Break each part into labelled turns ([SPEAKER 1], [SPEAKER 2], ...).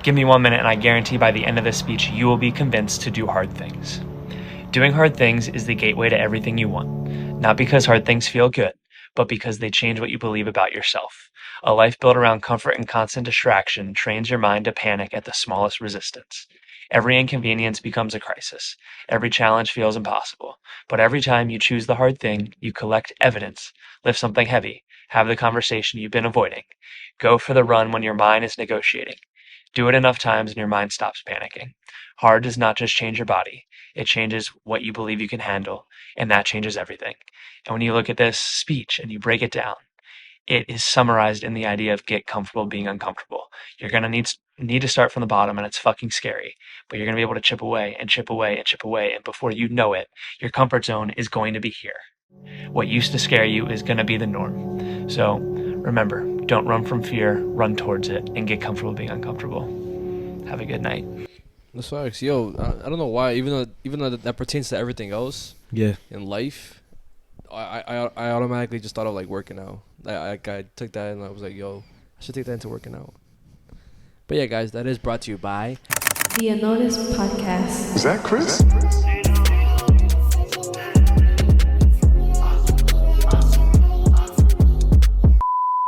[SPEAKER 1] Give me 1 minute and I guarantee by the end of this speech, you will be convinced to do hard things. Doing hard things is the gateway to everything you want. Not because hard things feel good, but because they change what you believe about yourself. A life built around comfort and constant distraction trains your mind to panic at the smallest resistance. Every inconvenience becomes a crisis. Every challenge feels impossible. But every time you choose the hard thing, you collect evidence, lift something heavy, have the conversation you've been avoiding. Go for the run when your mind is negotiating. Do it enough times and your mind stops panicking. Hard does not just change your body. It changes what you believe you can handle, and that changes everything. And when you look at this speech and you break it down, it is summarized in the idea of get comfortable being uncomfortable. You're going to need to start from the bottom, and it's fucking scary. But you're going to be able to chip away and chip away and chip away, and before you know it, your comfort zone is going to be here. What used to scare you is going to be the norm. So remember, don't run from fear, run towards it, and get comfortable being uncomfortable. Have a good night.
[SPEAKER 2] That's facts. Yo, I don't know why, even though that pertains to everything else in life, I automatically just thought of like working out. I took that and I was like, yo, I should take that into working out. But yeah, guys, that is brought to you by
[SPEAKER 3] the Unnoticed Podcast.
[SPEAKER 4] Is that Chris?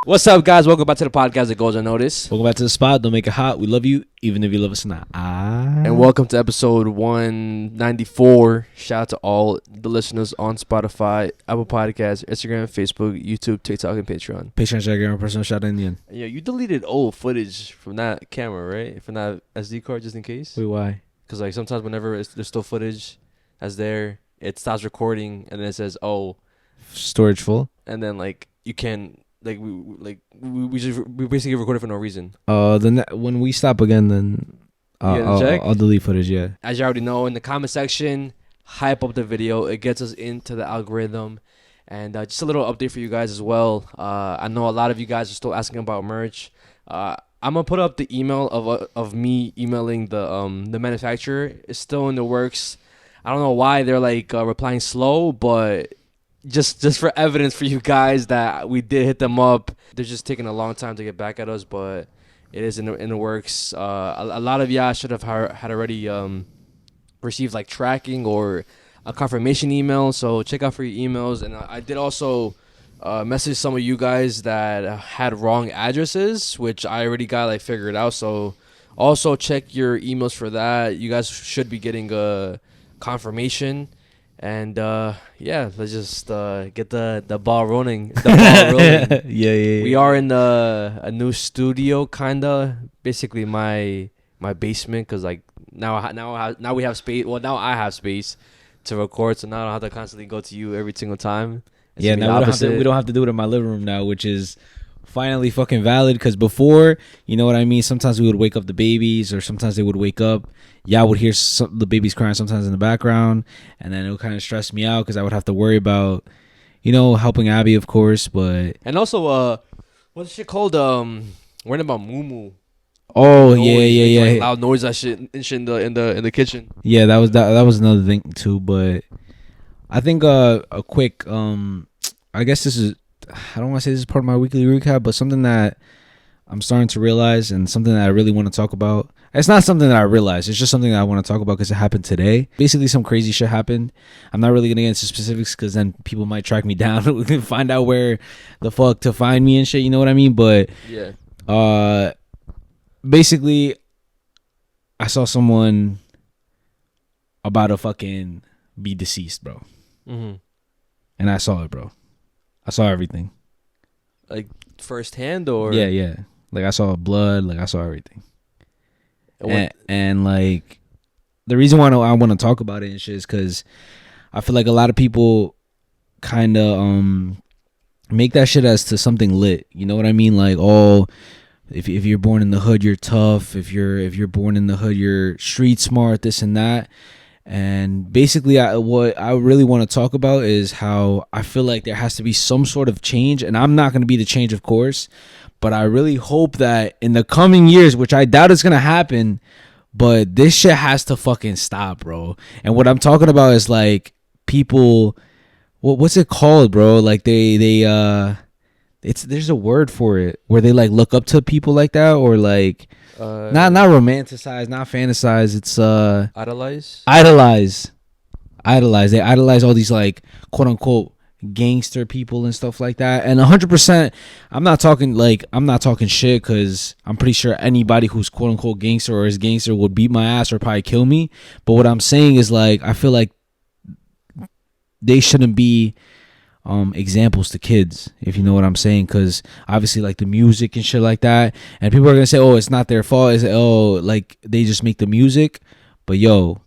[SPEAKER 2] What's up, guys? Welcome back to the podcast that goes unnoticed.
[SPEAKER 5] Welcome back to the spot. Don't make it hot. We love you, even if you love us or not.
[SPEAKER 2] And welcome to episode 194. Shout out to all the listeners on Spotify, Apple Podcasts, Instagram, Facebook, YouTube, TikTok, and Patreon.
[SPEAKER 5] Patreon, personal shout out in the end.
[SPEAKER 2] Yeah, you deleted old footage from that camera, right? From that SD card, just in case.
[SPEAKER 5] Wait, why?
[SPEAKER 2] Because like sometimes whenever there's still footage that's there, it stops recording, and then it says, "Oh,
[SPEAKER 5] storage full,"
[SPEAKER 2] and then like you can. Like we basically recorded for no reason.
[SPEAKER 5] Then when we stop again, then I'll delete footage. Yeah.
[SPEAKER 2] As you already know, in the comment section, hype up the video. It gets us into the algorithm, and just a little update for you guys as well. I know a lot of you guys are still asking about merch. I'm gonna put up the email of me emailing the manufacturer. It's still in the works. I don't know why they're like replying slow, but. Just for evidence for you guys that we did hit them up. They're just taking a long time to get back at us, but it is in the works. A lot of y'all should have had already received like tracking or a confirmation email, so check out for your emails. And I did also message some of you guys that had wrong addresses, which I already got like figured out, so also check your emails for that. You guys should be getting a confirmation. And yeah, let's just get the ball rolling. Yeah. We are in a new studio, kinda. Basically, my basement, cause like now we have space. Well, now I have space to record, so now I don't have to constantly go to you every single time.
[SPEAKER 5] Yeah, now we don't have to do it in my living room now, which is finally fucking valid. Because before, you know what I mean, sometimes we would wake up the babies, or sometimes they would wake up. Yeah, I would hear the babies crying sometimes in the background, and then it would kind of stress me out because I would have to worry about, helping Abby, of course. But
[SPEAKER 2] and also, what's shit called? Worrying about Moo.
[SPEAKER 5] Oh yeah.
[SPEAKER 2] Like loud noise, that shit in the kitchen.
[SPEAKER 5] Yeah, that was another thing too. But I think a quick I guess this is, I don't want to say this is part of my weekly recap, but something that I'm starting to realize and something that I really want to talk about. It's not something that I realized. It's just something that I want to talk about because it happened today. Basically, some crazy shit happened. I'm not really going to get into specifics because then people might track me down. We can find out where the fuck to find me and shit. You know what I mean? But yeah. Basically, I saw someone about to fucking be deceased, bro. Mm-hmm. And I saw it, bro. I saw everything.
[SPEAKER 2] Like firsthand, or
[SPEAKER 5] yeah. Like I saw blood. Like I saw everything. And like the reason why I want to talk about it and shit is because I feel like a lot of people kind of make that shit as to something lit. You know what I mean? Like, oh, if you're born in the hood, you're tough. If you're born in the hood, you're street smart. This and that. And basically, what I really want to talk about is how I feel like there has to be some sort of change. And I'm not going to be the change, of course. But I really hope that in the coming years, which I doubt is going to happen, but this shit has to fucking stop, bro. And what I'm talking about is like people, what's it called, bro? Like they there's a word for it where they like look up to people like that, or like not romanticize, not fantasize. It's idolize. They idolize all these like quote unquote gangster people and stuff like that. And 100%, I'm not talking shit, because I'm pretty sure anybody who's quote unquote gangster or is gangster would beat my ass or probably kill me. But what I'm saying is, like, I feel like they shouldn't be examples to kids, if you know what I'm saying, because obviously like the music and shit like that, and people are gonna say, oh, it's not their fault, it's like they just make the music. But yo,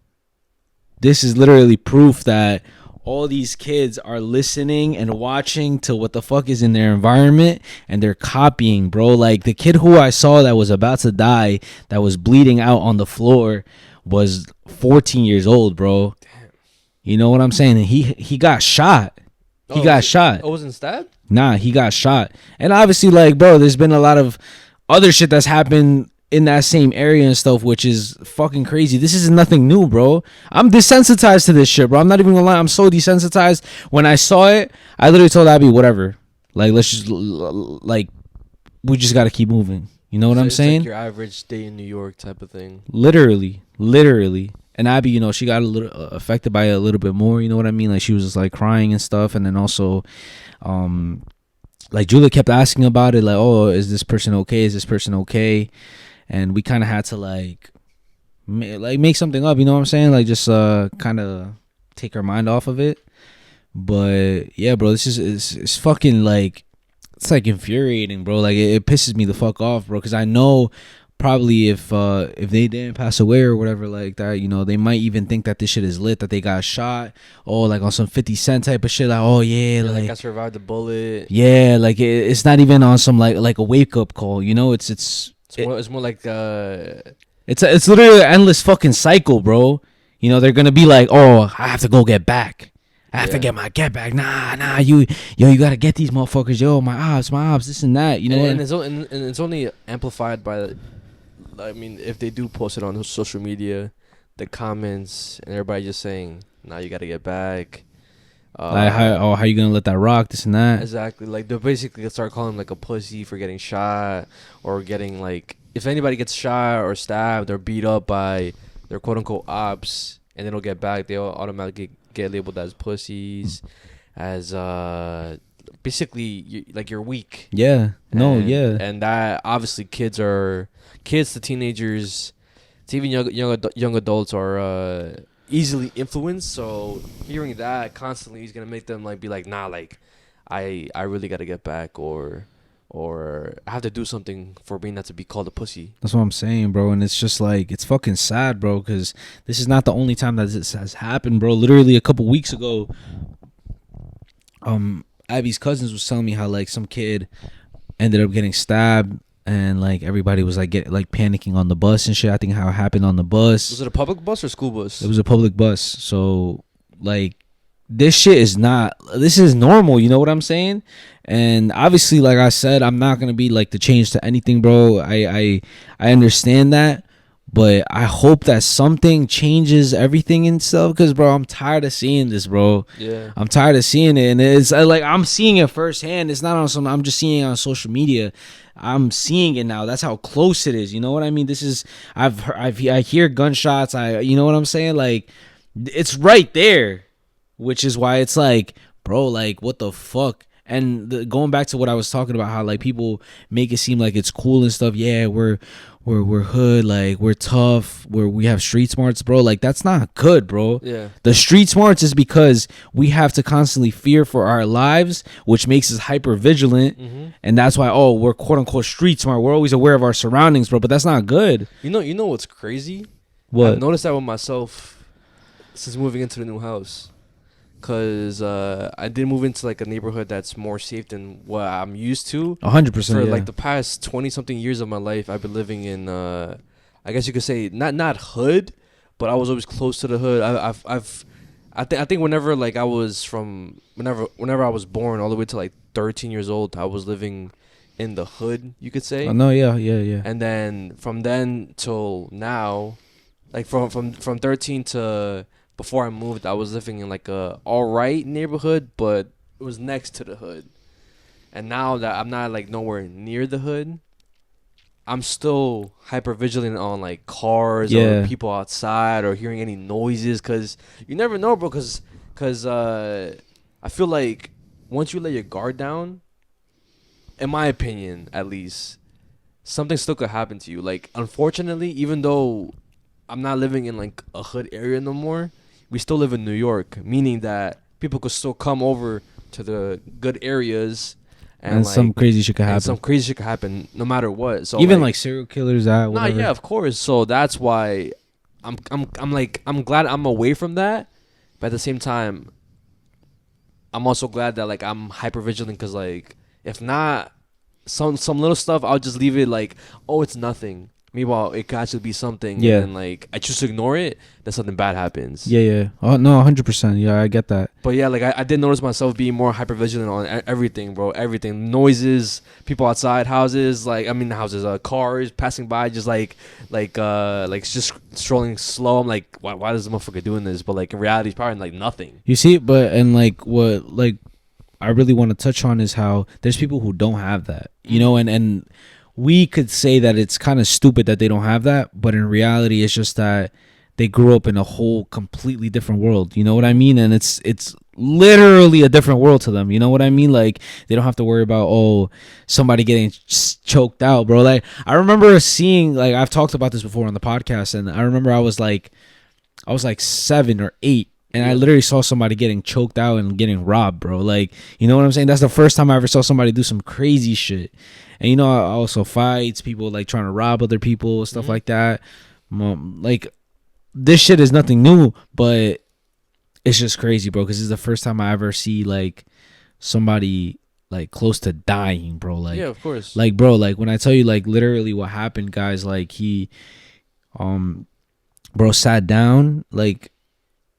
[SPEAKER 5] this is literally proof that all these kids are listening and watching to what the fuck is in their environment, and they're copying, bro. Like the kid who I saw that was about to die, that was bleeding out on the floor, was 14 years old, bro. Damn. You know what I'm saying? And he got shot. He got shot.
[SPEAKER 2] Oh, wasn't stabbed?
[SPEAKER 5] Nah, he got shot. And obviously, like, bro, there's been a lot of other shit that's happened in that same area and stuff, which is fucking crazy. This is nothing new, bro. I'm desensitized to this shit, bro. I'm not even gonna lie. I'm so desensitized. When I saw it, I literally told Abby, whatever. Like, let's just, like, we just gotta keep moving. You know what I'm saying?
[SPEAKER 2] Like your average day in New York type of thing.
[SPEAKER 5] Literally. And Abby, you know, she got a little affected by it a little bit more. You know what I mean? Like, she was just like crying and stuff. And then also, like, Julia kept asking about it. Like, oh, is this person okay? Is this person okay? And we kind of had to like make something up. You know what I'm saying? Like, just kind of take our mind off of it. But yeah, bro, this is it's fucking like, it's like infuriating, bro. Like it pisses me the fuck off, bro. Because I know probably if they didn't pass away or whatever like that, you know, they might even think that this shit is lit, that they got shot, or like on some 50 Cent type of shit, like, oh yeah,
[SPEAKER 2] like I survived the bullet.
[SPEAKER 5] Yeah, like it's not even on some like a wake up call, you know. It's
[SPEAKER 2] more like
[SPEAKER 5] it's literally an endless fucking cycle, bro. You know, they're gonna be like, oh, I have to go get back. I have to get my get back. Nah, you gotta get these motherfuckers. Yo, my ops, this and that. You know,
[SPEAKER 2] and it's only amplified by, I mean, if they do post it on social media, the comments and everybody just saying, nah, you gotta get back.
[SPEAKER 5] Like, how you gonna let that rock? This and that.
[SPEAKER 2] Exactly. Like, they'll basically start calling him like a pussy for getting shot, or getting like, if anybody gets shot or stabbed or beat up by their quote unquote ops, and they don't get back, they'll automatically get labeled as pussies, as basically like you're weak.
[SPEAKER 5] Yeah.
[SPEAKER 2] And that obviously kids to teenagers, to even young adults are easily influenced. So hearing that constantly is gonna make them like be like, nah, like I really gotta get back, or I have to do something for being not to be called a pussy.
[SPEAKER 5] That's what I'm saying, bro. And it's just like, it's fucking sad, bro, because this is not the only time that this has happened, bro. Literally a couple weeks ago, Abby's cousins was telling me how like some kid ended up getting stabbed, and like everybody was like panicking on the bus and shit. I think how it happened on the bus.
[SPEAKER 2] Was it a public bus or school bus?
[SPEAKER 5] It was a public bus. So like, this shit is this is normal, you know what I'm saying? And obviously, like I said, I'm not gonna be like the change to anything, bro. I understand that, but I hope that something changes everything and stuff, because bro, I'm tired of seeing this, bro.
[SPEAKER 2] Yeah,
[SPEAKER 5] I'm tired of seeing it, and it's like I'm seeing it firsthand. It's not on some, I'm just seeing it on social media. I'm seeing it now. That's how close it is. You know what I mean? This is, I hear gunshots. You know what I'm saying? Like, it's right there. Which is why it's like, bro, like, what the fuck? And going back to what I was talking about, how like people make it seem like it's cool and stuff. Yeah, we're hood, like we're tough, we have street smarts, bro. Like, that's not good, bro.
[SPEAKER 2] Yeah.
[SPEAKER 5] The street smarts is because we have to constantly fear for our lives, which makes us hyper vigilant, and that's why we're quote unquote street smart. We're always aware of our surroundings, bro. But that's not good.
[SPEAKER 2] You know what's crazy?
[SPEAKER 5] What?
[SPEAKER 2] I've noticed that with myself since moving into the new house. Because I did move into like a neighborhood that's more safe than what I'm used to.
[SPEAKER 5] 100%.
[SPEAKER 2] For like the past 20-something years of my life, I've been living in, I guess you could say, not hood, but I was always close to the hood. I think whenever like I was whenever I was born all the way to like 13 years old, I was living in the hood, you could say.
[SPEAKER 5] No, yeah.
[SPEAKER 2] And then from then till now, like from 13 to before I moved, I was living in like a alright neighborhood, but it was next to the hood. And now that I'm not like nowhere near the hood, I'm still hyper vigilant on like cars or people outside or hearing any noises, cause you never know, bro. Cause I feel like once you let your guard down, in my opinion, at least, something still could happen to you. Like, unfortunately, even though I'm not living in like a hood area no more, we still live in New York, meaning that people could still come over to the good areas. And like,
[SPEAKER 5] some crazy shit could happen.
[SPEAKER 2] Some crazy shit could happen no matter what. So
[SPEAKER 5] even like serial killers, whatever.
[SPEAKER 2] Nah, yeah, of course. So that's why I'm glad I'm away from that. But at the same time, I'm also glad that like I'm hyper vigilant, because like if not some little stuff, I'll just leave it like, oh, it's nothing. Meanwhile, it could actually be something.
[SPEAKER 5] Yeah.
[SPEAKER 2] And like I choose to ignore it, then something bad happens.
[SPEAKER 5] Yeah. Oh no, 100%. Yeah, I get that.
[SPEAKER 2] But yeah, like I did notice myself being more hyper vigilant on everything, bro. Everything, noises, people outside, houses, cars passing by, just like just strolling slow. I'm like, why is this motherfucker doing this? But like in reality, it's probably like nothing.
[SPEAKER 5] You see, but and like what like I really want to touch on is how there's people who don't have that, you know, and we could say that it's kind of stupid that they don't have that, but in reality, it's just that they grew up in a whole completely different world. You know what I mean? And it's literally a different world to them. You know what I mean? Like, they don't have to worry about, somebody getting choked out, bro. Like, I remember seeing, like, I've talked about this before on the podcast, and I remember I was like 7 or 8. And I literally saw somebody getting choked out and getting robbed, bro. Like, you know what I'm saying? That's the first time I ever saw somebody do some crazy shit. And, you know, also fights, people, like, trying to rob other people, stuff like that. Like, this shit is nothing new, but it's just crazy, bro, because this is the first time I ever see, like, somebody, like, close to dying, bro. Like,
[SPEAKER 2] yeah, of course.
[SPEAKER 5] Like, bro, like, when I tell you, like, literally what happened, guys, like, he, bro, sat down, like,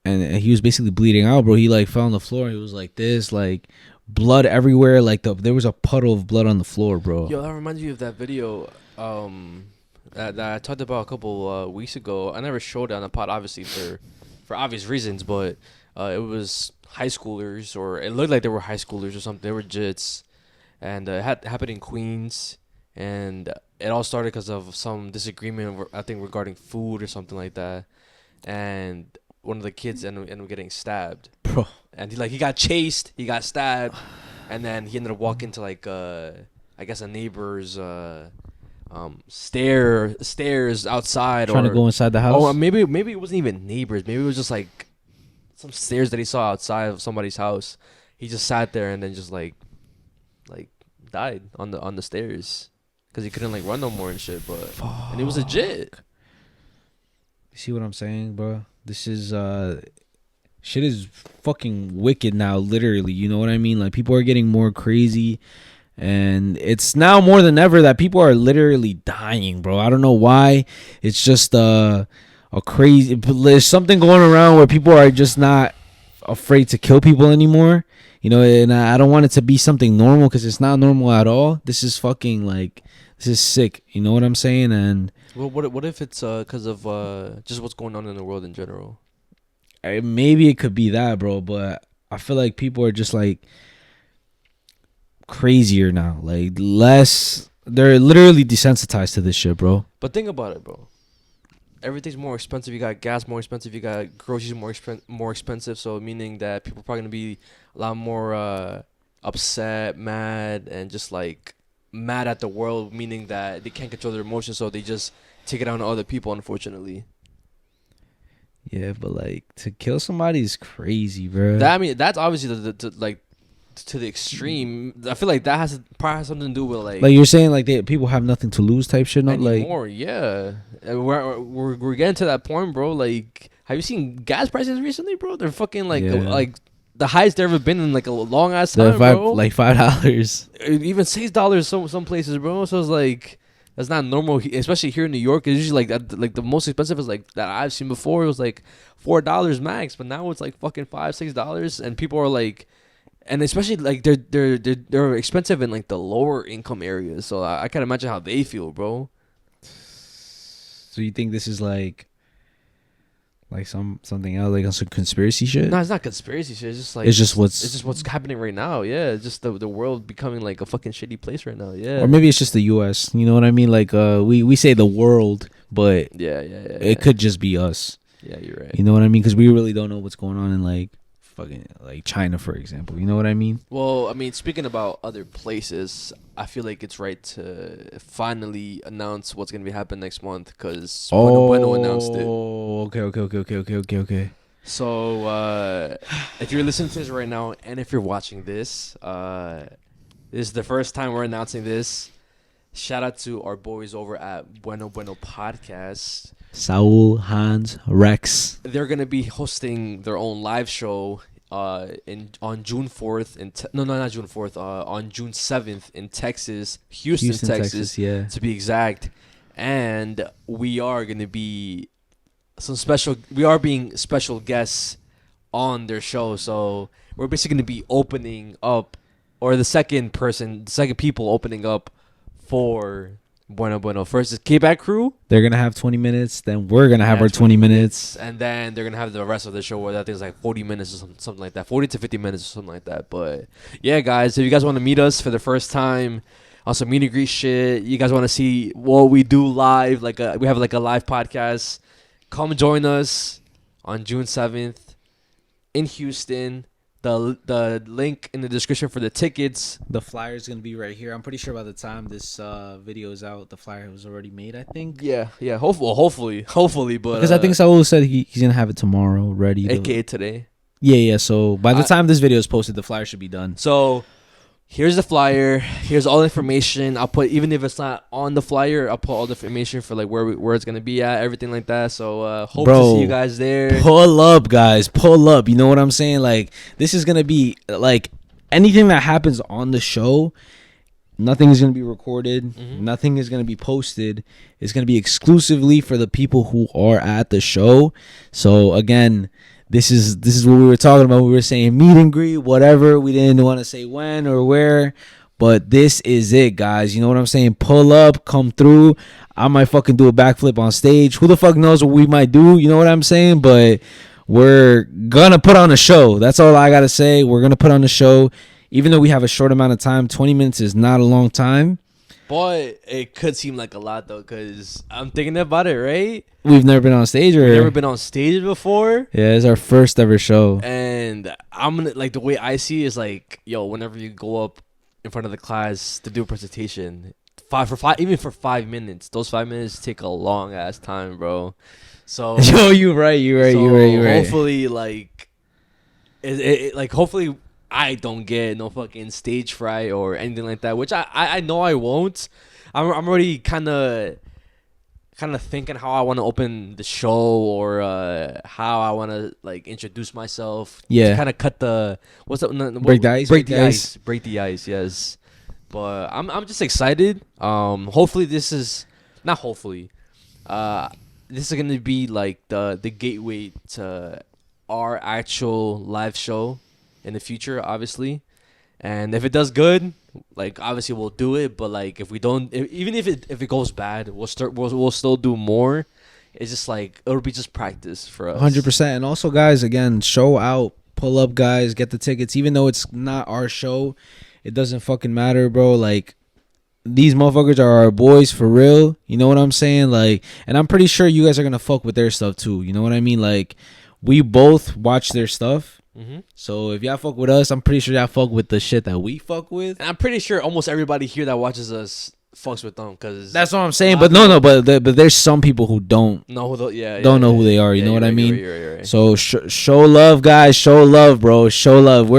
[SPEAKER 5] and he was basically bleeding out, bro. He like fell on the floor. And he was like this, like blood everywhere. Like there was a puddle of blood on the floor, bro.
[SPEAKER 2] Yo, that reminds me of that video that I talked about a couple weeks ago. I never showed it on the pod, obviously for obvious reasons, but it was high schoolers, or it looked like they were high schoolers or something. They were jits, and it happened in Queens, and it all started because of some disagreement, I think, regarding food or something like that, and one of the kids ended up getting stabbed,
[SPEAKER 5] bro.
[SPEAKER 2] And he got chased, he got stabbed, and then he ended up walking to like I guess a neighbor's stairs outside,
[SPEAKER 5] trying to go inside the house.
[SPEAKER 2] Oh, maybe it wasn't even neighbors. Maybe it was just like some stairs that he saw outside of somebody's house. He just sat there and then just like died on the stairs because he couldn't like run no more and shit. But and it was legit.
[SPEAKER 5] You see what I'm saying, bro? This is shit is fucking wicked now, literally. You know what I mean? Like, people are getting more crazy, and it's now more than ever that people are literally dying, bro. I don't know why. It's just a crazy. There's something going around where people are just not afraid to kill people anymore. You know, and I don't want it to be something normal, because it's not normal at all. This is fucking like, this is sick. You know what I'm saying? And
[SPEAKER 2] well, what if it's because of just what's going on in the world in general?
[SPEAKER 5] Maybe it could be that, bro. But I feel like people are just like crazier now. Like, less. They're literally desensitized to this shit, bro.
[SPEAKER 2] But think about it, bro. Everything's more expensive. You got gas more expensive. You got groceries more expensive. So meaning that people are probably gonna be a lot more upset, mad, and just like mad at the world. Meaning that they can't control their emotions, so they just take it out on other people. Unfortunately.
[SPEAKER 5] Yeah, but like, to kill somebody is crazy, bro.
[SPEAKER 2] I mean, that's obviously to the extreme. I feel like that probably has something to do with like
[SPEAKER 5] you're saying, like, people have nothing to lose type shit, not
[SPEAKER 2] anymore.
[SPEAKER 5] like
[SPEAKER 2] Yeah, and we're getting to that point, bro. Like, have you seen gas prices recently, bro? They're fucking like the highest they've ever been in like a long ass time, bro.
[SPEAKER 5] Like $5,
[SPEAKER 2] even $6 some places, bro. So it's like, that's not normal, especially here in New York. It's usually like the most expensive is like that I've seen before. It was like $4 max, but now it's like fucking $5-6, and people are like, and especially like they're expensive in like the lower income areas. So I can't imagine how they feel, bro.
[SPEAKER 5] So you think this is like Like something else, like some conspiracy shit.
[SPEAKER 2] No, it's not conspiracy shit. It's just like
[SPEAKER 5] It's just
[SPEAKER 2] what's happening right now. Yeah, it's just the world becoming like a fucking shitty place right now. Yeah.
[SPEAKER 5] Or maybe it's just the U.S. You know what I mean? Like we say the world, but
[SPEAKER 2] Yeah.
[SPEAKER 5] it could just be us.
[SPEAKER 2] Yeah, you're right.
[SPEAKER 5] You know what I mean? Because we really don't know what's going on in like fucking like China, for example. You know what I mean?
[SPEAKER 2] Well, I mean, speaking about other places, I feel like it's right to finally announce what's gonna be happening next month because Bueno announced it.
[SPEAKER 5] Oh, okay.
[SPEAKER 2] So if you're listening to this right now, and if you're watching this, this is the first time we're announcing this. Shout out to our boys over at Bueno Podcast.
[SPEAKER 5] Saul, Hans, Rex.
[SPEAKER 2] They're gonna be hosting their own live show on June 4th not June 4th on June 7th in Texas, Houston, Texas,
[SPEAKER 5] yeah.
[SPEAKER 2] to be exact. And we are gonna be being special guests on their show. So we're basically gonna be opening up, or the second people opening up for Bueno. First is K-Back Crew.
[SPEAKER 5] They're gonna have 20 minutes. Then we're gonna have our 20 minutes,
[SPEAKER 2] and then they're gonna have the rest of the show, where that thing's like 40 minutes or something like that, 40 to 50 minutes or something like that. But yeah, guys, if you guys want to meet us for the first time on some meet and greet shit, you guys want to see what we do live, we have like a live podcast, come join us on June 7th in Houston. The link in the description for the tickets.
[SPEAKER 5] The flyer is gonna be right here. I'm pretty sure by the time this video is out, the flyer was already made, I think.
[SPEAKER 2] Yeah. Hopefully, but
[SPEAKER 5] because I think Saul said he's gonna have it tomorrow ready.
[SPEAKER 2] AKA today.
[SPEAKER 5] Yeah. So by the time this video is posted, the flyer should be done.
[SPEAKER 2] So here's the flyer. Here's all the information. I'll put, even if it's not on the flyer, I'll put all the information for like where it's gonna be at, everything like that. So hope to see you guys there.
[SPEAKER 5] Pull up, guys. Pull up. You know what I'm saying? Like, this is gonna be like anything that happens on the show. Nothing is gonna be recorded. Mm-hmm. Nothing is gonna be posted. It's gonna be exclusively for the people who are at the show. So again, This is what we were talking about. We were saying meet and greet, whatever. We didn't want to say when or where, but this is it, guys. You know what I'm saying? Pull up, come through. I might fucking do a backflip on stage. Who the fuck knows what we might do? You know what I'm saying? But we're gonna put on a show. That's all I gotta say. We're gonna put on a show, even though we have a short amount of time. 20 minutes is not a long time.
[SPEAKER 2] But it could seem like a lot though, because I'm thinking about it, right?
[SPEAKER 5] We've never been on stage, or
[SPEAKER 2] we've never been on stage before.
[SPEAKER 5] Yeah, it's our first ever show.
[SPEAKER 2] And I'm gonna, like, the way I see it is like, yo, whenever you go up in front of the class to do a presentation, even for 5 minutes, those 5 minutes take a long ass time, bro. So
[SPEAKER 5] yo, you're right.
[SPEAKER 2] Hopefully, like, hopefully I don't get no fucking stage fright or anything like that, which I know I won't. I'm already kind of thinking how I want to open the show, or how I want to like introduce myself.
[SPEAKER 5] Yeah.
[SPEAKER 2] Kind of cut the
[SPEAKER 5] break the ice.
[SPEAKER 2] Break the ice. Yes. But I'm just excited. Hopefully this is not hopefully. This is gonna be like the gateway to our actual live show in the future, obviously. And if it does good, like, obviously we'll do it. But like, if we don't, even if it goes bad, we'll still do more. It's just like, it'll be just practice for us.
[SPEAKER 5] 100%. And also, guys, again, show out, pull up, guys, get the tickets. Even though it's not our show, it doesn't fucking matter, bro. Like, these motherfuckers are our boys for real. You know what I'm saying? Like, and I'm pretty sure you guys are gonna fuck with their stuff too. You know what I mean? Like, we both watch their stuff. Mm-hmm. So if y'all fuck with us, I'm pretty sure y'all fuck with the shit that we fuck with.
[SPEAKER 2] And I'm pretty sure almost everybody here that watches us fucks with them, because
[SPEAKER 5] that's what I'm saying. But but there's some people who don't know who they are. You know what I mean? Right. So show love, guys. Show love, bro. Show love.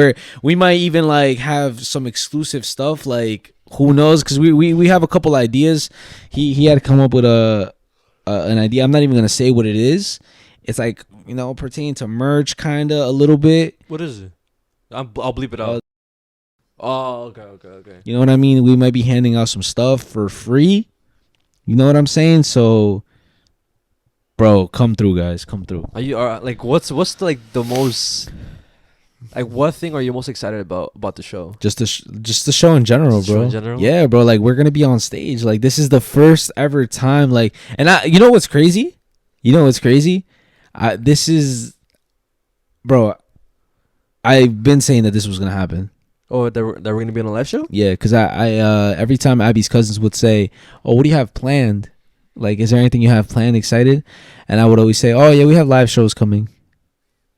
[SPEAKER 5] We might even like have some exclusive stuff. Like, who knows? Because we have a couple ideas. He had to come up with an idea. I'm not even gonna say what it is. It's like, you know, pertaining to merch, kind of a little bit.
[SPEAKER 2] What is it? I'll bleep it out. Oh, okay.
[SPEAKER 5] You know what I mean? We might be handing out some stuff for free. You know what I'm saying? So, bro, come through, guys. Come through.
[SPEAKER 2] Are you like, what's like the most, like, what thing are you most excited about the show?
[SPEAKER 5] Just the show in general, bro. Yeah, bro. Like, we're gonna be on stage. Like, this is the first ever time. Like, and you know what's crazy? This is, bro. I've been saying that this was gonna happen.
[SPEAKER 2] Oh, that we're gonna be on a live show?
[SPEAKER 5] Yeah, because I every time Abby's cousins would say, "Oh, what do you have planned? Like, is there anything you have planned, excited?" And I would always say, "Oh yeah, we have live shows coming."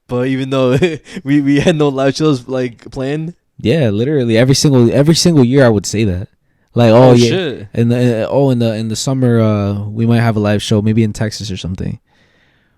[SPEAKER 2] But even though we had no live shows like planned.
[SPEAKER 5] Yeah, literally every single year I would say that. Like, oh yeah,
[SPEAKER 2] shit.
[SPEAKER 5] in the summer we might have a live show, maybe in Texas or something.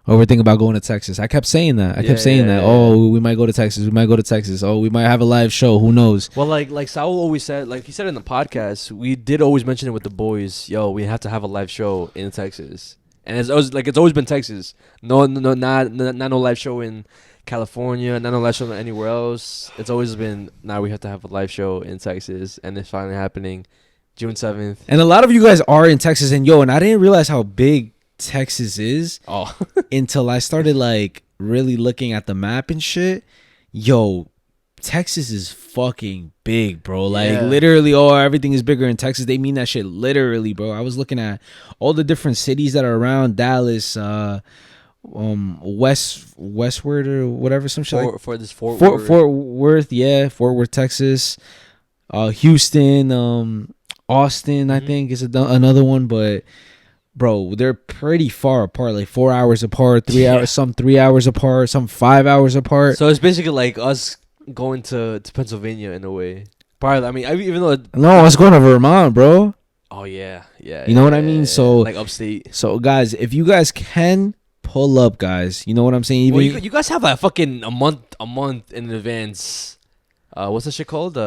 [SPEAKER 5] Or we're thinking about going to Texas. I kept saying that. Oh, we might go to Texas. We might go to Texas. Oh, we might have a live show. Who knows?
[SPEAKER 2] Well, like Saul always said, like he said in the podcast, we did always mention it with the boys. Yo, we have to have a live show in Texas, and it's always been Texas. No, not no live show in California, not no live show anywhere else. It's always been now we have to have a live show in Texas, and it's finally happening, June 7th.
[SPEAKER 5] And a lot of you guys are in Texas, and I didn't realize how big Texas is until I started like really looking at the map and shit. Yo, Texas is fucking big, bro. Like literally, everything is bigger in Texas. They mean that shit literally, bro. I was looking at all the different cities that are around Dallas, westward or whatever, some shit.
[SPEAKER 2] Fort Worth.
[SPEAKER 5] Yeah, Fort Worth, Texas. Houston, Austin, I think is another one, but. Bro, they're pretty far apart, like 4 hours apart, 3 hours, some 3 hours apart, some 5 hours apart.
[SPEAKER 2] So it's basically like us going to Pennsylvania in a way. Probably, I mean, even though
[SPEAKER 5] no, I was going to Vermont, bro.
[SPEAKER 2] Oh yeah.
[SPEAKER 5] You know what I mean? So
[SPEAKER 2] like upstate.
[SPEAKER 5] So guys, if you guys can pull up, guys, you know what I'm saying? Even
[SPEAKER 2] you guys have like fucking a month in advance. What's that shit called?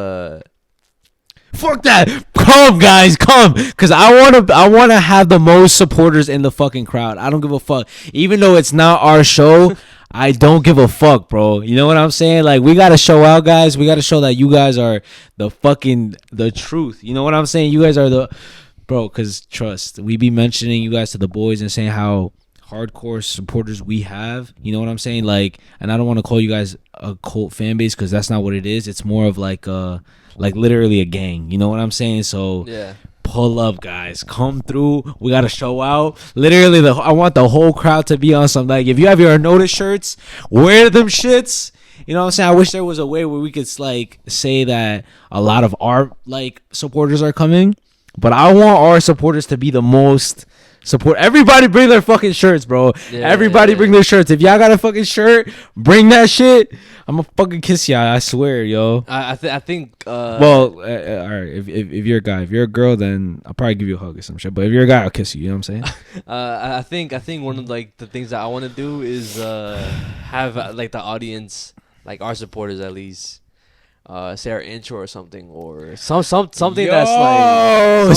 [SPEAKER 5] Fuck that. Come, guys, come. Because I want to have the most supporters in the fucking crowd. I don't give a fuck. Even though it's not our show, I don't give a fuck, bro. You know what I'm saying? Like, we got to show out, guys. We got to show that you guys are the truth. You know what I'm saying? You guys are bro, because trust, we be mentioning you guys to the boys and saying how hardcore supporters we have. You know what I'm saying? Like, and I don't want to call you guys a cult fan base because that's not what it is. It's more of like literally a gang. You know what I'm saying? So
[SPEAKER 2] yeah,
[SPEAKER 5] pull up, guys. Come through. We gotta show out. Literally, I want the whole crowd to be on some. Like, if you have your Notice shirts, wear them shits. You know what I'm saying? I wish there was a way where we could like say that a lot of our like supporters are coming, but I want our supporters to be the most. Support. Everybody bring their fucking shirts, bro. Everybody bring their shirts. If y'all got a fucking shirt, bring that shit. I'm gonna fucking kiss y'all. I swear, yo.
[SPEAKER 2] I think.
[SPEAKER 5] Well, all right. If you're a guy, if you're a girl, then I'll probably give you a hug or some shit. But if you're a guy, I'll kiss you. You know what I'm saying?
[SPEAKER 2] I think one of like the things that I want to do is have like the audience, like our supporters at least. Say our intro or something, or something that's like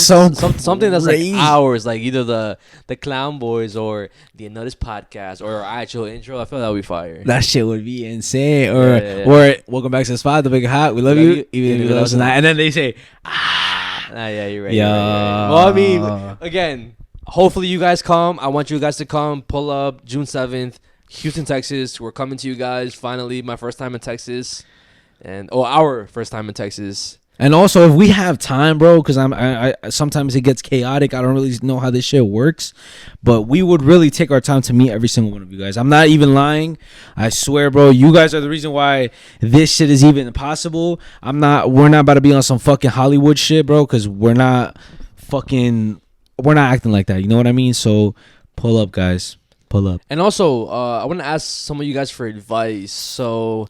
[SPEAKER 2] something that's like ours, like either the Clown Boys or the Unnoticed podcast or our actual intro. I feel that would be fire.
[SPEAKER 5] That shit would be insane. Or welcome back to the spot, the big hot. We love you, even if you love us tonight. And then they say,
[SPEAKER 2] yeah, you're right. Yeah. Right. Well, I mean, again, hopefully you guys come. I want you guys to come. Pull up June 7th, Houston, Texas. We're coming to you guys. Finally, my first time in Texas. And our first time in Texas.
[SPEAKER 5] And also, if we have time, bro, because I sometimes it gets chaotic. I don't really know how this shit works, but we would really take our time to meet every single one of you guys. I'm not even lying. I swear, bro. You guys are the reason why this shit is even possible. We're not about to be on some fucking Hollywood shit, bro, because we're not acting like that. You know what I mean? So pull up, guys. Pull up.
[SPEAKER 2] And also, I want to ask some of you guys for advice. So,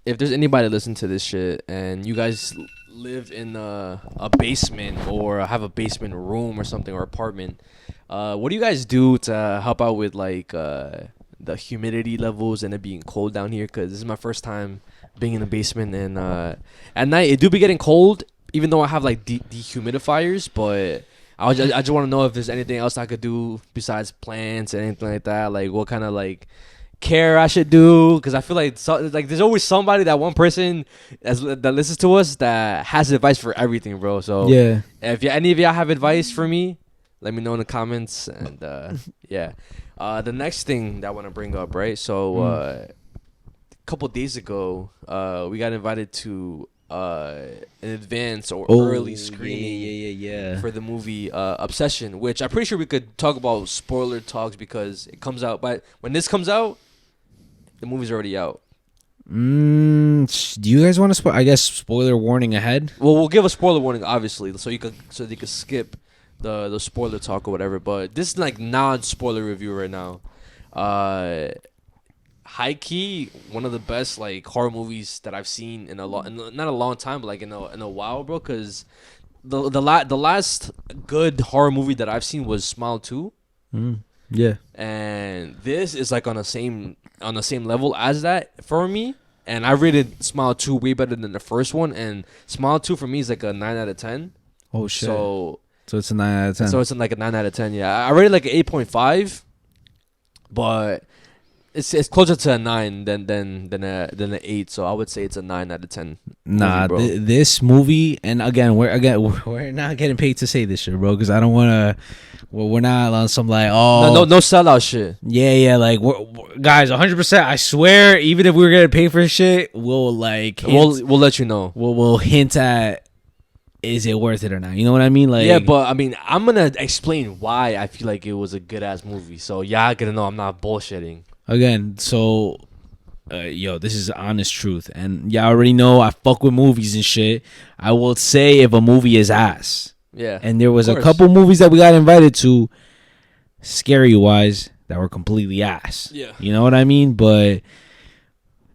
[SPEAKER 2] if there's anybody listening to this shit and you guys live in a basement or have a basement room or something or apartment, what do you guys do to help out with like the humidity levels and it being cold down here? Because this is my first time being in the basement, and at night it do be getting cold, even though I have like dehumidifiers. But I just want to know if there's anything else I could do besides plants and anything like that. Like what kind of like care I should do, because I feel like there's always somebody, that one person that listens to us that has advice for everything, bro. So
[SPEAKER 5] yeah,
[SPEAKER 2] if any of y'all have advice for me, let me know in the comments. And yeah, the next thing that I want to bring up, right? So a couple days ago, we got invited to an advance or
[SPEAKER 5] Oh,
[SPEAKER 2] early screening
[SPEAKER 5] yeah.
[SPEAKER 2] for the movie Obsession, which I'm pretty sure we could talk about spoiler talks because it comes out. But when this comes out, the movie's already out.
[SPEAKER 5] Do you guys want to spoil? I guess spoiler warning ahead.
[SPEAKER 2] Well, we'll give a spoiler warning, obviously, so you could skip the spoiler talk or whatever. But this is like non-spoiler review right now. High key, one of the best like horror movies that I've seen in not a long time, but like in a while, bro. Because the last good horror movie that I've seen was Smile 2.
[SPEAKER 5] Yeah.
[SPEAKER 2] And this is like on the same level as that for me. And I rated Smile 2 way better than the first one. And Smile 2 for me is like a 9 out of 10.
[SPEAKER 5] Oh shit.
[SPEAKER 2] So
[SPEAKER 5] it's a 9 out of 10.
[SPEAKER 2] So it's like a 9 out of 10. Yeah, I rated like an 8.5, but it's closer to a 9 than an 8. So I would say it's a 9 out of 10.
[SPEAKER 5] Nah,
[SPEAKER 2] movie,
[SPEAKER 5] this movie, and again, we're not getting paid to say this shit, bro, because I don't want to. Well, we're not on some like
[SPEAKER 2] no sellout shit.
[SPEAKER 5] Yeah, like we're guys, 100%. I swear, even if we were gonna pay for shit, we'll
[SPEAKER 2] we'll let you know.
[SPEAKER 5] We'll hint at is it worth it or not. You know what I mean? Like
[SPEAKER 2] yeah, but I mean, I'm gonna explain why I feel like it was a good ass movie. So y'all gonna know I'm not bullshitting.
[SPEAKER 5] Again, so this is honest truth, and y'all already know I fuck with movies and shit. I will say if a movie is ass.
[SPEAKER 2] Yeah.
[SPEAKER 5] And there was a couple movies that we got invited to, scary wise, that were completely ass.
[SPEAKER 2] Yeah.
[SPEAKER 5] You know what I mean? But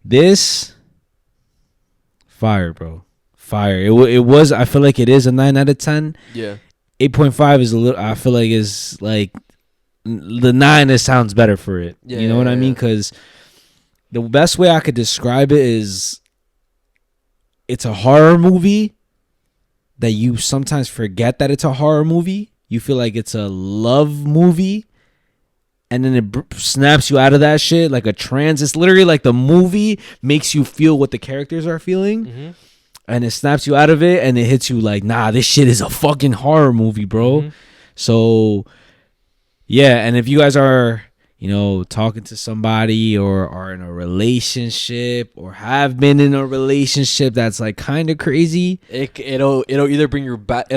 [SPEAKER 5] this fire, bro. Fire. It was, I feel like it is a 9 out of 10.
[SPEAKER 2] Yeah.
[SPEAKER 5] 8.5 is a little, I feel like is like the 9 that sounds better for it.
[SPEAKER 2] Yeah,
[SPEAKER 5] you know what I mean? Because the best way I could describe it is it's a horror movie that you sometimes forget that it's a horror movie. You feel like it's a love movie. And then it snaps you out of that shit like a trance. It's literally like the movie makes you feel what the characters are feeling. Mm-hmm. And it snaps you out of it. And it hits you like, nah, this shit is a fucking horror movie, bro. Mm-hmm. So, yeah. And if you guys are, talking to somebody or are in a relationship or have been in a relationship that's like kind of crazy,
[SPEAKER 2] it'll either bring you back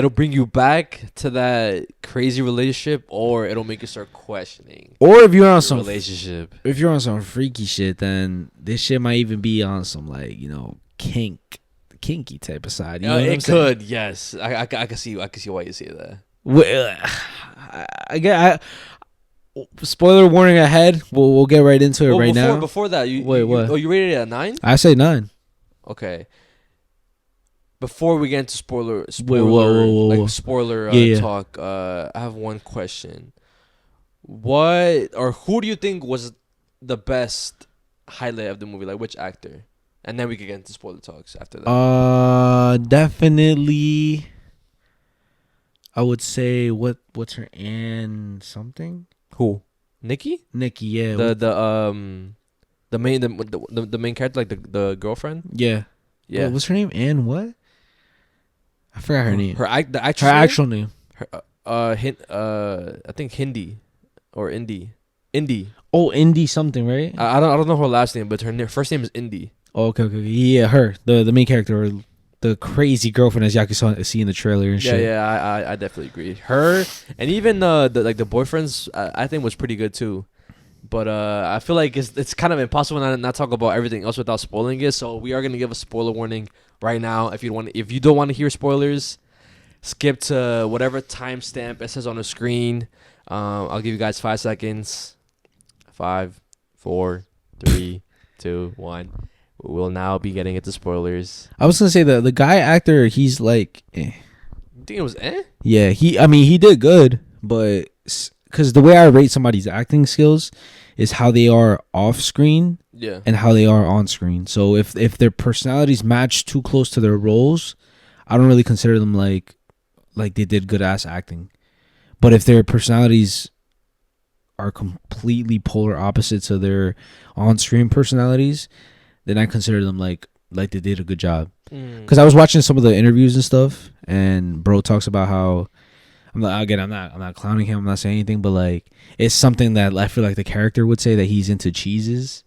[SPEAKER 2] to that crazy relationship, or it'll make you start questioning.
[SPEAKER 5] Or if you're on some
[SPEAKER 2] relationship,
[SPEAKER 5] if you're on some freaky shit, then this shit might even be on some like kinky type of side. You know what I'm saying?
[SPEAKER 2] Could, yes. I can see why you say that.
[SPEAKER 5] Well, spoiler warning ahead. We'll get right into it now.
[SPEAKER 2] Before that,
[SPEAKER 5] what?
[SPEAKER 2] You rated it at 9?
[SPEAKER 5] I say 9.
[SPEAKER 2] Okay. Before we get into spoiler talk, I have one question. What or who do you think was the best highlight of the movie? Like which actor? And then we can get into spoiler talks after that.
[SPEAKER 5] Definitely. I would say what's her Anne something?
[SPEAKER 2] Who? Nikki, yeah. The main character, like the girlfriend.
[SPEAKER 5] Yeah. What's her name? Anne what? I forgot her name.
[SPEAKER 2] Her
[SPEAKER 5] actual name.
[SPEAKER 2] I think Hindi or Indy.
[SPEAKER 5] Oh, Indy something, right?
[SPEAKER 2] I don't know her last name, but her first name is Indy.
[SPEAKER 5] Oh, okay. Yeah, her, the main character, the crazy girlfriend, as y'all can see in the trailer and shit.
[SPEAKER 2] Yeah, I definitely agree. Her and even the boyfriends, I think was pretty good too. But I feel like it's kind of impossible not talk about everything else without spoiling it. So we are gonna give a spoiler warning right now. If you don't want to hear spoilers, skip to whatever timestamp it says on the screen. I'll give you guys 5 seconds. 5, 4, 3, 2, 1. We will now be getting into spoilers.
[SPEAKER 5] I was gonna say the guy actor, he's like,
[SPEAKER 2] You think it was
[SPEAKER 5] Yeah, he did good, but because the way I rate somebody's acting skills is how they are off screen, and how they are on screen. So if their personalities match too close to their roles, I don't really consider them like they did good ass acting. But if their personalities are completely polar opposite to their on screen personalities, then I consider them like they did a good job. Because I was watching some of the interviews and stuff, and bro talks about how I'm not clowning him, I'm not saying anything, but like it's something that I feel like the character would say, that he's into cheeses.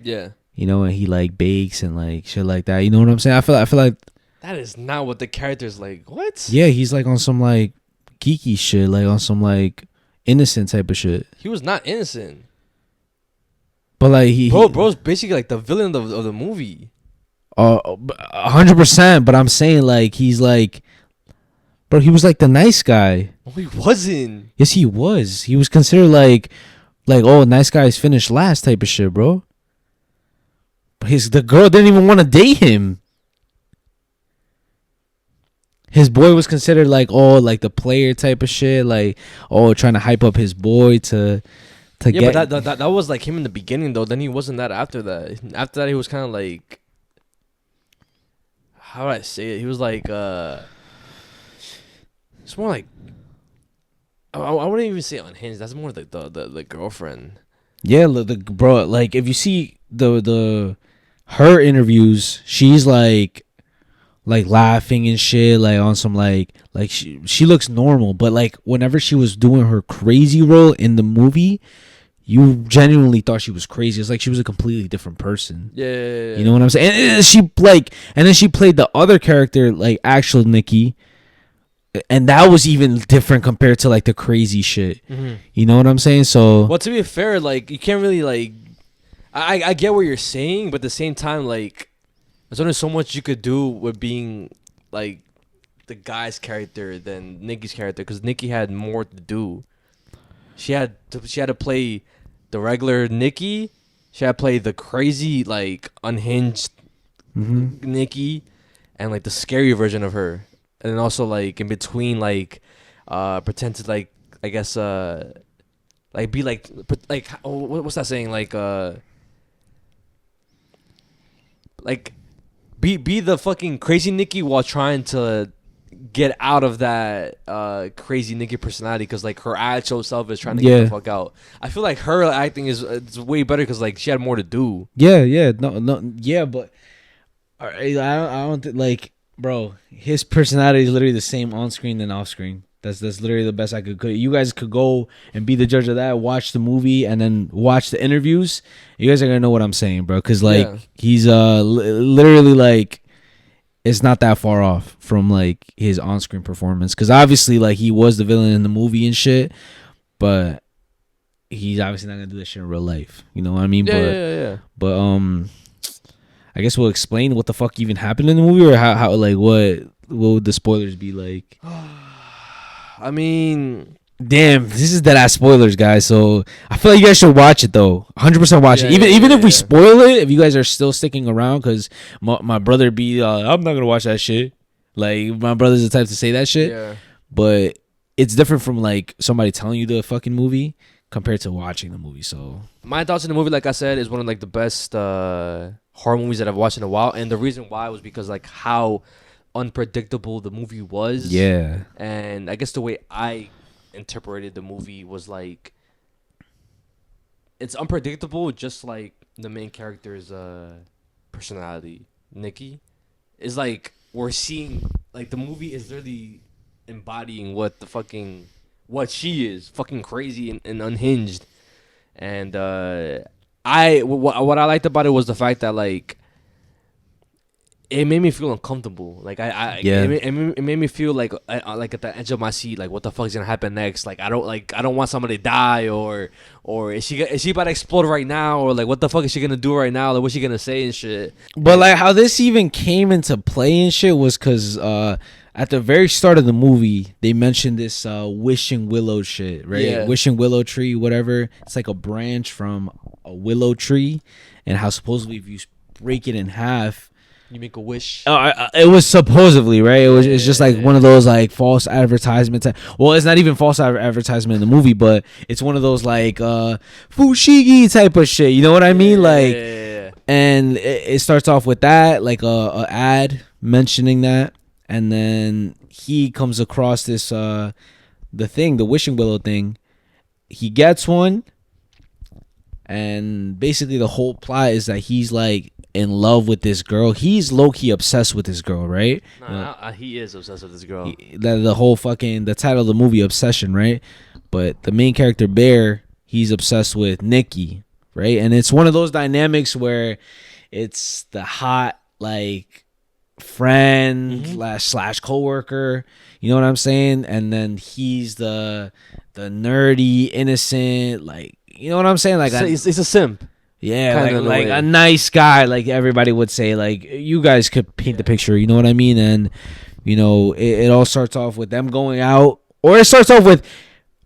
[SPEAKER 2] Yeah.
[SPEAKER 5] And he like bakes and like shit like that. You know what I'm saying? I feel like
[SPEAKER 2] That is not what the character's like. What?
[SPEAKER 5] Yeah, he's like on some like geeky shit, like on some like innocent type of shit.
[SPEAKER 2] He was not innocent.
[SPEAKER 5] But like
[SPEAKER 2] bro's basically like the villain of the movie.
[SPEAKER 5] 100%. But I'm saying like he's like, bro, he was like the nice guy.
[SPEAKER 2] No, he wasn't.
[SPEAKER 5] Yes, he was. He was considered like oh, nice guys finish last type of shit, bro. But the girl didn't even want to date him. His boy was considered like, oh, like the player type of shit, like, oh, trying to hype up his boy to
[SPEAKER 2] yeah,
[SPEAKER 5] get.
[SPEAKER 2] but that was like him in the beginning though. Then he wasn't that after that. After that, he was kind of like, how do I say it? He was like, it's more like, I wouldn't even say unhinged. That's more like the girlfriend.
[SPEAKER 5] Yeah, the bro, like if you see the her interviews, she's like laughing and shit, like on some like she looks normal, but like whenever she was doing her crazy role in the movie, you genuinely thought she was crazy. It's like she was a completely different person.
[SPEAKER 2] Yeah.
[SPEAKER 5] You know what I'm saying? And then she played the other character, like actual Nikki, and that was even different compared to like the crazy shit.
[SPEAKER 2] Mm-hmm.
[SPEAKER 5] You know what I'm saying? So,
[SPEAKER 2] well, to be fair, like you can't really like, I get what you're saying, but at the same time, like, there's only so much you could do with being like the guy's character than Nikki's character, because Nikki had more to do. She had to play the regular Nikki. She had to play the crazy, like, unhinged Nikki, and like the scary version of her, and then also like in between, like, pretend to like, I guess, like be like what's that saying, like be the fucking crazy Nikki while trying to get out of that crazy Nikki personality, because like her actual self is trying to get the fuck out. I feel like her acting is way better because like she had more to do.
[SPEAKER 5] But all right, I don't think, like, bro, his personality is literally the same on screen and off screen. That's literally the best I could. You guys could go and be the judge of that. Watch the movie and then watch the interviews. You guys are gonna know what I'm saying, bro. Because like he's literally like, it's not that far off from like his on screen performance. Because obviously like he was the villain in the movie and shit, but he's obviously not gonna do that shit in real life. You know what I mean? But I guess we'll explain what the fuck even happened in the movie, or how like what would the spoilers be like?
[SPEAKER 2] I mean,
[SPEAKER 5] damn, this is dead-ass spoilers, guys. So I feel like you guys should watch it, though. 100% watch it. Even if we spoil it, if you guys are still sticking around, because my brother be, I'm not gonna watch that shit. Like, my brother's the type to say that shit. Yeah. But it's different from like somebody telling you the fucking movie compared to watching the movie. So
[SPEAKER 2] my thoughts on the movie, like I said, is one of like the best horror movies that I've watched in a while, and the reason why was because like how unpredictable the movie was.
[SPEAKER 5] Yeah.
[SPEAKER 2] And I guess the way I interpreted the movie was like, it's unpredictable, just like the main character's personality, Nikki. Is like, we're seeing, like, the movie is literally embodying what she is, fucking crazy and unhinged. And what I liked about it was the fact that like it made me feel uncomfortable. Like it made me feel like at the edge of my seat. Like, what the fuck is gonna happen next? Like, I don't want somebody to die, or is she about to explode right now, or like what the fuck is she gonna do right now? Like, what's she gonna say and shit?
[SPEAKER 5] But like how this even came into play and shit was because at the very start of the movie they mentioned this wishing willow shit, right? Yeah. Wishing willow tree, whatever. It's like a branch from a willow tree, and how supposedly if you break it in half,
[SPEAKER 2] you make a wish.
[SPEAKER 5] It was supposedly, right? It's just like one of those like false advertisements. Well, it's not even false advertisement in the movie, but it's one of those like fushigi type of shit. You know what I mean? And it starts off with that, like a ad mentioning that, and then he comes across this the wishing willow thing. He gets one, and basically the whole plot is that he's like in love with this girl. He's low-key obsessed with this girl, right?
[SPEAKER 2] He is obsessed with this girl.
[SPEAKER 5] The whole fucking, the title of the movie, Obsession, right? But the main character, Bear, he's obsessed with Nikki, right? And it's one of those dynamics where it's the hot, like, friend slash coworker. You know what I'm saying? And then he's the nerdy, innocent, like, you know what I'm saying? Like,
[SPEAKER 2] it's a simp.
[SPEAKER 5] Yeah, like a nice guy, like everybody would say. Like, you guys could paint the picture, you know what I mean? And, you know, it all starts off with them going out, or it starts off with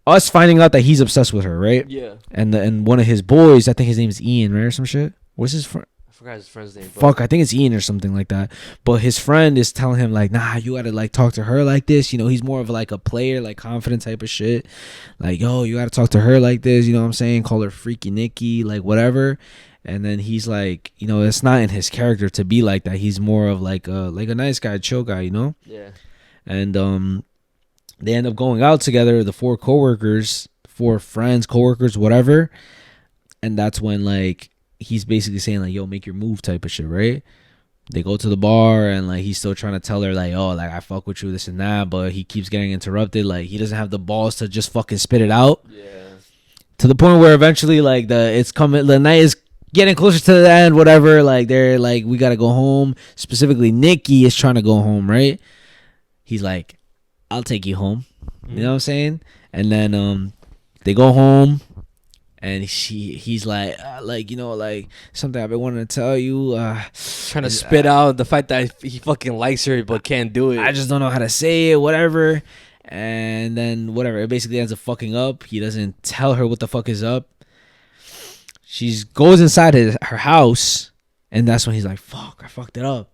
[SPEAKER 5] us finding out that he's obsessed with her, right?
[SPEAKER 2] Yeah.
[SPEAKER 5] And one of his boys, I think his name is Ian, right, or some shit. What's his friend?
[SPEAKER 2] I forgot his friend's name.
[SPEAKER 5] Fuck, I think it's Ian or something like that. But his friend is telling him, like, nah, you gotta, like, talk to her like this. You know, he's more of, like, a player, like, confident type of shit. Like, yo, you gotta talk to her like this. You know what I'm saying? Call her Freaky Nikki, like, whatever. And then he's like, you know, it's not in his character to be like that. He's more of, like a nice guy, chill guy, you know?
[SPEAKER 2] Yeah.
[SPEAKER 5] And they end up going out together, the 4 friends, coworkers, whatever. And that's when, like, he's basically saying, like, yo, make your move type of shit, right? They go to the bar, and, like, he's still trying to tell her, like, oh, like, I fuck with you, this and that, but he keeps getting interrupted. Like, he doesn't have the balls to just fucking spit it out.
[SPEAKER 2] Yeah.
[SPEAKER 5] To the point where eventually, like, the night is getting closer to the end, whatever. Like, they're like, we gotta go home. Specifically, Nikki is trying to go home, right? He's like, I'll take you home. You know what I'm saying? And then they go home. And he's like, you know, like, something I've been wanting to tell you.
[SPEAKER 2] Trying to spit out the fact that he fucking likes her but can't do it.
[SPEAKER 5] I just don't know how to say it, whatever. And then, whatever, it basically ends up fucking up. He doesn't tell her what the fuck is up. She goes inside her house, and that's when he's like, fuck, I fucked it up.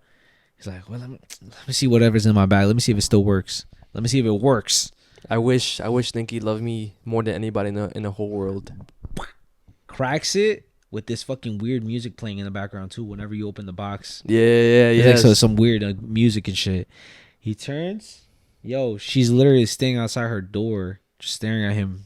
[SPEAKER 5] He's like, well, let me see whatever's in my bag. Let me see if it still works. Let me see if it works.
[SPEAKER 2] I wish Nikki loved me more than anybody in the whole world.
[SPEAKER 5] Cracks it with this fucking weird music playing in the background too whenever you open the box.
[SPEAKER 2] Yeah.
[SPEAKER 5] It's like so some weird music and shit. He turns, she's literally staying outside her door just staring at him,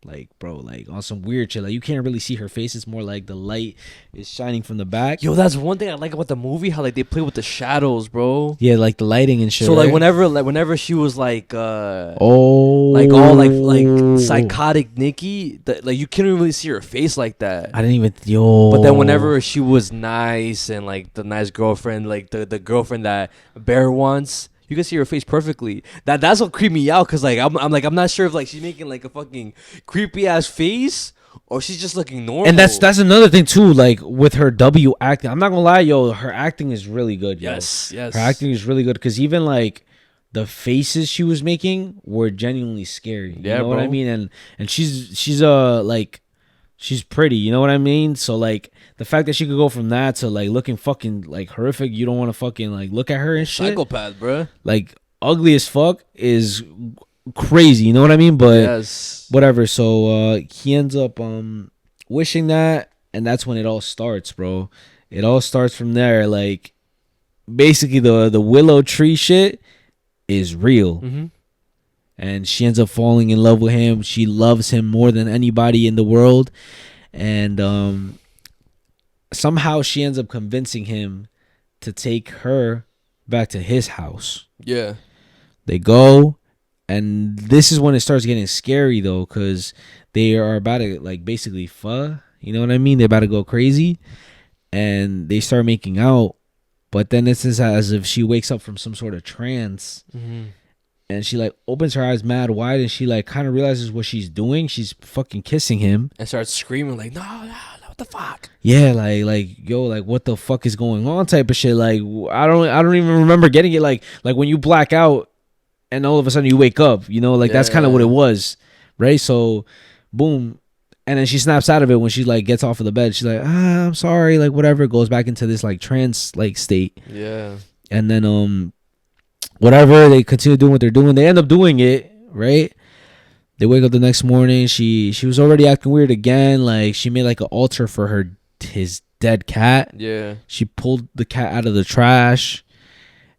[SPEAKER 5] like, bro, like, on some weird shit. Like, you can't really see her face. It's more like the light is shining from the back.
[SPEAKER 2] Yo, that's one thing I like about the movie, how, like, they play with the shadows, bro.
[SPEAKER 5] Yeah, like the lighting and shit.
[SPEAKER 2] So,
[SPEAKER 5] right?
[SPEAKER 2] like, whenever she was like
[SPEAKER 5] all
[SPEAKER 2] like psychotic Nikki, like, you couldn't really see her face like that.
[SPEAKER 5] I didn't even
[SPEAKER 2] But then whenever she was nice and, like, the nice girlfriend, like the girlfriend that Bear wants, you can see her face perfectly. That's what creeped me out, because, like, I'm not sure if, like, she's making, like, a fucking creepy ass face or she's just looking normal.
[SPEAKER 5] And that's another thing too, like, with her W acting. I'm not gonna lie, her acting is really good.
[SPEAKER 2] Yes.
[SPEAKER 5] Her acting is really good, because even, like, the faces she was making were genuinely scary. You know what I mean? And she's like, she's pretty. You know what I mean? So, like, the fact that she could go from that to, like, looking fucking, like, horrific, you don't want to fucking, like, look at her and shit.
[SPEAKER 2] Psychopath, bro.
[SPEAKER 5] Like, ugly as fuck is crazy. You know what I mean? But whatever. So he ends up wishing that, and that's when it all starts, bro. It all starts from there. Like, basically the willow tree shit is real. And she ends up falling in love with him. She loves him more than anybody in the world. And somehow she ends up convincing him to take her back to his house.
[SPEAKER 2] Yeah.
[SPEAKER 5] They go, and this is when it starts getting scary, though, because they are about to, like, basically fuck. You know what I mean? They're about to go crazy, and they start making out. But then it's as if she wakes up from some sort of trance. And she, like, opens her eyes mad wide, and she, like, kind of realizes what she's doing. She's fucking kissing him.
[SPEAKER 2] And starts screaming, like, no, what the fuck?
[SPEAKER 5] Yeah, like, yo, like, what the fuck is going on type of shit. Like, I don't even remember getting it. Like when you black out and all of a sudden you wake up, you know, like, that's kind of what it was, right? So, boom. And then she snaps out of it when she, like, gets off of the bed. She's like, I'm sorry, like, whatever. Goes back into this, like, trance, like, state.
[SPEAKER 2] Yeah.
[SPEAKER 5] And then, whatever, they continue doing what they're doing. They end up doing it, right? They wake up the next morning. She was already acting weird again. Like, she made, like, an altar for his dead cat.
[SPEAKER 2] Yeah.
[SPEAKER 5] She pulled the cat out of the trash,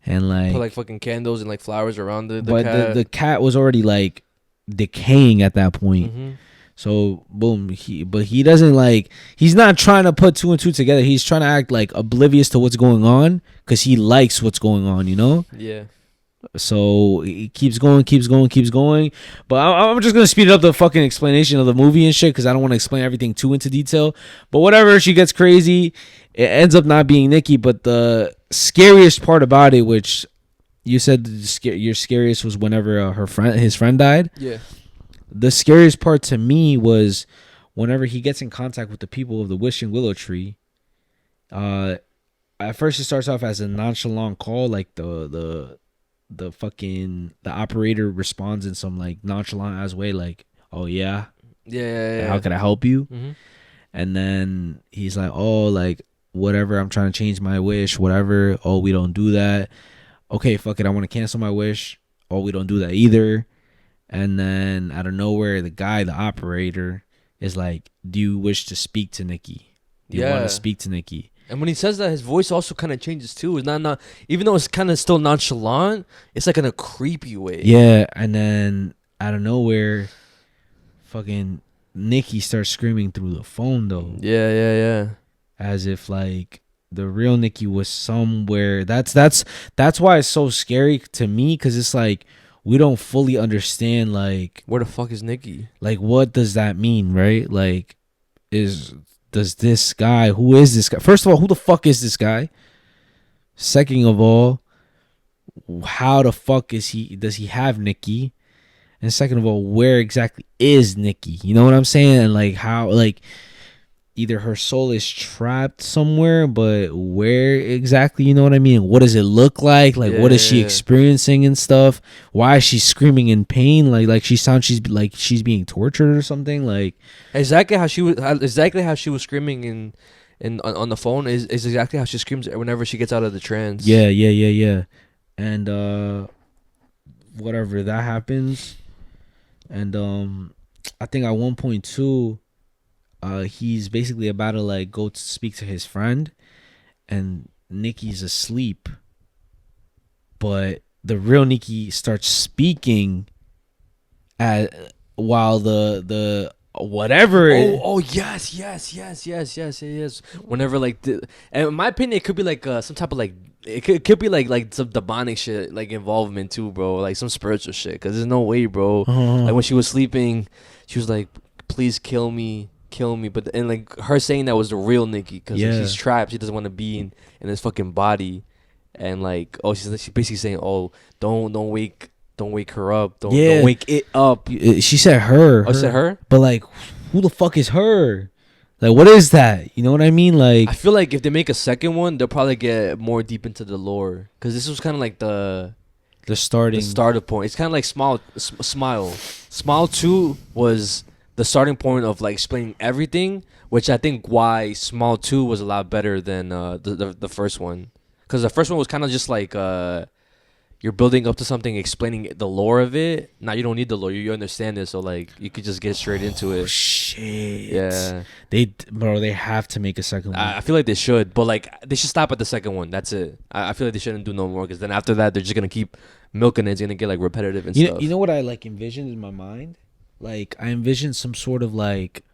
[SPEAKER 5] and, like,
[SPEAKER 2] put, like, fucking candles and, like, flowers around the
[SPEAKER 5] but
[SPEAKER 2] cat.
[SPEAKER 5] the cat was already, like, decaying at that point. So, boom, he doesn't, like, he's not trying to put 2 and 2 together. He's trying to act, like, oblivious to what's going on, because he likes what's going on, you know?
[SPEAKER 2] Yeah.
[SPEAKER 5] So he keeps going. But I'm just going to speed up the fucking explanation of the movie and shit, because I don't want to explain everything too into detail. But whatever, she gets crazy. It ends up not being Nikki, but the scariest part about it, which you said your scariest was whenever his friend died.
[SPEAKER 2] Yeah.
[SPEAKER 5] The scariest part to me was whenever he gets in contact with the people of the Wishing Willow Tree. At first it starts off as a nonchalant call, like the operator responds in some like nonchalant ass way, like, "Oh yeah,
[SPEAKER 2] yeah.
[SPEAKER 5] How can I help you?"
[SPEAKER 2] Mm-hmm.
[SPEAKER 5] And then he's like, "Oh, like whatever, I'm trying to change my wish, whatever. Oh, we don't do that. Okay, fuck it, I want to cancel my wish. Oh, we don't do that either." And then out of nowhere, the operator, is like, "Do you wish to speak to Nikki? Do you want to speak to Nikki?"
[SPEAKER 2] And when he says that, his voice also kind of changes too. It's not even though it's kind of still nonchalant, it's like in a creepy way.
[SPEAKER 5] Yeah, and then out of nowhere, fucking Nikki starts screaming through the phone though.
[SPEAKER 2] Yeah.
[SPEAKER 5] As if like the real Nikki was somewhere. That's why it's so scary to me, because it's like we don't fully understand like
[SPEAKER 2] where the fuck is Nikki?
[SPEAKER 5] Like what does that mean, right? Like does this guy, who is this guy? First of all, who the fuck is this guy? Second of all, how the fuck does he have Nikki? And second of all, where exactly is Nikki? You know what I'm saying? And like how, like either her soul is trapped somewhere, but where exactly? You know what I mean? What does it look like? Like what is she experiencing and stuff? Why is she screaming in pain? Like she's being tortured or something. Like
[SPEAKER 2] exactly how she was screaming on the phone is exactly how she screams whenever she gets out of the trance.
[SPEAKER 5] Yeah. And whatever that happens, and I think at 1.2 he's basically about to like go to speak to his friend, and Nikki's asleep, but the real Nikki starts speaking while the whatever. Yes.
[SPEAKER 2] Whenever like and in my opinion, it could be like some type of like it could be like some demonic shit like involvement too, bro. Like some spiritual shit. Because there's no way, bro. Like when she was sleeping, she was like, "Please kill me." But and like her saying that was the real Nikki, because like, she's trapped. She doesn't want to be in this fucking body, and like she's basically saying, "Oh, don't wake her up. Don't wake it up."
[SPEAKER 5] She said her.
[SPEAKER 2] Oh, she said her.
[SPEAKER 5] But like, who the fuck is her? Like, what is that? You know what I mean? Like,
[SPEAKER 2] I feel like if they make a second one, they'll probably get more deep into the lore, because this was kind of like the starter point. It's kind of like Smile 2 was the starting point of like explaining everything, which I think why Smile 2 was a lot better than the first one, because the first one was kind of just like you're building up to something, explaining the lore of it. Now you don't need the lore, you understand it, so like you could just get straight into it.
[SPEAKER 5] Shit.
[SPEAKER 2] Yeah,
[SPEAKER 5] they have to make a second one.
[SPEAKER 2] I feel like they should, but like they should stop at the second one. That's it. I feel like they shouldn't do no more, because then after that they're just gonna keep milking it. It's gonna get like repetitive and stuff.
[SPEAKER 5] You know what I like envisioned in my mind? Like I envisioned some sort of like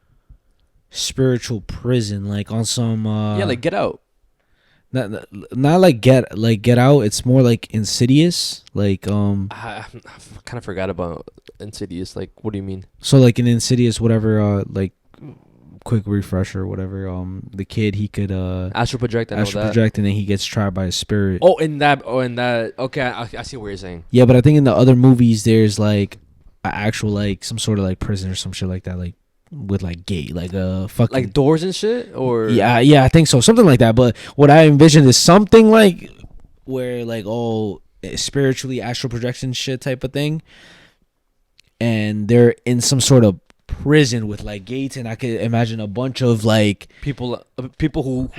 [SPEAKER 5] spiritual prison, like on some
[SPEAKER 2] like Get Out.
[SPEAKER 5] Not like get out. It's more like Insidious. Like
[SPEAKER 2] I kind of forgot about Insidious. Like, what do you mean?
[SPEAKER 5] So like in Insidious, whatever. Like quick refresher, whatever. The kid, he could
[SPEAKER 2] astral project.
[SPEAKER 5] And then he gets trapped by a spirit.
[SPEAKER 2] In that. Okay, I see what you're saying.
[SPEAKER 5] Yeah, but I think in the other movies, there's like an actual like some sort of like prison or some shit like that, like with like gate, like fucking
[SPEAKER 2] like doors and shit, or
[SPEAKER 5] yeah, I think so, something like that. But what I envisioned is something like where like spiritually astral projection shit type of thing, and they're in some sort of prison with like gates, and I could imagine a bunch of like
[SPEAKER 2] people who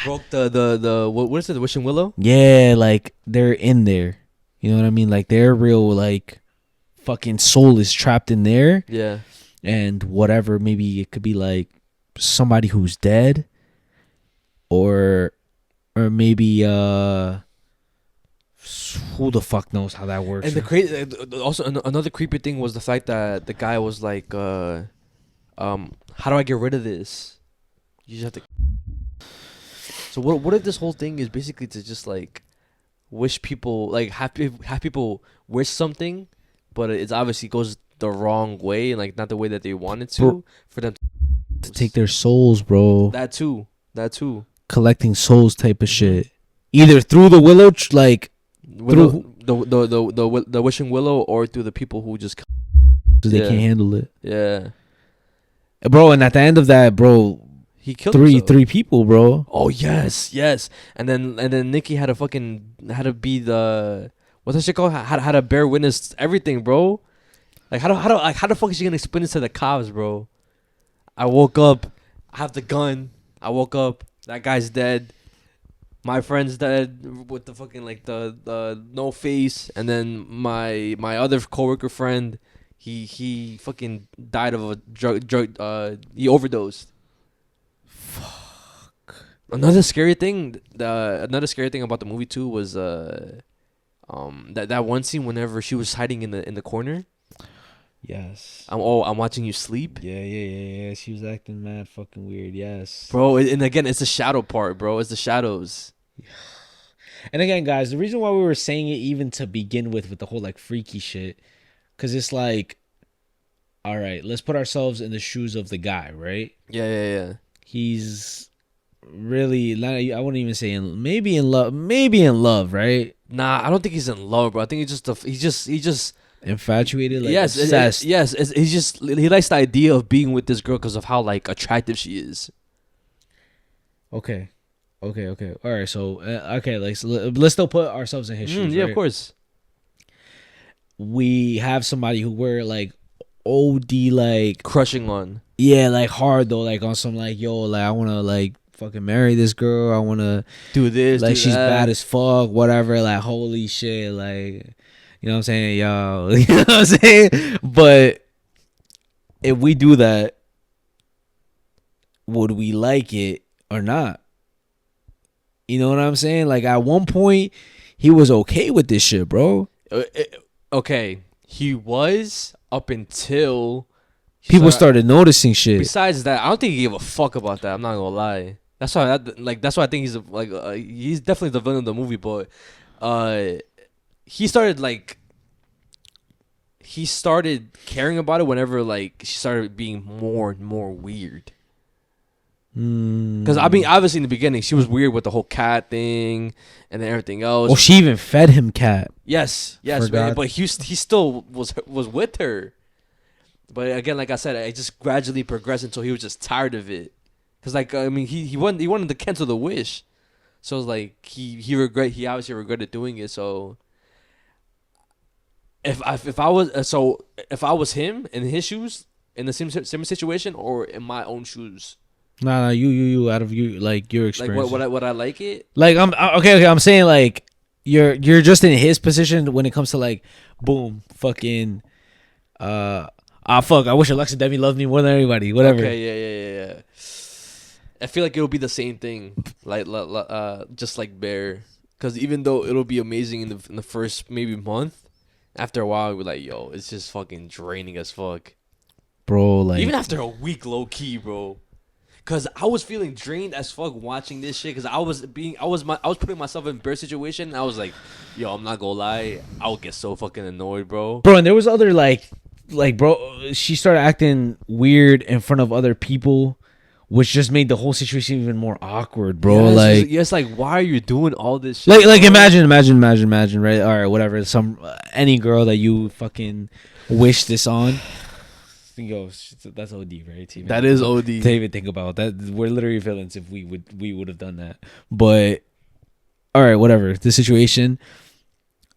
[SPEAKER 2] broke the what is it, the Wishing Willow?
[SPEAKER 5] Yeah, like they're in there. You know what I mean? Like their real like fucking soul is trapped in there.
[SPEAKER 2] Yeah.
[SPEAKER 5] And whatever, maybe it could be like somebody who's dead, or maybe who the fuck knows how that works.
[SPEAKER 2] And also another creepy thing was the fact that the guy was like, how do I get rid of this? You just have to. So what if this whole thing is basically to just like wish people, like have people wish something, but it's obviously goes the wrong way, and like not the way that they wanted to, for them
[SPEAKER 5] to take their souls, bro.
[SPEAKER 2] That too.
[SPEAKER 5] Collecting souls type of shit. either through the willow,
[SPEAKER 2] the wishing willow, or through the people who just
[SPEAKER 5] because they can't handle it.
[SPEAKER 2] Yeah,
[SPEAKER 5] bro. And at the end of that, bro,
[SPEAKER 2] he killed
[SPEAKER 5] three people, bro.
[SPEAKER 2] Oh yes. And then Nikki had to be the, what's that shit called? Had to bear witness everything, bro. Like how the fuck is she gonna explain this to the cops, bro? I woke up, I have the gun. I woke up, that guy's dead. My friend's dead with the fucking like the no face, and then my other coworker friend, he fucking died of a drug. He overdosed. Fuck. Another scary thing about the movie too was that one scene whenever she was hiding in the corner.
[SPEAKER 5] Yes.
[SPEAKER 2] I'm watching you sleep.
[SPEAKER 5] Yeah. She was acting mad fucking weird. Yes,
[SPEAKER 2] bro. And again, it's the shadow part, bro. It's the shadows.
[SPEAKER 5] And again, guys, the reason why we were saying it even to begin with the whole like freaky shit, because it's like, all right, let's put ourselves in the shoes of the guy, right?
[SPEAKER 2] Yeah.
[SPEAKER 5] He's really, I wouldn't even say maybe in love, right?
[SPEAKER 2] Nah, I don't think he's in love, bro. I think he's just
[SPEAKER 5] infatuated, like
[SPEAKER 2] yes,
[SPEAKER 5] obsessed.
[SPEAKER 2] He likes the idea of being with this girl because of how like attractive she is.
[SPEAKER 5] Okay. All right, so let's still put ourselves in his shoes.
[SPEAKER 2] Yeah,
[SPEAKER 5] right?
[SPEAKER 2] Of course.
[SPEAKER 5] We have somebody who we're like OD like
[SPEAKER 2] crushing on.
[SPEAKER 5] Yeah, like hard though, like on some like, yo, like I wanna like fucking marry this girl. I wanna
[SPEAKER 2] do this.
[SPEAKER 5] Like
[SPEAKER 2] do
[SPEAKER 5] she's
[SPEAKER 2] that.
[SPEAKER 5] bad as fuck. Whatever. Like holy shit. Like, you know what I'm saying, yo. You know what I'm saying. But if we do that, would we like it or not? You know what I'm saying? Like at one point, he was okay with this shit, bro.
[SPEAKER 2] Okay, he was up until
[SPEAKER 5] people started noticing shit.
[SPEAKER 2] Besides that, I don't think he gave a fuck about that. I'm not gonna lie. That's why I think he's definitely the villain of the movie. But he started caring about it whenever like she started being more and more weird. Because I mean, obviously in the beginning she was weird with the whole cat thing and then everything else.
[SPEAKER 5] Oh, she even fed him cat.
[SPEAKER 2] Yes, man, but he still was with her. But again, like I said, it just gradually progressed until he was just tired of it. Cause like I mean, he wanted to cancel the wish, so it's like he obviously regretted doing it. So if I was him in his shoes in the same situation or in my own shoes.
[SPEAKER 5] Nah, you out of you like your experience.
[SPEAKER 2] Like would I like it?
[SPEAKER 5] Like I'm okay. I'm saying like you're just in his position when it comes to like boom fucking fuck. I wish Alexa Demi loved me more than everybody. Whatever.
[SPEAKER 2] Okay, yeah. I feel like it'll be the same thing, like just like Bear, because even though it'll be amazing in the first maybe month, after a while we're like, yo, it's just fucking draining as fuck,
[SPEAKER 5] bro. Like
[SPEAKER 2] even after a week, low key, bro. Cause I was feeling drained as fuck watching this shit. Cause I was putting myself in Bear's situation. And I was like, yo, I'm not gonna lie, I would get so fucking annoyed, bro.
[SPEAKER 5] Bro, and there was other like bro, she started acting weird in front of other people, which just made the whole situation even more awkward, bro.
[SPEAKER 2] Like why are you doing all this shit?
[SPEAKER 5] Like imagine, right? All right, whatever. Any girl that you fucking wish this on. Yo, that's OD, right?
[SPEAKER 2] That is OD.
[SPEAKER 5] To even think about that, we're literally villains if we would have done that. But all right, whatever the situation.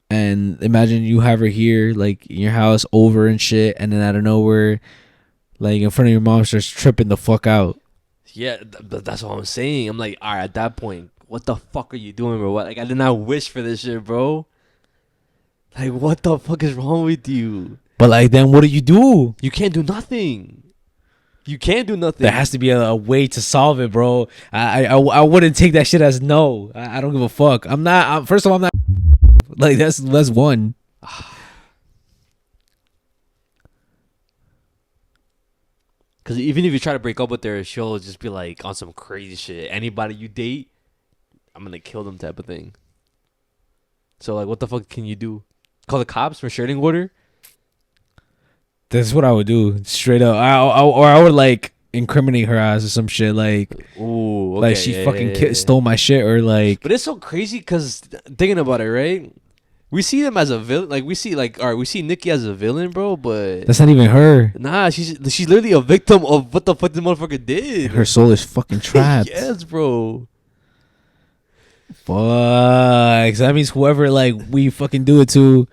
[SPEAKER 5] And imagine you have her here, like in your house, over and shit, and then out of nowhere, like in front of your mom, starts tripping the fuck out.
[SPEAKER 2] Yeah, that's what I'm saying. I'm like, all right, at that point, what the fuck are you doing, bro? Like, I did not wish for this shit, bro. Like, what the fuck is wrong with you?
[SPEAKER 5] But like, then what do?
[SPEAKER 2] You can't do nothing. There
[SPEAKER 5] has to be a way to solve it, bro. I wouldn't take that shit as no. I don't give a fuck. First of all, I'm not. Like that's one.
[SPEAKER 2] Because even if you try to break up with her, she'll just be like on some crazy shit. Anybody you date, I'm gonna kill them type of thing. So like, what the fuck can you do? Call the cops for restraining order?
[SPEAKER 5] That's what I would do, straight up. I would like incriminate her ass or some shit. Like,
[SPEAKER 2] ooh, okay,
[SPEAKER 5] like she fucking stole my shit or like.
[SPEAKER 2] But it's so crazy because thinking about it, right? We see them as a villain. Like we see, like, all right, we see Nikki as a villain, bro. But
[SPEAKER 5] That's not even her.
[SPEAKER 2] nah, she's literally a victim of what the fuck this motherfucker did.
[SPEAKER 5] Her soul is fucking trapped.
[SPEAKER 2] Yes, bro.
[SPEAKER 5] Fuck. So that means whoever like we fucking do it to,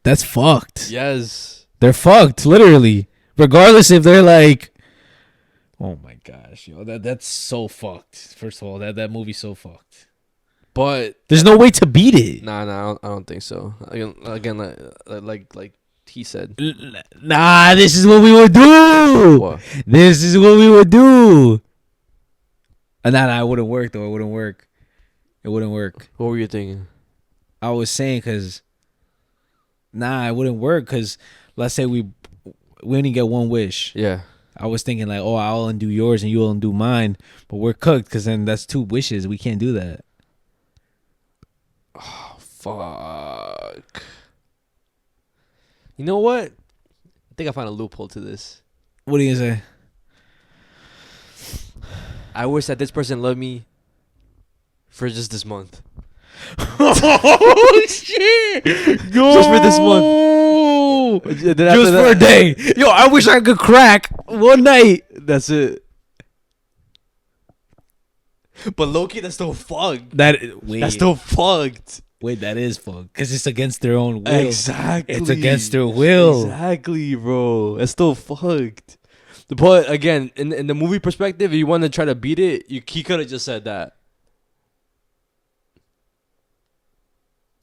[SPEAKER 5] that's fucked.
[SPEAKER 2] Yes.
[SPEAKER 5] They're fucked, literally. Regardless if they're like, oh my gosh, yo, that's so fucked. First of all, that movie's so fucked.
[SPEAKER 2] But
[SPEAKER 5] there's no way to beat it.
[SPEAKER 2] Nah, I don't think so. Again, like he said.
[SPEAKER 5] Nah, this is what we would do.
[SPEAKER 2] What?
[SPEAKER 5] This is what we would do. Nah, it wouldn't work though. It wouldn't work. It wouldn't work.
[SPEAKER 2] What were you thinking?
[SPEAKER 5] I was saying because, it wouldn't work because let's say we only get one wish.
[SPEAKER 2] Yeah.
[SPEAKER 5] I was thinking like, oh, I'll undo yours and you'll undo mine, but we're cooked because then that's 2 wishes. We can't do that.
[SPEAKER 2] Oh, fuck. You know what? I think I found a loophole to this.
[SPEAKER 5] What are you gonna say?
[SPEAKER 2] I wish that this person loved me for just this month.
[SPEAKER 5] Oh shit!
[SPEAKER 2] Just for this month.
[SPEAKER 5] Just for a day. Yo, I wish I could crack one night.
[SPEAKER 2] That's it. But Loki, that's still fucked.
[SPEAKER 5] That's
[SPEAKER 2] still fucked.
[SPEAKER 5] Wait, that is fucked because it's against their own will.
[SPEAKER 2] Exactly.
[SPEAKER 5] It's against their will.
[SPEAKER 2] Exactly, bro. It's still fucked. But again, in the movie perspective, if you want to try to beat it, he could have just said that.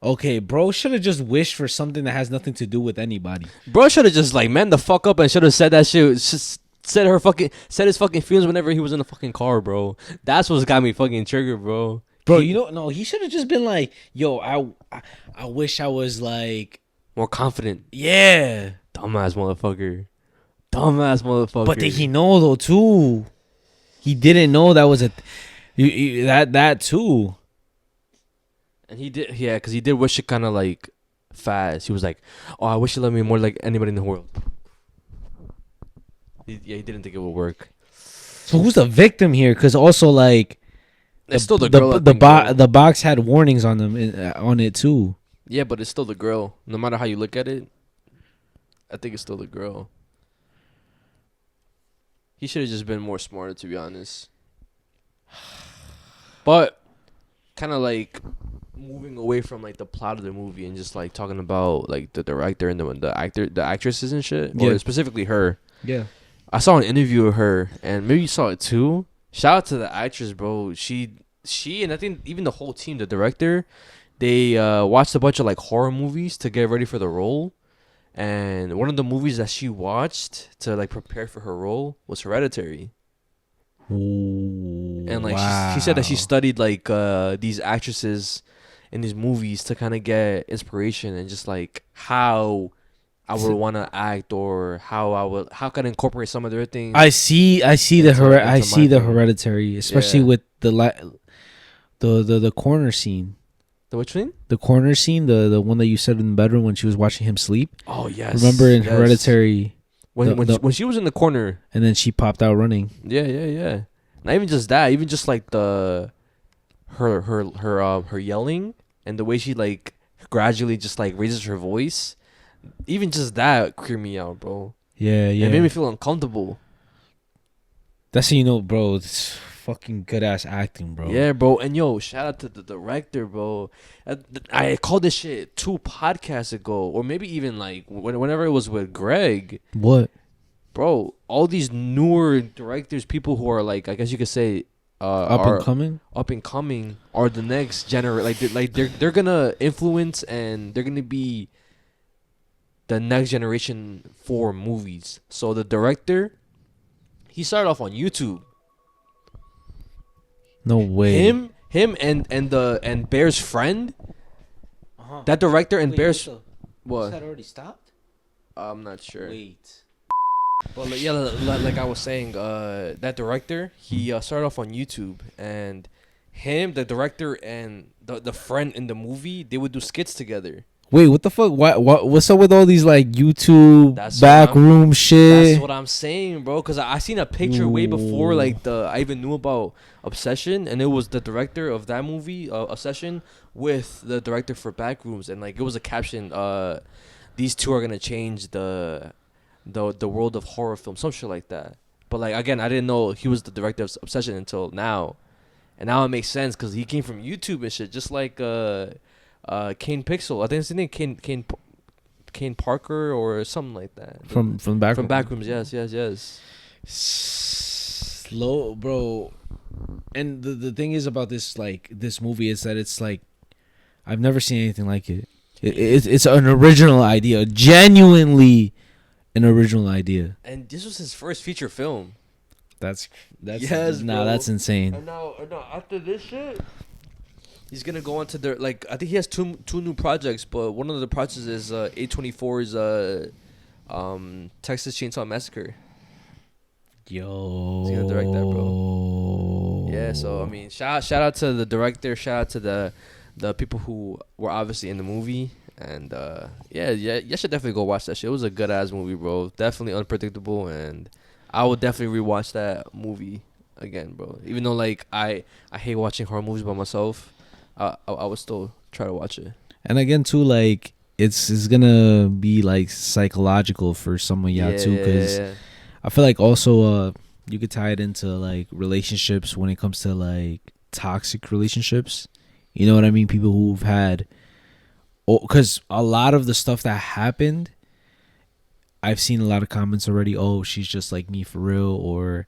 [SPEAKER 5] Okay, bro should have just wished for something that has nothing to do with anybody.
[SPEAKER 2] Bro should have just like man the fuck up and should have said that shit. Just said his fucking feelings whenever he was in the fucking car, bro. That's what's got me fucking triggered, bro.
[SPEAKER 5] Bro, he should have just been like, yo, I wish I was like
[SPEAKER 2] more confident.
[SPEAKER 5] Yeah.
[SPEAKER 2] Dumbass motherfucker.
[SPEAKER 5] But did he know though too? He didn't know that was that too.
[SPEAKER 2] And he did, yeah, because he did wish it kind of like fast. He was like, "Oh, I wish you loved me more like anybody in the world." He didn't think it would work.
[SPEAKER 5] So who's the victim here? Because also like,
[SPEAKER 2] it's still the girl.
[SPEAKER 5] The box had warnings on them on it too.
[SPEAKER 2] Yeah, but it's still the girl. No matter how you look at it, I think it's still the girl. He should have just been more smarter, to be honest. But kind of like moving away from like the plot of the movie and just like talking about like the director and the actresses and shit. Yeah. Or specifically her.
[SPEAKER 5] Yeah.
[SPEAKER 2] I saw an interview of her, and maybe you saw it too. Shout out to the actress, bro. She and I think even the whole team, the director, they watched a bunch of like horror movies to get ready for the role. And one of the movies that she watched to like prepare for her role was Hereditary.
[SPEAKER 5] Ooh,
[SPEAKER 2] and like she said that she studied like these actresses in these movies to kind of get inspiration and just like how I would want to act or how can I incorporate some of their things.
[SPEAKER 5] I see the Hereditary, especially with the corner scene.
[SPEAKER 2] The which thing?
[SPEAKER 5] The corner scene, the one that you said in the bedroom when she was watching him sleep.
[SPEAKER 2] Oh yes.
[SPEAKER 5] Remember in Hereditary
[SPEAKER 2] when she was in the corner
[SPEAKER 5] and then she popped out running.
[SPEAKER 2] Yeah. Not even just that, even just like her yelling and the way she like gradually just like raises her voice. Even just that creeped me out, bro.
[SPEAKER 5] Yeah.
[SPEAKER 2] It made me feel uncomfortable.
[SPEAKER 5] That's how you know, bro. It's fucking good ass acting, bro.
[SPEAKER 2] Yeah, bro. And yo, shout out to the director, bro. I called this shit 2 podcasts ago, or maybe even like whenever it was with Greg.
[SPEAKER 5] What?
[SPEAKER 2] Bro, all these newer directors, people who are like, I guess you could say,
[SPEAKER 5] up and coming,
[SPEAKER 2] are the next generation. They're gonna influence and they're gonna be the next generation for movies. So the director, he started off on YouTube.
[SPEAKER 5] No way.
[SPEAKER 2] Him and Bear's friend. Uh-huh. That director and Bear's. What?
[SPEAKER 5] Has that already stopped?
[SPEAKER 2] I'm not sure.
[SPEAKER 5] Wait.
[SPEAKER 2] But like, yeah, like I was saying, that director, he started off on YouTube, and him, the director, and the friend in the movie, they would do skits together.
[SPEAKER 5] Wait, what the fuck? What's up with all these like YouTube
[SPEAKER 2] That's
[SPEAKER 5] backroom shit?
[SPEAKER 2] That's what I'm saying, bro. Cause I seen a picture way before like I even knew about Obsession, and it was the director of that movie, Obsession, with the director for Backrooms, and like it was a caption, these two are gonna change the world of horror film, some shit like that. But like again, I didn't know he was the director of Obsession until now, and now it makes sense because he came from YouTube and shit, just like Kane Pixel. I think it's his name, Kane Parker or something like that.
[SPEAKER 5] From Backrooms.
[SPEAKER 2] From Backrooms, yes.
[SPEAKER 5] Slow, bro. And the thing is about this movie is that it's like I've never seen anything like it. It's an original idea, genuinely an original idea.
[SPEAKER 2] And this was his first feature film.
[SPEAKER 5] That's
[SPEAKER 2] yes,
[SPEAKER 5] nah,
[SPEAKER 2] bro.
[SPEAKER 5] That's insane.
[SPEAKER 2] And now after this shit, he's gonna go on to the I think he has two new projects, but one of the projects is A24's Texas Chainsaw Massacre.
[SPEAKER 5] Yo,
[SPEAKER 2] he's gonna direct that, bro. Yeah, so I mean, shout out to the director, shout out to the people who were obviously in the movie, and yeah, you should definitely go watch that shit. It was a good ass movie, bro. Definitely unpredictable, and I would definitely rewatch that movie again, bro. Even though like I hate watching horror movies by myself, I would still try to watch it.
[SPEAKER 5] And again, too, like it's gonna be like psychological for some of y'all too, because I feel like also you could tie it into like relationships when it comes to like toxic relationships. You know what I mean? People who've had, because a lot of the stuff that happened, I've seen a lot of comments already. Oh, she's just like me for real, or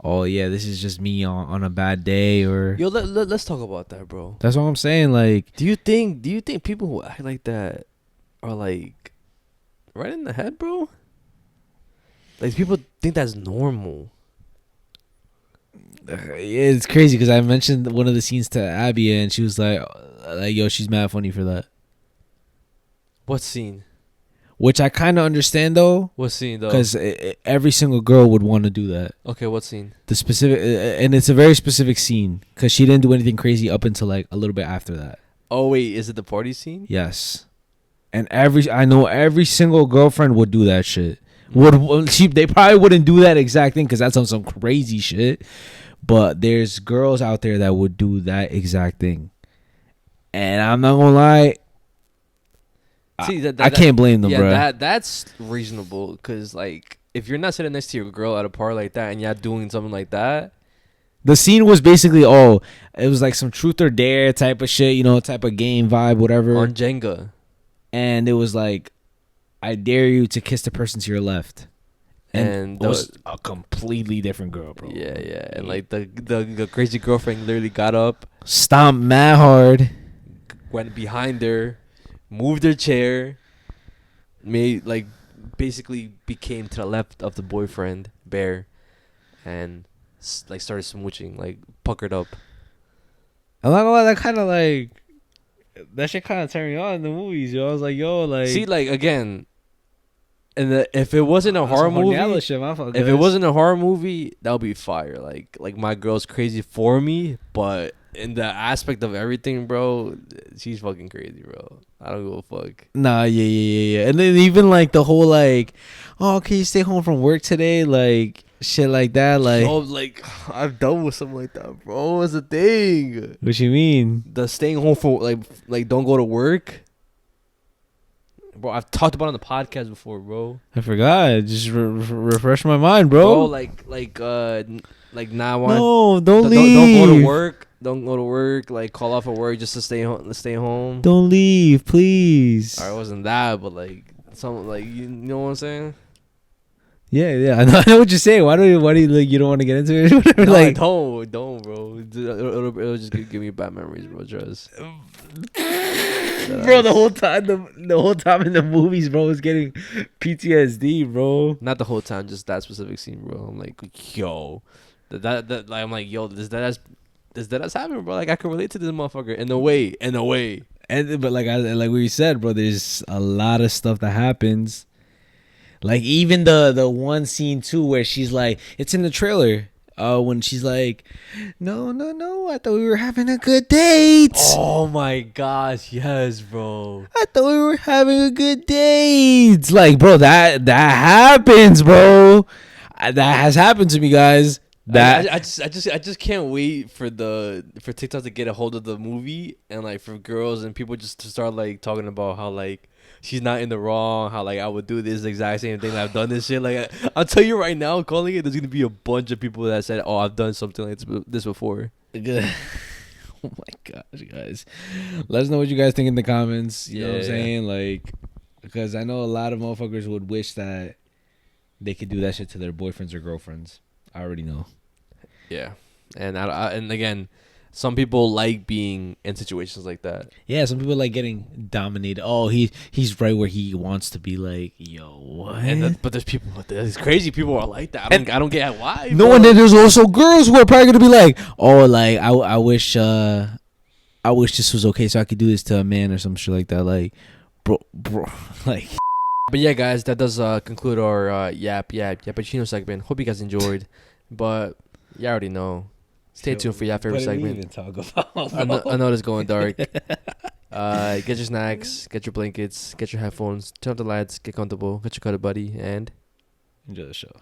[SPEAKER 5] oh yeah, this is just me on a bad day, or
[SPEAKER 2] yo, let's talk about that, bro.
[SPEAKER 5] That's what I'm saying. Like,
[SPEAKER 2] do you think people who act like that are like right in the head, bro? Like people think that's normal.
[SPEAKER 5] Yeah, it's crazy because I mentioned one of the scenes to Abby and she was like, yo, she's mad funny for that.
[SPEAKER 2] What scene?
[SPEAKER 5] Which I kind of understand though.
[SPEAKER 2] What scene though?
[SPEAKER 5] Because every single girl would want to do that.
[SPEAKER 2] Okay, what scene? The
[SPEAKER 5] specific, and it's a very specific scene because she didn't do anything crazy up until like a little bit after that.
[SPEAKER 2] Oh wait, is it the party scene?
[SPEAKER 5] Yes, and I know every single girlfriend would do that shit. They probably wouldn't do that exact thing because that's on some crazy shit. But there's girls out there that would do that exact thing, and I'm not gonna lie. See, I can't blame them, bro.
[SPEAKER 2] That's reasonable because, like, if you're not sitting next to your girl at a party like that and you're doing something like that.
[SPEAKER 5] The scene was basically, it was like some truth or dare type of shit, type of game vibe, whatever.
[SPEAKER 2] On Jenga.
[SPEAKER 5] And it was like, I dare you to kiss the person to your left. And it was a completely different girl, bro.
[SPEAKER 2] Yeah. And, like, the crazy girlfriend literally got up.
[SPEAKER 5] Stomped mad hard.
[SPEAKER 2] Went behind her. Moved her chair, basically became to the left of the boyfriend, Bear, and like started smooching, like puckered up.
[SPEAKER 5] I'm not gonna lie, that kind of like, that shit kind of turned me on in the movies, yo. I was like, yo, like.
[SPEAKER 2] See, like again, and if it wasn't a horror movie, if it wasn't a horror movie, that would be fire. Like my girl's crazy for me, but in the aspect of everything, bro, she's fucking crazy, bro. I don't give a fuck.
[SPEAKER 5] Nah, yeah. And then even like the whole like, oh, can you stay home from work today? Like shit like that. Like,
[SPEAKER 2] yo, like I've done with something like that, bro. It's a thing.
[SPEAKER 5] What you mean?
[SPEAKER 2] The staying home for like don't go to work. Bro, I've talked about it on the podcast before, bro.
[SPEAKER 5] I forgot. Just refresh my mind, bro.
[SPEAKER 2] Bro, like now.
[SPEAKER 5] No, don't leave.
[SPEAKER 2] Don't go to work. Don't go to work. Like call off of work just to stay home. Stay home.
[SPEAKER 5] Don't leave, please.
[SPEAKER 2] Or it wasn't that, but like something like you know what I'm saying.
[SPEAKER 5] Yeah. I know what you're saying. Why do you like you don't want to get into it? Whatever,
[SPEAKER 2] no,
[SPEAKER 5] like
[SPEAKER 2] don't, bro. It'll just give me bad memories, bro. Just.
[SPEAKER 5] Bro, the whole time in the movies, bro, was getting PTSD, bro.
[SPEAKER 2] Not the whole time, just that specific scene, bro. I'm like, yo, that like I'm like, yo, this that's happening, bro. Like I can relate to this motherfucker in a way.
[SPEAKER 5] And but like we said, bro, there's a lot of stuff that happens. Like even the one scene too where she's like, it's in the trailer. when she's like, no, I thought we were having a good date.
[SPEAKER 2] Oh my gosh, yes, bro.
[SPEAKER 5] I thought we were having a good date. Like, bro, that happens, bro. That has happened to me, guys. That
[SPEAKER 2] I just can't wait for TikTok to get a hold of the movie and like for girls and people just to start like talking about how like she's not in the wrong, how like I would do this exact same thing, I've done this shit. Like I'll tell you right now, calling it, there's gonna be a bunch of people that said, "Oh, I've done something like this before."
[SPEAKER 5] Oh my gosh, guys. Let us know what you guys think in the comments. You know what I'm saying? Like, because I know a lot of motherfuckers would wish that they could do that shit to their boyfriends or girlfriends. I already know.
[SPEAKER 2] Yeah. And and again, some people like being in situations like that.
[SPEAKER 5] Yeah, some people like getting dominated. Oh, he's right where he wants to be. Like, yo, what?
[SPEAKER 2] But there's crazy people who are like that. I don't get why.
[SPEAKER 5] No, and then there's also girls who are probably gonna be like, oh, like I wish this was okay so I could do this to a man or some shit like that. Like, bro, like.
[SPEAKER 2] But yeah, guys, that does conclude our Yappuccino segment. Hope you guys enjoyed. But you already know. Stay tuned for your favorite segment.
[SPEAKER 5] What did we even talk about?
[SPEAKER 2] I know it's going dark. Get your snacks, get your blankets, get your headphones, turn off the lights, get comfortable, get your cuddle buddy, and
[SPEAKER 5] enjoy the show.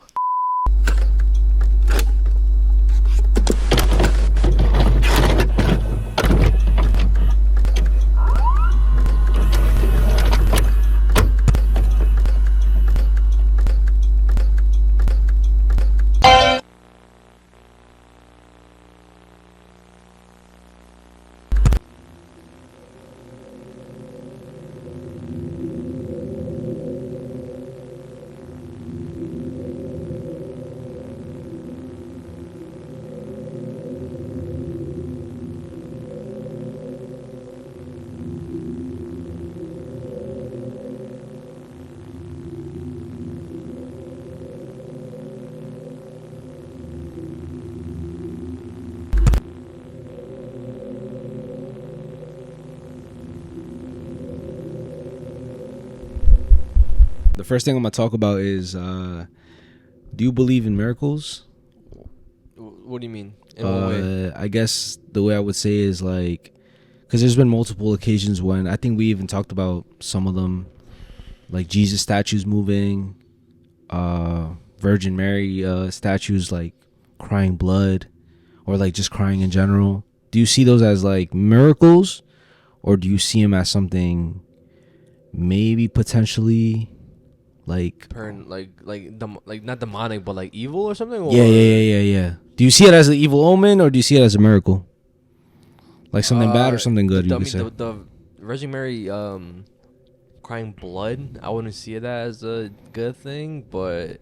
[SPEAKER 5] The first thing I'm gonna talk about is, do you believe in miracles?
[SPEAKER 2] What do you mean? In what way?
[SPEAKER 5] I guess the way I would say is like, because there's been multiple occasions when I think we even talked about some of them, like Jesus statues moving, Virgin Mary statues like crying blood, or like just crying in general. Do you see those as like miracles, or do you see them as something maybe potentially like not demonic but like evil or something? Or? Yeah. Do you see it as an evil omen, or do you see it as a miracle, like something bad or something good?
[SPEAKER 2] The Virgin Mary crying blood, I wouldn't see it as a good thing, but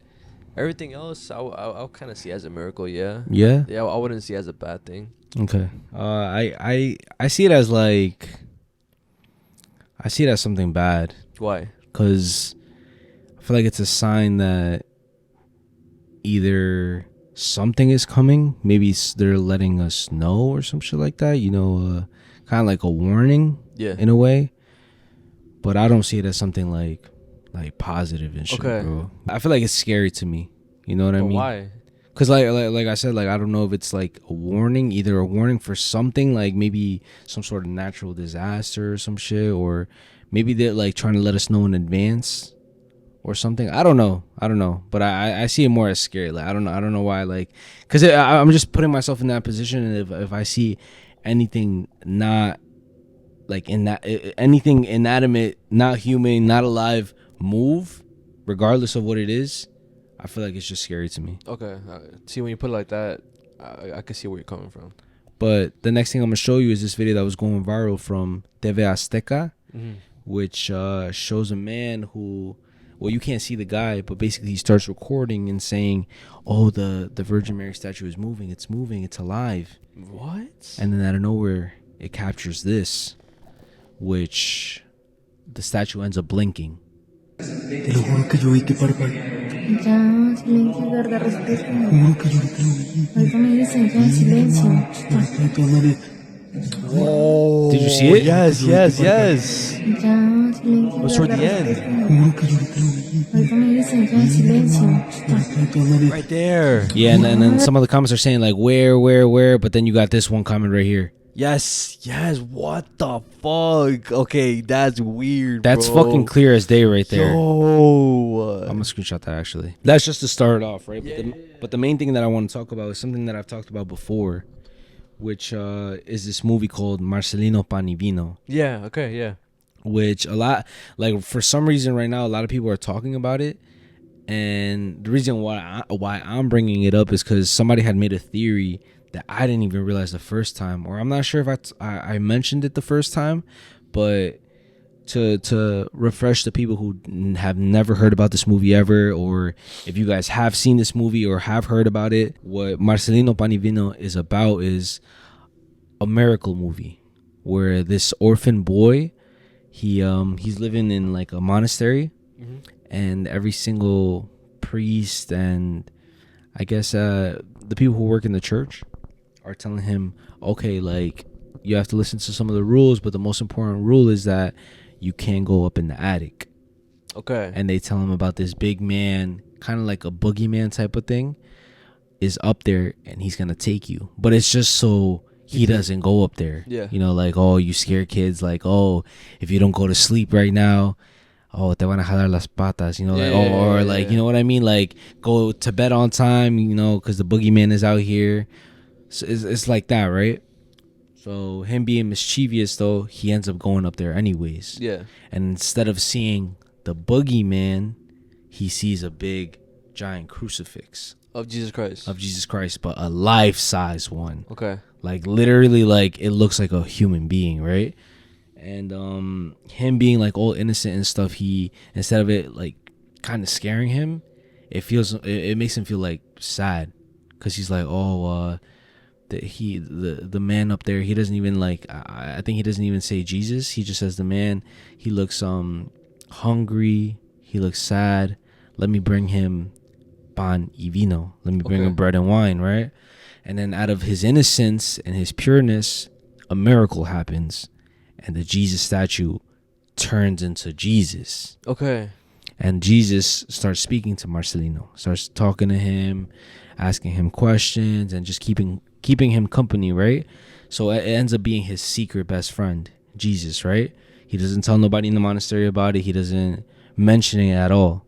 [SPEAKER 2] everything else I'll kind of see as a miracle. Yeah, I wouldn't see it as a bad thing.
[SPEAKER 5] Okay. I see it as like, I see it as something bad.
[SPEAKER 2] Why?
[SPEAKER 5] Because I feel like it's a sign that either something is coming, maybe they're letting us know or some shit like that, you know, kind of like a warning, in a way. But I don't see it as something like positive and shit, bro. I feel like it's scary to me. You know what I mean?
[SPEAKER 2] Why?
[SPEAKER 5] Because like I said, like I don't know if it's like a warning, either a warning for something, like maybe some sort of natural disaster or some shit, or maybe they're like trying to let us know in advance or something. I don't know, but I see it more as scary. Like I don't know why, like, because I'm just putting myself in that position, and if I see anything not like anything inanimate, not human, not alive move, regardless of what it is, I feel like it's just scary to me.
[SPEAKER 2] Okay. See, when you put it like that, I can see where you're coming from.
[SPEAKER 5] But the next thing I'm going to show you is this video that was going viral from TV Azteca, which shows a man who, well, you can't see the guy, but basically he starts recording and saying, oh, the Virgin Mary statue is moving. It's moving. It's alive.
[SPEAKER 2] What?
[SPEAKER 5] And then out of nowhere, it captures this, which the statue ends up blinking.
[SPEAKER 4] Te lo juro que yo vi que parpadeó.
[SPEAKER 3] Ya, silencio, guarda respeto.
[SPEAKER 4] Juro que yo ahorita lo vi.
[SPEAKER 3] Ahorita me dicen, ya, silencio.
[SPEAKER 4] Espérame.
[SPEAKER 2] Oh,
[SPEAKER 5] did you see it?
[SPEAKER 2] Yes.
[SPEAKER 3] Ya, silencio.
[SPEAKER 2] Was toward the
[SPEAKER 3] guardar
[SPEAKER 2] end.
[SPEAKER 3] Ahorita me dicen ya silencio.
[SPEAKER 2] Right there.
[SPEAKER 5] Yeah, and then some of the comments are saying like where, but then you got this one comment right here.
[SPEAKER 2] Yes. What the fuck? Okay, that's weird.
[SPEAKER 5] That's
[SPEAKER 2] bro.
[SPEAKER 5] fucking clear as day right there.
[SPEAKER 2] Yo.
[SPEAKER 5] I'm gonna screenshot that actually. That's just to start it off, right?
[SPEAKER 2] Yeah.
[SPEAKER 5] But the main thing that I want to talk about is something that I've talked about before, which is this movie called Marcelino Vino.
[SPEAKER 2] Yeah. Okay. Yeah.
[SPEAKER 5] Which a lot, like for some reason right now, a lot of people are talking about it, and the reason why I'm bringing it up is because somebody had made a theory that I didn't even realize the first time, or I'm not sure if I mentioned it the first time, but to refresh the people who have never heard about this movie ever, or if you guys have seen this movie or have heard about it, what Marcelino Vino is about is a miracle movie where this orphan boy, he's living in like a monastery, and every single priest and I guess the people who work in the church are telling him, okay, like you have to listen to some of the rules, but the most important rule is that you can't go up in the attic.
[SPEAKER 2] Okay.
[SPEAKER 5] And they tell him about this big man, kind of like a boogeyman type of thing, is up there and he's gonna take you, but it's just so he doesn't go up there.
[SPEAKER 2] Yeah.
[SPEAKER 5] You know, like, oh, you scare kids, like, oh, if you don't go to sleep right now, oh, te van a jalar las patas, you know, like, or like, you know what I mean, like, go to bed on time, you know, because the boogeyman is out here. So it's like that, right? So him being mischievous, though, he ends up going up there anyways.
[SPEAKER 2] Yeah.
[SPEAKER 5] And instead of seeing the boogeyman, he sees a big giant crucifix
[SPEAKER 2] Of Jesus Christ.
[SPEAKER 5] but a life-size one.
[SPEAKER 2] Okay.
[SPEAKER 5] Like literally, like it looks like a human being, right? And him being like all innocent and stuff, he, instead of it like kind of scaring him, it makes him feel like sad, because he's like, oh, the man up there, he doesn't even like, I think he doesn't even say Jesus. He just says the man, he looks hungry, he looks sad. Let me bring him pan y vino. Let me bring him bread and wine, right? And then out of his innocence and his pureness, a miracle happens, and the Jesus statue turns into Jesus.
[SPEAKER 2] Okay.
[SPEAKER 5] And Jesus starts speaking to Marcelino, starts talking to him, asking him questions, and just keeping him company, right? So it ends up being his secret best friend, Jesus, right? He doesn't tell nobody in the monastery about it. He doesn't mention it at all.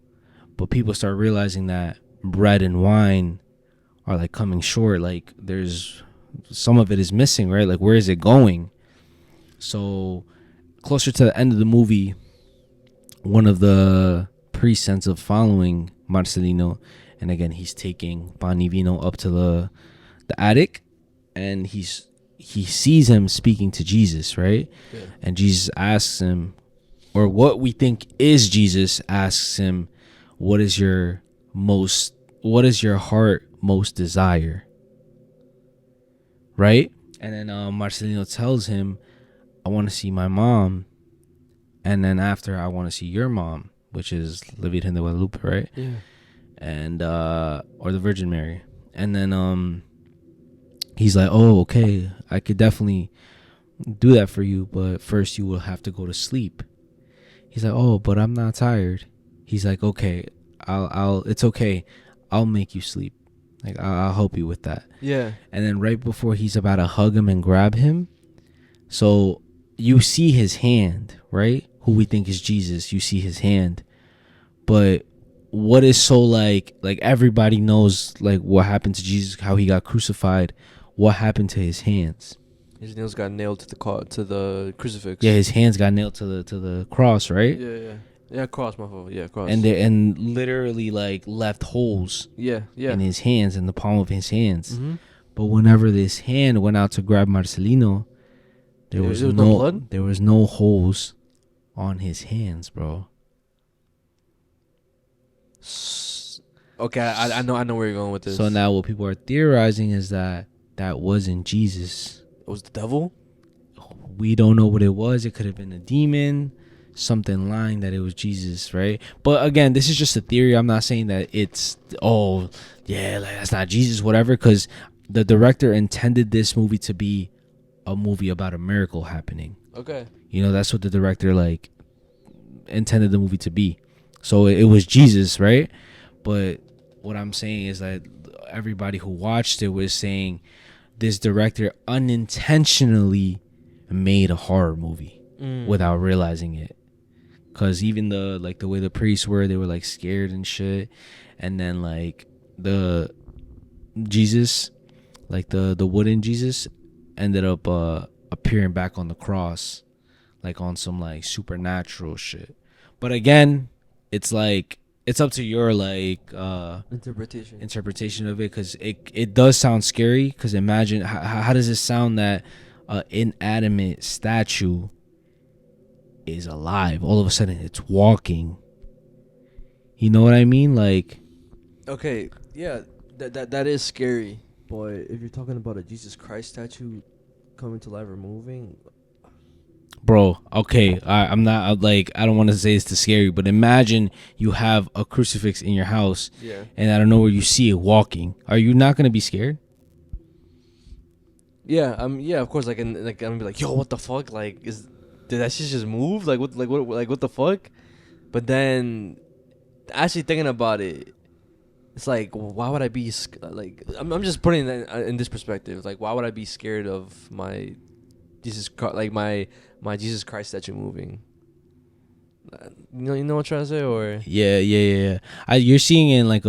[SPEAKER 5] But people start realizing that bread and wine are like coming short. Like there's some of it is missing, right? Like where is it going? So closer to the end of the movie, one of the priests ends up following Marcelino, and again he's taking pan y vino up to the attic, and he sees him speaking to Jesus, right? Yeah. And Jesus asks him, or what we think is Jesus asks him, what is your heart most desire? Right? And then Marcelino tells him, I want to see my mom, and then after I want to see your mom, which is La Virgen de Guadalupe, right? Yeah. And or the Virgin Mary. And then he's like, oh, okay, I could definitely do that for you, but first you will have to go to sleep. He's like, oh, but I'm not tired. He's like, okay, I'll it's okay, I'll make you sleep. Like I'll help you with that. Yeah. And then right before he's about to hug him and grab him, so you see his hand, right? Who we think is Jesus. You see his hand, but what is so like everybody knows like what happened to Jesus, how he got crucified. What happened to his hands?
[SPEAKER 2] His nails got nailed to the crucifix.
[SPEAKER 5] Yeah, his hands got nailed to the cross, right?
[SPEAKER 2] Yeah, cross, my fault. Yeah, cross.
[SPEAKER 5] And literally like left holes. Yeah. In his hands, in the palm of his hands. Mm-hmm. But whenever this hand went out to grab Marcelino, there was no blood. There was no holes on his hands, bro.
[SPEAKER 2] Okay, I know where you're going with this.
[SPEAKER 5] So now what people are theorizing is that wasn't Jesus.
[SPEAKER 2] It was the devil?
[SPEAKER 5] We don't know what it was. It could have been a demon, something lying that it was Jesus, right? But again, this is just a theory. I'm not saying that it's, oh, yeah, like that's not Jesus, whatever, because the director intended this movie to be a movie about a miracle happening.
[SPEAKER 2] Okay.
[SPEAKER 5] You know, that's what the director like intended the movie to be. So it was Jesus, right? But what I'm saying is that everybody who watched it was saying this director unintentionally made a horror movie without realizing it. Cause even the way the priests were, they were like scared and shit. And then like the Jesus, like the wooden Jesus, ended up appearing back on the cross, like on some like supernatural shit. But again, it's like it's up to your like interpretation of it, because it does sound scary. Because imagine how does it sound that inanimate statue is alive all of a sudden, it's walking. You know what I mean? Like,
[SPEAKER 2] okay, yeah, that is scary. But if you're talking about a Jesus Christ statue coming to life or moving,
[SPEAKER 5] bro, okay, I'm not like, I don't want to say it's too scary, but imagine you have a crucifix in your house,
[SPEAKER 2] yeah,
[SPEAKER 5] and I don't know where you see it walking. Are you not gonna be scared?
[SPEAKER 2] yeah, yeah, of course. I'm gonna be like, yo, what the fuck? Like, did that shit just move? Like what the fuck? But then, actually thinking about it, it's like, why would I be like? I'm just putting it in this perspective. Like, why would I be scared of my Jesus, like my Jesus Christ statue moving? You know what I'm trying to say, or
[SPEAKER 5] Yeah. You're seeing it in like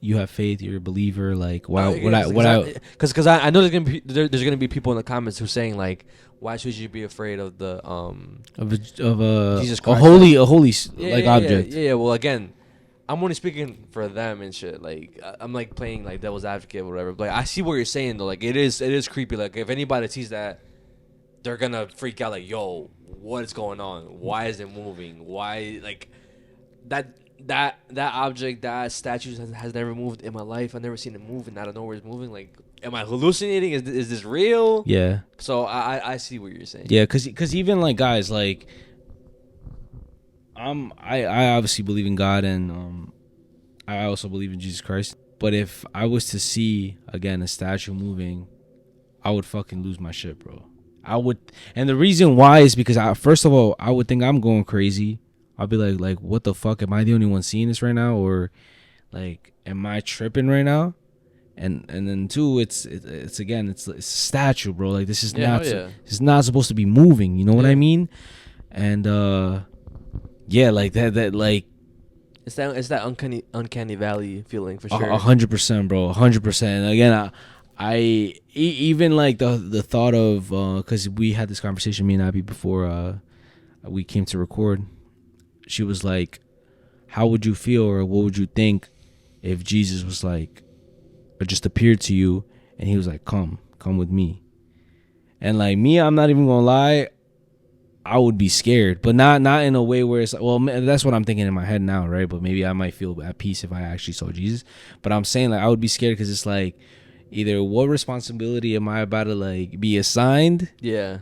[SPEAKER 5] you have faith, you're a believer. Like, why?
[SPEAKER 2] Because I know there's gonna be people in the comments who are saying like, why should you be afraid of the
[SPEAKER 5] of a
[SPEAKER 2] Jesus Christ,
[SPEAKER 5] a holy object?
[SPEAKER 2] Yeah. Well, again, I'm only speaking for them and shit. Like, I'm like playing like devil's advocate or whatever. But like, I see what you're saying though. Like, it is creepy. Like, if anybody sees that, they're gonna freak out. Like, yo, what is going on? Why is it moving? Why, like, that object, that statue has never moved in my life. I've never seen it move, and I don't know where it's moving. Like, am I hallucinating? Is this real?
[SPEAKER 5] Yeah.
[SPEAKER 2] So I see what you're saying.
[SPEAKER 5] Yeah, because even like guys, like, I obviously believe in God, and I also believe in Jesus Christ. But if I was to see again a statue moving, I would fucking lose my shit, bro. I would, and the reason why is because first of all, I would think I'm going crazy. I'll be like, what the fuck? Am I the only one seeing this right now, or like, am I tripping right now? And then two, it's a statue, bro. Like, this is it's not supposed to be moving. You know what I mean? And yeah, like that like.
[SPEAKER 2] It's that uncanny valley feeling for sure.
[SPEAKER 5] 100%, bro. 100%. And again, I even like the thought of, because we had this conversation, me and Abby, before we came to record. She was like, how would you feel, or what would you think if Jesus was like, or just appeared to you and he was like, come with me? And like me, I'm not even gonna lie, I would be scared, but not in a way where it's like, well, that's what I'm thinking in my head now, right? But maybe I might feel at peace if I actually saw Jesus. But I'm saying, like, I would be scared because it's like, either what responsibility am I about to like be assigned?
[SPEAKER 2] Yeah.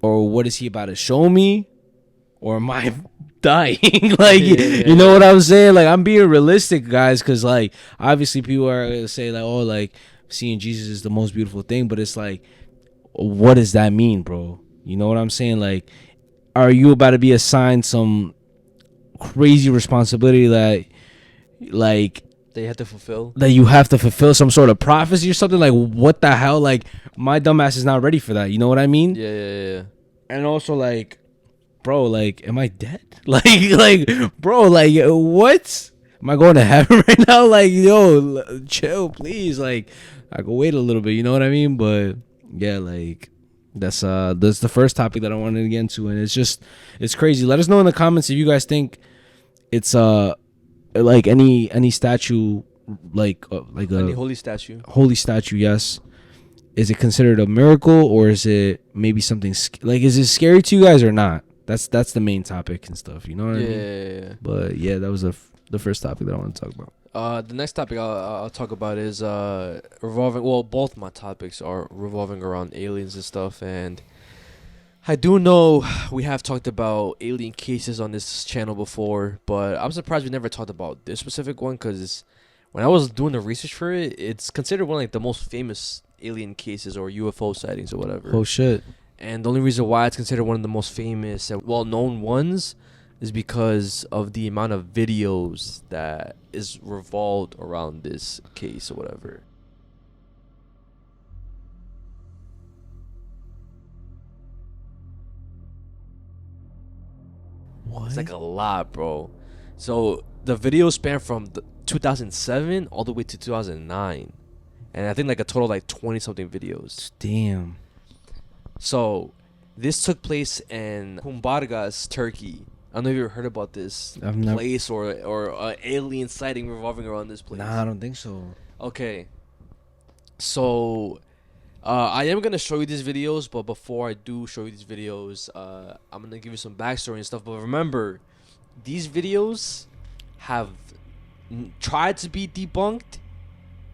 [SPEAKER 5] Or what is he about to show me? Or am I dying? Like, you know what I'm saying? Like, I'm being realistic, guys, because like, obviously people are gonna say like, oh, like, seeing Jesus is the most beautiful thing, but it's like, what does that mean, bro? You know what I'm saying? Like, are you about to be assigned some crazy responsibility that, like,
[SPEAKER 2] they have to fulfill? That
[SPEAKER 5] you have to fulfill some sort of prophecy or something? Like, what the hell? Like, my dumbass is not ready for that. You know what I mean?
[SPEAKER 2] Yeah.
[SPEAKER 5] And also, like, bro, like, am I dead? Like, bro, like, what? Am I going to heaven right now? Like, yo, chill, please. Like, I could wait a little bit. You know what I mean? But yeah, like, that's the first topic that I wanted to get into, and it's crazy. Let us know in the comments if you guys think it's like any statue, like
[SPEAKER 2] any holy statue.
[SPEAKER 5] Holy statue, yes. Is it considered a miracle, or is it maybe something like, is it scary to you guys or not? That's the main topic and stuff. You know what I mean?
[SPEAKER 2] Yeah.
[SPEAKER 5] But yeah, that was the first topic that I want to talk about.
[SPEAKER 2] The next topic I'll talk about is revolving. Well, both my topics are revolving around aliens and stuff. And I do know we have talked about alien cases on this channel before, but I'm surprised we never talked about this specific one, because when I was doing the research for it, it's considered one of like the most famous alien cases or UFO sightings or whatever.
[SPEAKER 5] Oh shit.
[SPEAKER 2] And the only reason why it's considered one of the most famous and well-known ones is because of the amount of videos that is revolved around this case or whatever.
[SPEAKER 5] What?
[SPEAKER 2] It's like a lot, bro. So the video span from 2007 all the way to 2009. And I think like a total of like 20 something videos.
[SPEAKER 5] Damn.
[SPEAKER 2] So this took place in Kumburgaz, Turkey. I don't know if you ever heard about this place or alien sighting revolving around this place.
[SPEAKER 5] Nah, I don't think so.
[SPEAKER 2] Okay. So I am going to show you these videos, but before I do show you these videos, I'm going to give you some backstory and stuff. But remember, these videos have tried to be debunked,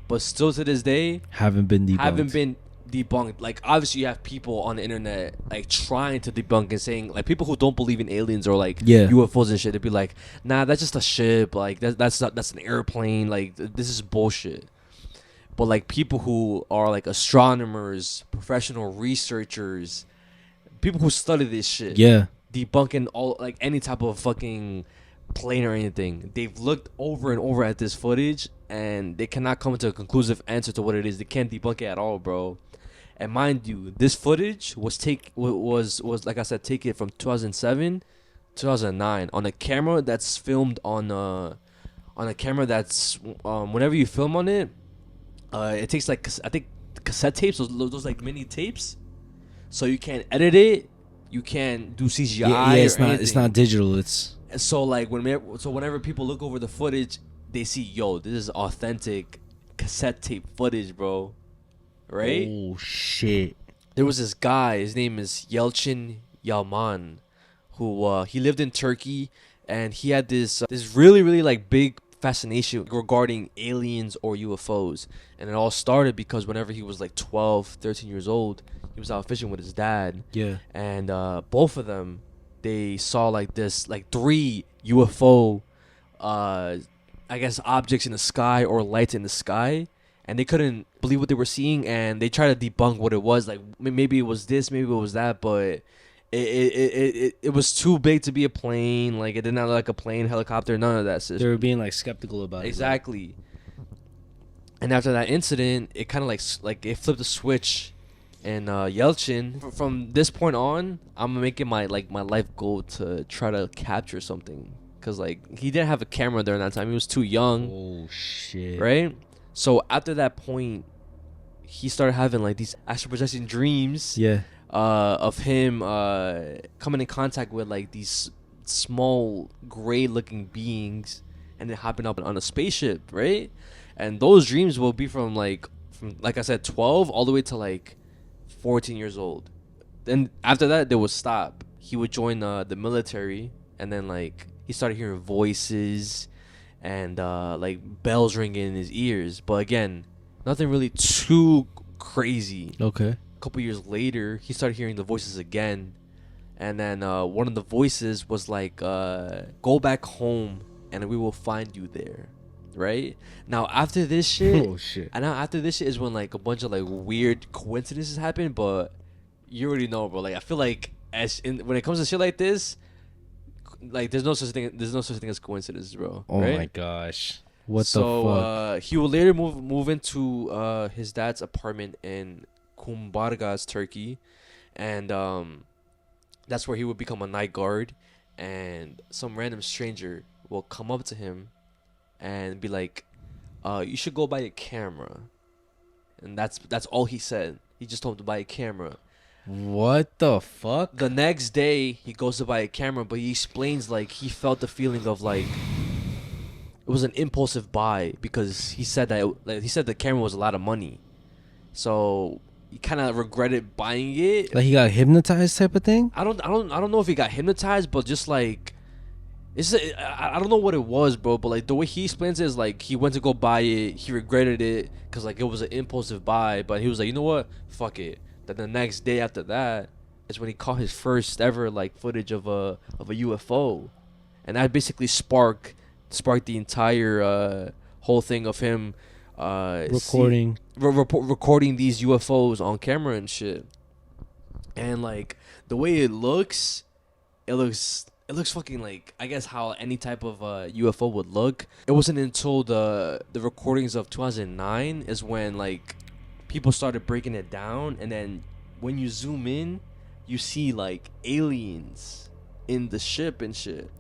[SPEAKER 2] but still to this day
[SPEAKER 5] Haven't been debunked.
[SPEAKER 2] Like, obviously you have people on the internet like trying to debunk and saying, like, people who don't believe in aliens or like UFOs and shit, they'd be like, nah, that's just a ship, like that's an airplane, like this is bullshit. But like people who are like astronomers, professional researchers, people who study this shit, debunking all like any type of fucking plane or anything, they've looked over and over at this footage and they cannot come to a conclusive answer to what it is. They can't debunk it at all, bro. And mind you, this footage was like I said, taken from 2007, 2009 on a camera that's filmed on a camera that's whenever you film on it, it takes like I think cassette tapes, those like mini tapes, so you can't edit it, you can't do CGI.
[SPEAKER 5] Yeah, it's not digital. It's
[SPEAKER 2] so like whenever people look over the footage, they see, yo, this is authentic cassette tape footage, bro. Right?
[SPEAKER 5] Oh shit.
[SPEAKER 2] There was this guy, his name is Yelchin Yalman, who he lived in Turkey, and he had this really, really like big fascination regarding aliens or UFOs. And it all started because whenever he was like 12, 13 years old, he was out fishing with his dad.
[SPEAKER 5] Yeah.
[SPEAKER 2] And both of them, they saw like this, like 3 UFO, I guess, objects in the sky or lights in the sky. And they couldn't believe what they were seeing, and they tried to debunk what it was. Like, maybe it was this, maybe it was that, but it was too big to be a plane. Like, it did not look like a plane, helicopter, none of that.
[SPEAKER 5] They were being like skeptical about it.
[SPEAKER 2] Exactly. And after that incident, it kind of like it flipped a switch. And Yelchin, from this point on, I'm making my life goal to try to capture something, cause like he didn't have a camera during that time. He was too young.
[SPEAKER 5] Oh shit.
[SPEAKER 2] Right. So after that point, he started having like these astral projection dreams.
[SPEAKER 5] Yeah.
[SPEAKER 2] Of him coming in contact with like these small gray-looking beings, and then hopping up on a spaceship, right? And those dreams will be from like I said, 12 all the way to like 14 years old. Then after that, they would stop. He would join the military, and then like he started hearing voices and like bells ringing in his ears. But again, nothing really too crazy.
[SPEAKER 5] Okay.
[SPEAKER 2] A couple years later, he started hearing the voices again, and then one of the voices was like, "Go back home, and we will find you there." Right now, after this shit,
[SPEAKER 5] oh shit!
[SPEAKER 2] And now after this shit is when like a bunch of like weird coincidences happen. But you already know, bro. Like I feel like when it comes to shit like this, like there's no such thing as coincidence, bro.
[SPEAKER 5] Oh
[SPEAKER 2] right?
[SPEAKER 5] my gosh! What the fuck?
[SPEAKER 2] So he will later move into his dad's apartment in Kumburgaz, Turkey, and that's where he would become a night guard. And some random stranger will come up to him and be like, "You should go buy a camera." And that's all he said. He just told him to buy a camera.
[SPEAKER 5] What the fuck?
[SPEAKER 2] The next day, he goes to buy a camera, but he explains like he felt the feeling of like it was an impulsive buy, because he said that the camera was a lot of money, so he kind of regretted buying it.
[SPEAKER 5] Like he got hypnotized type of thing.
[SPEAKER 2] I don't know if he got hypnotized, but just like I don't know what it was, bro. But like the way he explains it is like he went to go buy it, he regretted it because like it was an impulsive buy, but he was like, you know what, fuck it. Then the next day after that is when he caught his first ever like footage of a UFO, and that basically sparked the entire whole thing of him recording these UFOs on camera and shit. And like the way it looks fucking like, I guess, how any type of UFO would look. It wasn't until the recordings of 2009 is when like people started breaking it down, and then when you zoom in, you see like aliens in the ship and shit.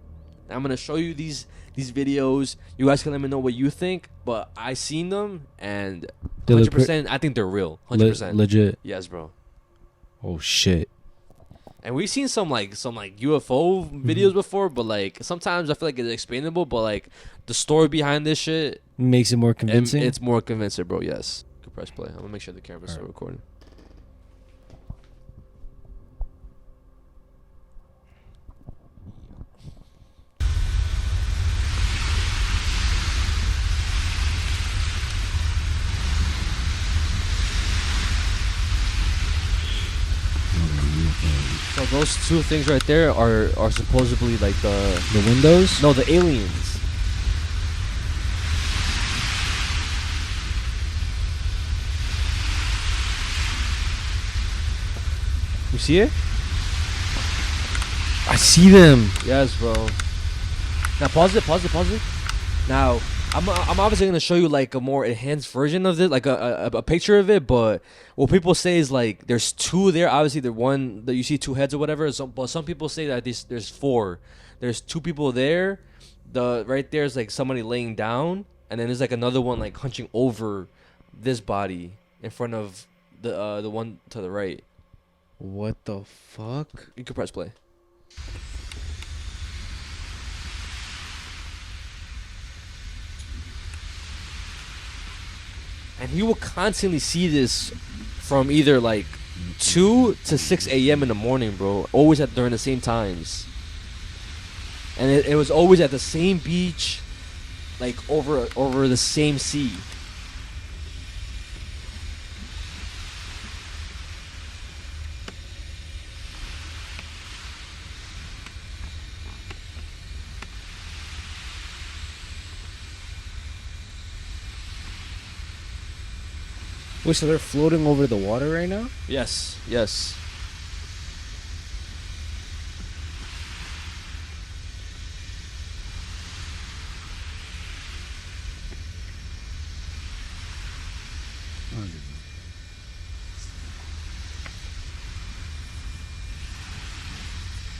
[SPEAKER 2] I'm gonna show you these videos. You guys can let me know what you think, but I seen them and 100%, I think they're real. 100%
[SPEAKER 5] legit.
[SPEAKER 2] Yes, bro.
[SPEAKER 5] Oh shit.
[SPEAKER 2] And we've seen some UFO videos before, but like sometimes I feel like it's explainable, but like the story behind this shit
[SPEAKER 5] makes it more convincing.
[SPEAKER 2] It's more convincing, bro. Yes. Good, press play. I'm gonna make sure the camera's still recording. So those two things right there are supposedly like the
[SPEAKER 5] windows?
[SPEAKER 2] No, the aliens. You see it?
[SPEAKER 5] I see them.
[SPEAKER 2] Yes, bro. Now pause it. Now I'm obviously gonna show you like a more enhanced version of it, like a picture of it. But what people say is like there's two there. Obviously, the one that you see two heads or whatever. But some people say that there's four. There's two people there. The right there is like somebody laying down, and then there's like another one like hunching over this body in front of the one to the right.
[SPEAKER 5] What the fuck?
[SPEAKER 2] You can press play. And he will constantly see this from either like 2 to 6 a.m. in the morning, bro. Always during the same times. And it was always at the same beach, like over the same sea.
[SPEAKER 5] Wait, so they're floating over the water right now?
[SPEAKER 2] Yes.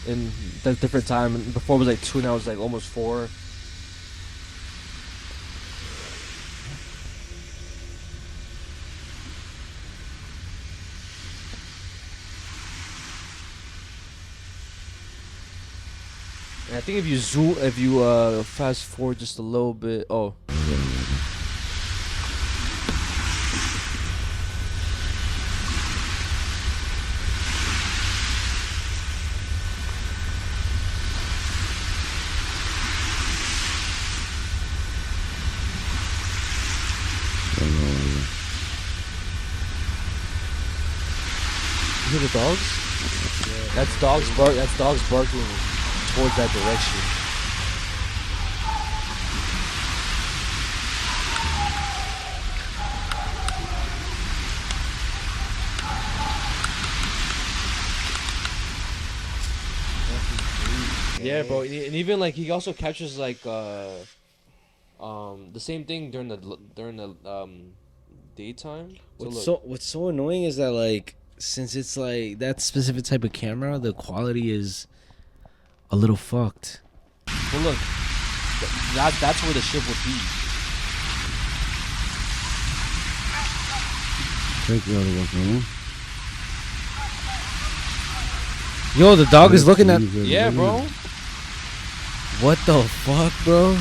[SPEAKER 2] In that different time, before it was like 2, now it's like almost 4. I think if you fast forward just a little bit. Oh. You hear the dogs? Yeah. That's dogs barking towards that direction. Yeah, bro. And even like he also captures like the same thing during the daytime.
[SPEAKER 5] What's so annoying is that like, since it's like that specific type of camera, the quality is a little fucked.
[SPEAKER 2] But look, that's where the ship would be.
[SPEAKER 5] Yo, the dog is looking at.
[SPEAKER 2] Yeah, bro.
[SPEAKER 5] What the fuck, bro?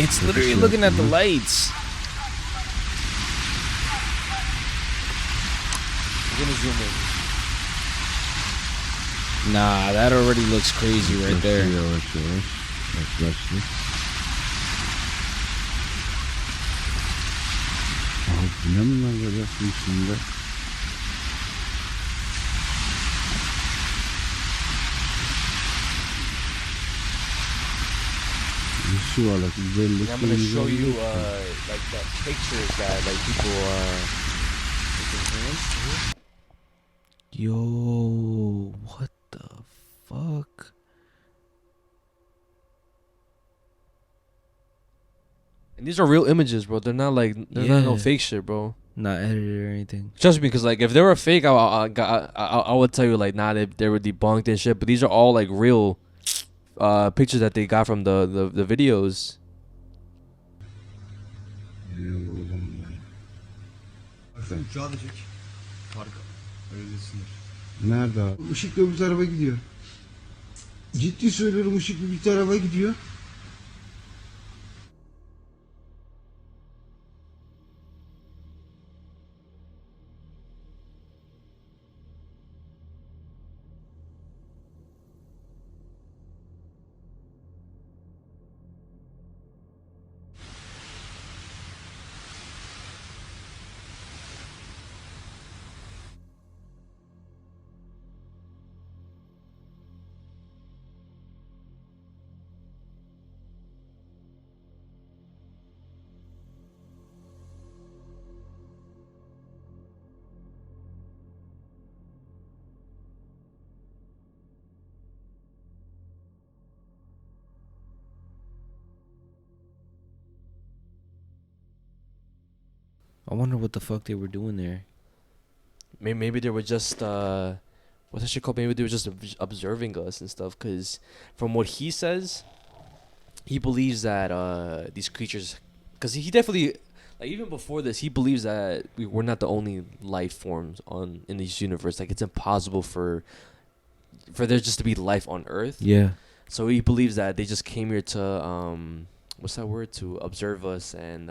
[SPEAKER 5] It's literally looking at the lights.
[SPEAKER 2] I'm gonna zoom in.
[SPEAKER 5] Nah, that already looks crazy right there. you are like really.
[SPEAKER 2] And I'm gonna show you like the pictures that like people
[SPEAKER 5] Yo, what the fuck?
[SPEAKER 2] And these are real images, bro. They're not like not no fake shit, bro.
[SPEAKER 5] Not edited or anything.
[SPEAKER 2] Trust me, because like if they were fake, I would tell you like they were debunked and shit. But these are all like real pictures that they got from the videos.
[SPEAKER 4] Nerede abi? Işıkla bir tarafa gidiyor. Ciddi söylüyorum, ışıkla bir tarafa gidiyor.
[SPEAKER 5] I wonder what the fuck they were doing there.
[SPEAKER 2] Maybe they were just what's that shit called? Maybe they were just observing us and stuff. Cause from what he says, he believes that these creatures, cause he definitely like even before this, he believes that we're not the only life forms in this universe. Like it's impossible for there just to be life on Earth.
[SPEAKER 5] Yeah.
[SPEAKER 2] So he believes that they just came here to what's that word, to observe us and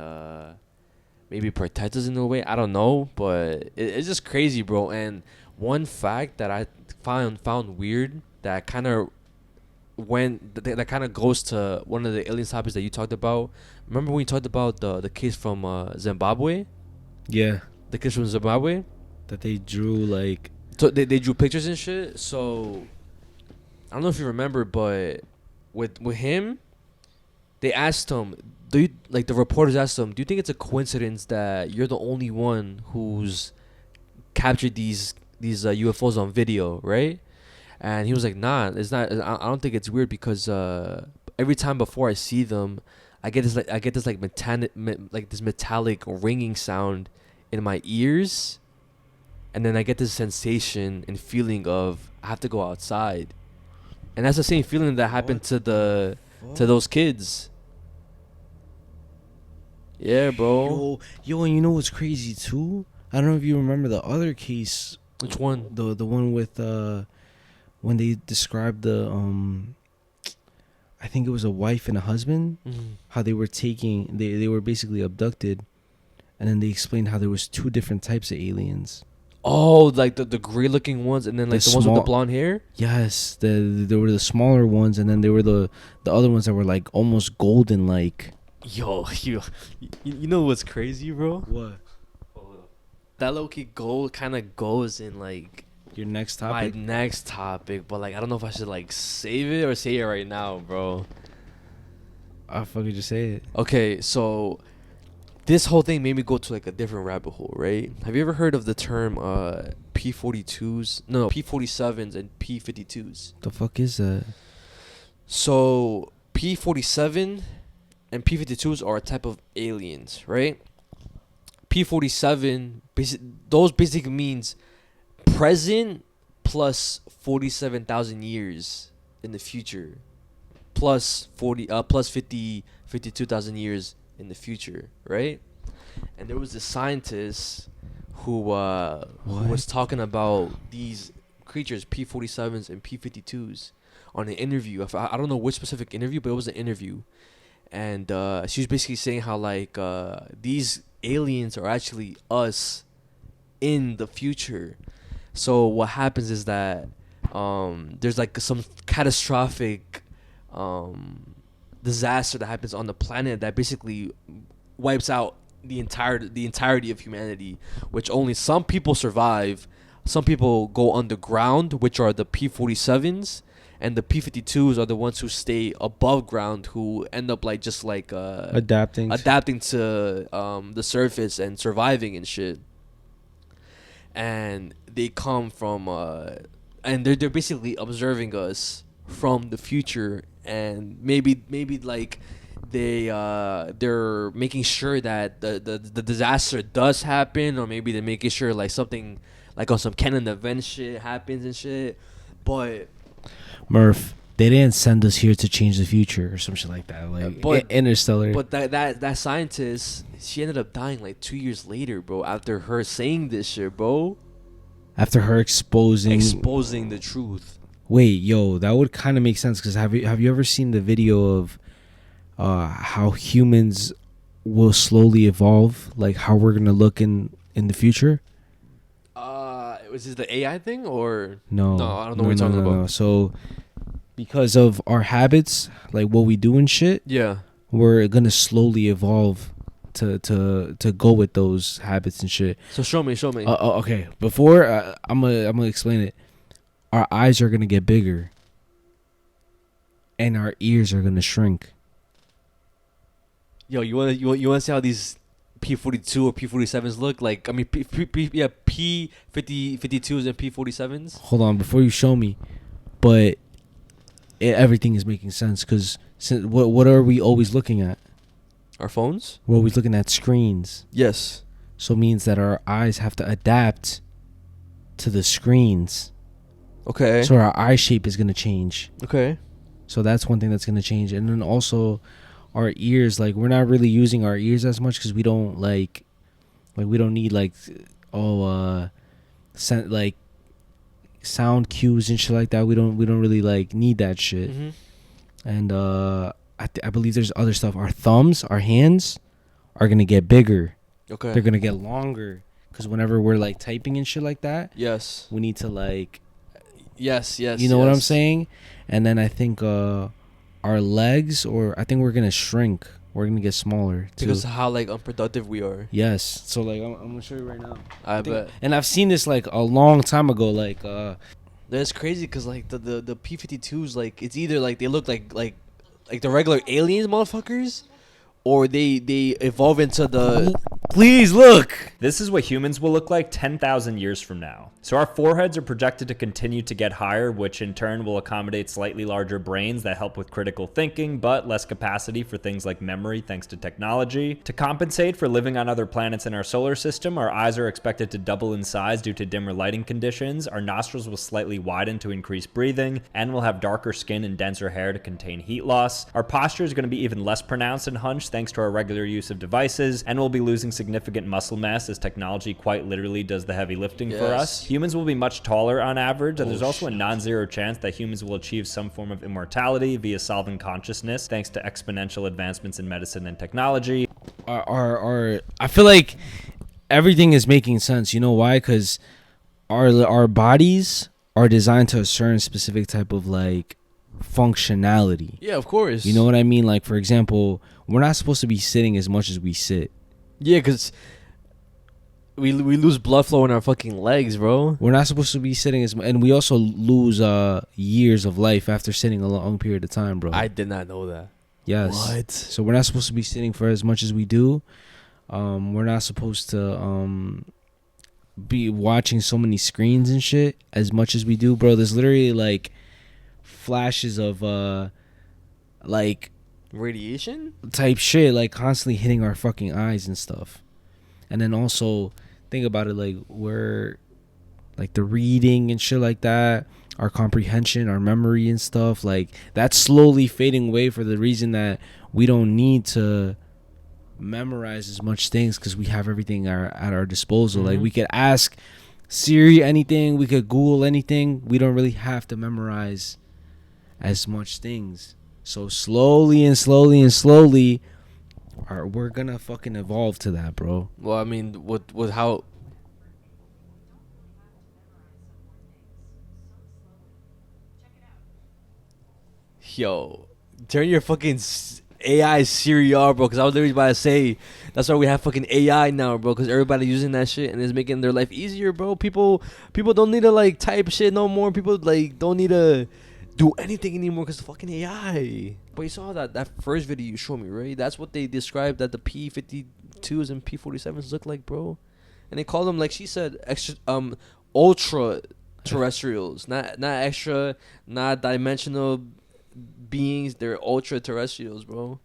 [SPEAKER 2] maybe protect us in a way. I don't know, but it's just crazy, bro. And one fact that I found weird that kind of that kind of goes to one of the alien topics that you talked about. Remember when you talked about the case from Zimbabwe?
[SPEAKER 5] Yeah.
[SPEAKER 2] The case from Zimbabwe?
[SPEAKER 5] That they drew like.
[SPEAKER 2] So they drew pictures and shit. So I don't know if you remember, but with him, they asked him, the reporters asked him, do you think it's a coincidence that you're the only one who's captured these UFOs on video, right? And he was like, nah, it's not. I don't think it's weird because every time before I see them, I get this metallic ringing sound in my ears, and then I get this sensation and feeling of I have to go outside, and that's the same feeling that happened to those kids. Yeah, bro.
[SPEAKER 5] Yo, and you know what's crazy too? I don't know if you remember the other case.
[SPEAKER 2] Which one?
[SPEAKER 5] The one with when they described the I think it was a wife and a husband, how they were they were basically abducted, and then they explained how there was two different types of aliens.
[SPEAKER 2] Oh, like the gray looking ones, and then like the ones with the blonde hair.
[SPEAKER 5] Yes, there were the smaller ones, and then there were the other ones that were like almost golden, like.
[SPEAKER 2] Yo, you know what's crazy, bro?
[SPEAKER 5] What?
[SPEAKER 2] That low-key goal kind of goes in like
[SPEAKER 5] your next topic.
[SPEAKER 2] My next topic, but like I don't know if I should like save it or say it right now, bro.
[SPEAKER 5] I'll fucking just say it.
[SPEAKER 2] Okay, so this whole thing made me go to like a different rabbit hole, right? Have you ever heard of the term P42s? No, P47s and P52s.
[SPEAKER 5] The fuck is that?
[SPEAKER 2] So P47 and P52s are a type of aliens, right? P47 those basically means present plus 47,000 years in the future, plus 52,000 years in the future, right? And there was a scientist who was talking about these creatures, P47s and P52s, on an interview. I don't know which specific interview, but it was an interview. And she was basically saying how like these aliens are actually us in the future. So what happens is that there's like some catastrophic disaster that happens on the planet that basically wipes out the entirety of humanity, which only some people survive. Some people go underground, which are the P47s, and the P-52s are the ones who stay above ground, who end up like just like
[SPEAKER 5] adapting
[SPEAKER 2] to the surface and surviving and shit. And they come from and they're basically observing us from the future, and maybe like they're making sure that the disaster does happen, or maybe they're making sure like something like on some canon event shit happens and shit. But
[SPEAKER 5] Murph, they didn't send us here to change the future or some shit like that, like Interstellar.
[SPEAKER 2] But that scientist, she ended up dying like 2 years later, bro, after her saying this shit, bro.
[SPEAKER 5] After her exposing
[SPEAKER 2] the truth.
[SPEAKER 5] Wait, yo, that would kind of make sense, because have you ever seen the video of how humans will slowly evolve, like how we're gonna look in the future?
[SPEAKER 2] Was this the AI thing or
[SPEAKER 5] no?
[SPEAKER 2] I don't know what you're talking about.
[SPEAKER 5] No. So because of our habits, like what we do and shit,
[SPEAKER 2] yeah,
[SPEAKER 5] we're gonna slowly evolve to go with those habits and shit.
[SPEAKER 2] So show me.
[SPEAKER 5] Okay, before I'm gonna explain it. Our eyes are gonna get bigger, and our ears are gonna shrink.
[SPEAKER 2] Yo, you wanna see how these P-42 or P-47s look? Like, I mean, P-52s and P-47s.
[SPEAKER 5] Hold on, before you show me, but everything is making sense, because what are we always looking at?
[SPEAKER 2] Our phones.
[SPEAKER 5] We're always looking at screens.
[SPEAKER 2] Yes.
[SPEAKER 5] So it means that our eyes have to adapt to the screens.
[SPEAKER 2] Okay.
[SPEAKER 5] So our eye shape is gonna change.
[SPEAKER 2] Okay.
[SPEAKER 5] So that's one thing that's gonna change, and then also our ears. Like, we're not really using our ears as much, because we don't like we don't need like sound cues and shit like that. We don't really like need that shit.
[SPEAKER 2] Mm-hmm.
[SPEAKER 5] And I believe there's other stuff. Our thumbs, our hands are gonna get bigger.
[SPEAKER 2] Okay.
[SPEAKER 5] They're gonna get longer, because whenever we're like typing and shit like that,
[SPEAKER 2] yes,
[SPEAKER 5] we need to like.
[SPEAKER 2] Yes.
[SPEAKER 5] You know what I'm saying? And then I think our legs, or I think we're gonna shrink. We're gonna get smaller too.
[SPEAKER 2] Because of how like unproductive we are.
[SPEAKER 5] Yes. So like I'm gonna show you right now.
[SPEAKER 2] I bet.
[SPEAKER 5] And I've seen this like a long time ago. Like
[SPEAKER 2] that's crazy, because like the P-52s, like it's either like they look like the regular aliens motherfuckers, or they evolve into the.
[SPEAKER 5] Please look.
[SPEAKER 6] This is what humans will look like 10,000 years from now. So our foreheads are projected to continue to get higher, which in turn will accommodate slightly larger brains that help with critical thinking, but less capacity for things like memory thanks to technology. To compensate for living on other planets in our solar system, our eyes are expected to double in size due to dimmer lighting conditions. Our nostrils will slightly widen to increase breathing, and we'll have darker skin and denser hair to contain heat loss. Our posture is going to be even less pronounced and hunched thanks to our regular use of devices, and we'll be losing significant muscle mass as technology quite literally does the heavy lifting for us. Humans will be much taller on average, and there's also a non-zero chance that humans will achieve some form of immortality via solvent consciousness thanks to exponential advancements in medicine and technology.
[SPEAKER 5] I feel like everything is making sense. You know why? Because our bodies are designed to a certain specific type of like functionality.
[SPEAKER 2] Yeah, of course.
[SPEAKER 5] You know what I mean? Like, for example, we're not supposed to be sitting as much as we sit.
[SPEAKER 2] Yeah, because we lose blood flow in our fucking legs, bro.
[SPEAKER 5] We're not supposed to be sitting as much, and we also lose years of life after sitting a long period of time, bro.
[SPEAKER 2] I did not know that.
[SPEAKER 5] Yes.
[SPEAKER 2] What?
[SPEAKER 5] So we're not supposed to be sitting for as much as we do. We're not supposed to be watching so many screens and shit as much as we do, bro. There's literally like flashes of like
[SPEAKER 2] radiation
[SPEAKER 5] type shit, like constantly hitting our fucking eyes and stuff. And then also think about it, like we're like the reading and shit like that, our comprehension, our memory and stuff, like that's slowly fading away for the reason that we don't need to memorize as much things, because we have everything at our disposal. Like we could ask Siri anything, we could Google anything. We don't really have to memorize as much things. So slowly, we're gonna fucking evolve to that, bro.
[SPEAKER 2] Well, I mean, with how. Yo, turn your fucking AI Siri off, bro. Because I was literally about to say that's why we have fucking AI now, bro. Because everybody's using that shit and it's making their life easier, bro. People don't need to like type shit no more. People like don't need to do anything anymore because of fucking AI. But you saw that first video you showed me, right? That's what they described that the P-52s and P-47s look like, bro. And they call them, like she said, extra ultra terrestrials, not extra, not dimensional beings. They're ultra terrestrials, bro.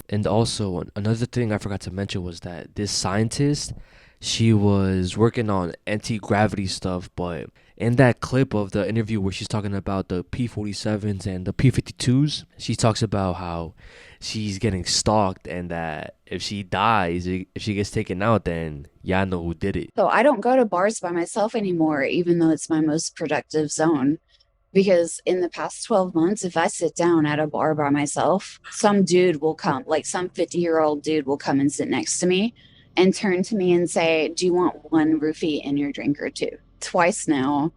[SPEAKER 2] And also another thing I forgot to mention was that this scientist, she was working on anti-gravity stuff, but in that clip of the interview where she's talking about the P-47s and the P-52s, she talks about how she's getting stalked and that if she dies, if she gets taken out, then I know who did it.
[SPEAKER 7] So I don't go to bars by myself anymore, even though it's my most productive zone. Because in the past 12 months, if I sit down at a bar by myself, some dude will come, like some 50-year-old dude will come and sit next to me and turn to me and say, do you want one roofie in your drink or two? Twice now,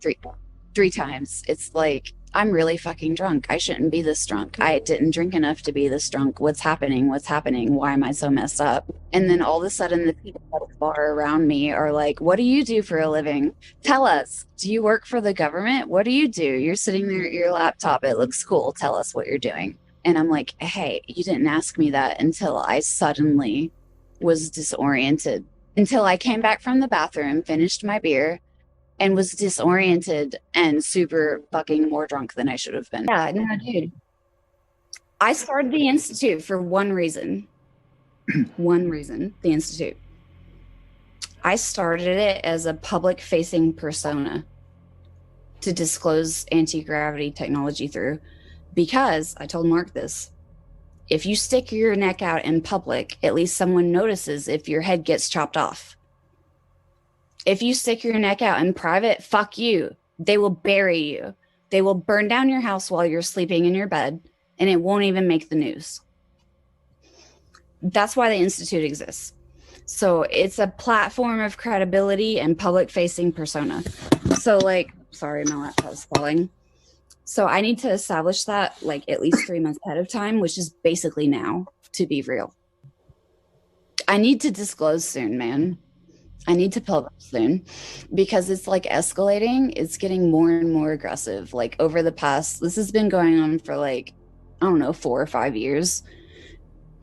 [SPEAKER 7] three times. It's like, I'm really fucking drunk. I shouldn't be this drunk. I didn't drink enough to be this drunk. What's happening? What's happening? Why am I so messed up? And then all of a sudden the people at the bar around me are like, what do you do for a living? Tell us. Do you work for the government? What do you do? You're sitting there at your laptop. It looks cool. Tell us what you're doing. And I'm like, hey, you didn't ask me that until I suddenly was disoriented. Until I came back from the bathroom, finished my beer, and was disoriented and super fucking more drunk than I should have been. Yeah, no, dude. I started the Institute for one reason. One reason, the Institute. I started it as a public-facing persona to disclose anti-gravity technology through, because I told Mark this. If you stick your neck out in public, at least someone notices if your head gets chopped off. If you stick your neck out in private, fuck you. They will bury you. They will burn down your house while you're sleeping in your bed, and it won't even make the news. That's why the Institute exists. So it's a platform of credibility and public-facing persona. So, like, sorry, my laptop's falling. So I need to establish that, like, at least 3 months ahead of time, which is basically now, to be real. I need to disclose soon, man. I need to publish soon because it's like escalating. It's getting more and more aggressive. Like over the past, this has been going on for like, I don't know, 4 or 5 years.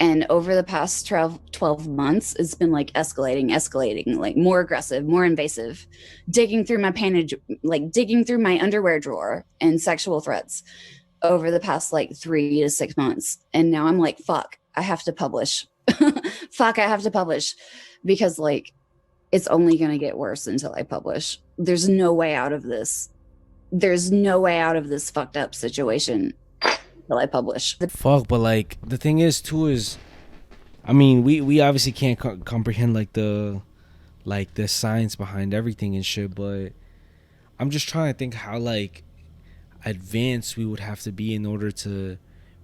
[SPEAKER 7] And over the past 12 months, it's been like escalating, like more aggressive, more invasive, digging through my pantage, like digging through my underwear drawer and sexual threats over the past like 3 to 6 months. And now I'm like, fuck, I have to publish. Fuck, I have to publish because like, it's only going to get worse until I publish. There's no way out of this. There's no way out of this fucked up situation until I publish.
[SPEAKER 5] Fuck, but like the thing is too is, I mean, we obviously can't comprehend like the science behind everything and shit, but I'm just trying to think how like advanced we would have to be in order to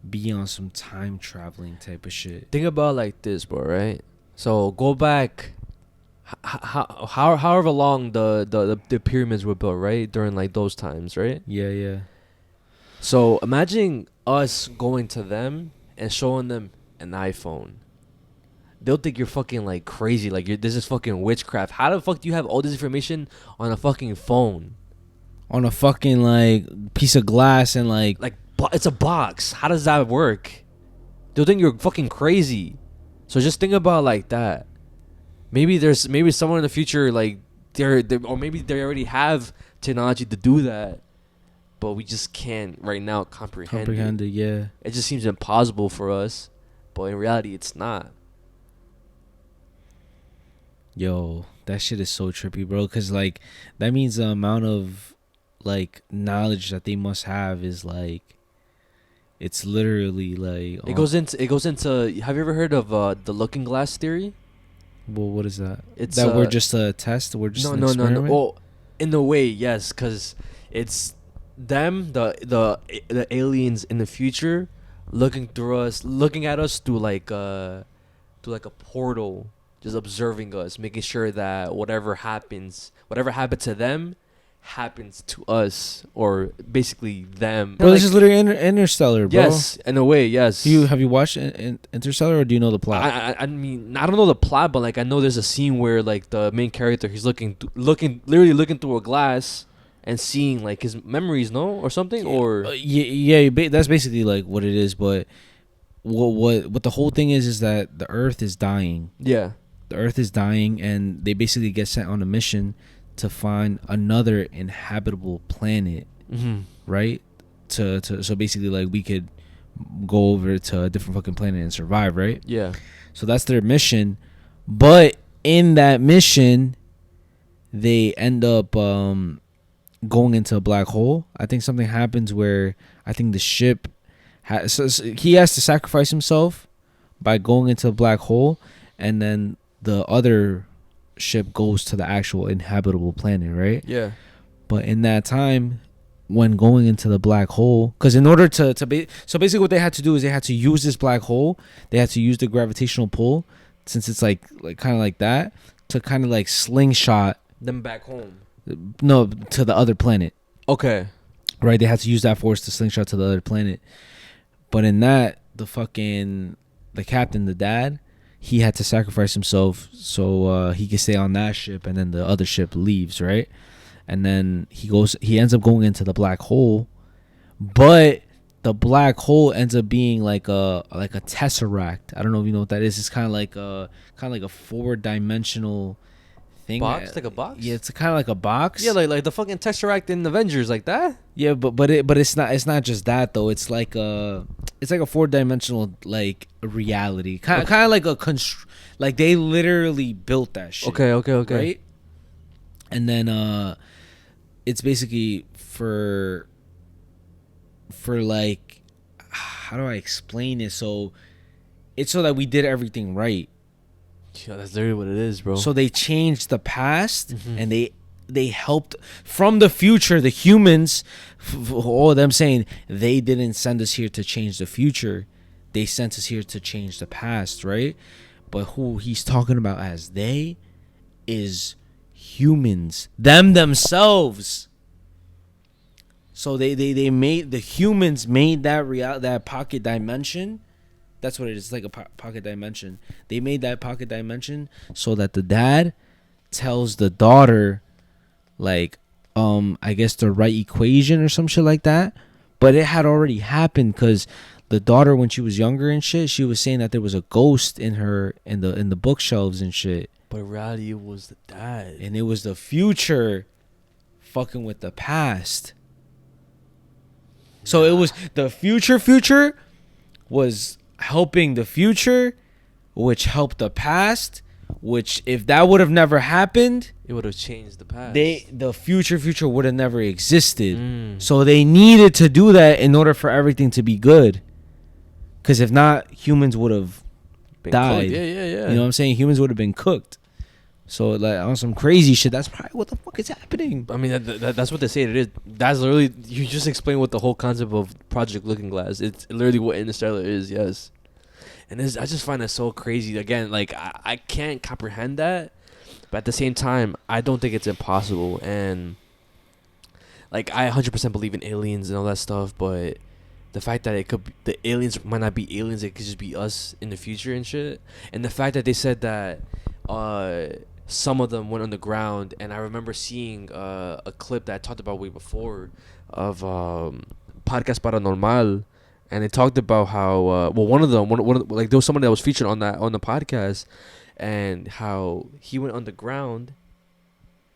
[SPEAKER 5] be on some time traveling type of shit.
[SPEAKER 2] Think about like this, bro, right? So go back however long the pyramids were built, right? During like those times, right?
[SPEAKER 5] Yeah.
[SPEAKER 2] So imagine us going to them and showing them an iPhone. They'll think you're fucking like crazy, like this is fucking witchcraft. How the fuck do you have all this information on a fucking phone?
[SPEAKER 5] On a fucking like piece of glass and like
[SPEAKER 2] it's a box. How does that work? They'll think you're fucking crazy. So just think about like that. Maybe someone in the future like they're or maybe they already have technology to do that, but we just can't right now comprehend it.
[SPEAKER 5] Yeah,
[SPEAKER 2] it just seems impossible for us, but in reality, it's not.
[SPEAKER 5] Yo, that shit is so trippy, bro. Cause like that means the amount of like knowledge that they must have is like, it's literally like
[SPEAKER 2] it goes into. Have you ever heard of the looking glass theory?
[SPEAKER 5] Well, what is that?
[SPEAKER 2] It's
[SPEAKER 5] that we're just a test. We're just an experiment?
[SPEAKER 2] No. Well, in a way, yes, because it's them, the aliens in the future, looking at us through like a portal, just observing us, making sure that whatever happened to them happens to us, or basically them.
[SPEAKER 5] Bro, this is literally Interstellar, bro.
[SPEAKER 2] Yes, in a way, yes.
[SPEAKER 5] Have you watched Interstellar, or do you know the plot?
[SPEAKER 2] I mean, I don't know the plot, but like I know there's a scene where like the main character, he's literally looking through a glass, and seeing like his memories, no, or something, or
[SPEAKER 5] that's basically like what it is. But what the whole thing is that the Earth is dying.
[SPEAKER 2] Yeah.
[SPEAKER 5] The Earth is dying, and they basically get sent on a mission to find another inhabitable planet, right? So basically, like, we could go over to a different fucking planet and survive, right?
[SPEAKER 2] Yeah.
[SPEAKER 5] So that's their mission. But in that mission, they end up going into a black hole. I think something happens where I think the ship so he has to sacrifice himself by going into a black hole, and then the other ship goes to the actual inhabitable planet, right?
[SPEAKER 2] Yeah.
[SPEAKER 5] But in that time, when going into the black hole, because in order to so basically what they had to do is they had to use this black hole. They had to use the gravitational pull, since it's like kind of like that, to kind of like slingshot
[SPEAKER 2] them back home.
[SPEAKER 5] No, to the other planet.
[SPEAKER 2] Okay.
[SPEAKER 5] Right, they had to use that force to slingshot to the other planet. But in that, the captain, the dad, he had to sacrifice himself so he could stay on that ship, and then the other ship leaves, right? And then he ends up going into the black hole, but the black hole ends up being like a tesseract. I don't know if you know what that is. It's kind of like a 4-dimensional thing.
[SPEAKER 2] Box, like a box.
[SPEAKER 5] Yeah, it's kind of like a box.
[SPEAKER 2] Yeah, like the fucking tesseract in Avengers, like that.
[SPEAKER 5] Yeah, but it's not just that though. It's like a 4-dimensional like reality. Kind of like like they literally built that shit.
[SPEAKER 2] Okay.
[SPEAKER 5] Right? And then it's basically for like, how do I explain it? So it's so that we did everything right.
[SPEAKER 2] Yeah, that's literally what it is, bro.
[SPEAKER 5] So they changed the past, and they helped from the future. The humans, all of them saying they didn't send us here to change the future, they sent us here to change the past, right? But who he's talking about as they is humans, themselves. So they made, the humans made that pocket dimension. That's what it is. It's like a pocket dimension. They made that pocket dimension so that the dad tells the daughter, like, I guess the right equation or some shit like that. But it had already happened, because the daughter, when she was younger and shit, she was saying that there was a ghost in her in the bookshelves and shit.
[SPEAKER 2] But in reality, it was the dad,
[SPEAKER 5] and it was the future fucking with the past. So it was the future was helping the future, which helped the past, which if that would have never happened,
[SPEAKER 2] it would have changed the past.
[SPEAKER 5] The future would have never existed. So they needed to do that in order for everything to be good. Because if not, humans would have died.
[SPEAKER 2] Cooked. Yeah.
[SPEAKER 5] You know what I'm saying? Humans would have been cooked. So like on some crazy shit, that's probably what the fuck is happening.
[SPEAKER 2] I mean, that's what they say it is. That's literally, you just explained what the whole concept of Project Looking Glass. It's literally what Interstellar is, yes. And I just find that so crazy. Again, like I can't comprehend that, but at the same time, I don't think it's impossible. And like I 100% believe in aliens and all that stuff, but the fact that the aliens might not be aliens, it could just be us in the future and shit. And the fact that they said that some of them went underground, and I remember seeing a clip that I talked about way before of Podcast Paranormal, and they talked about how one of them like there was someone that was featured on the podcast, and how he went underground,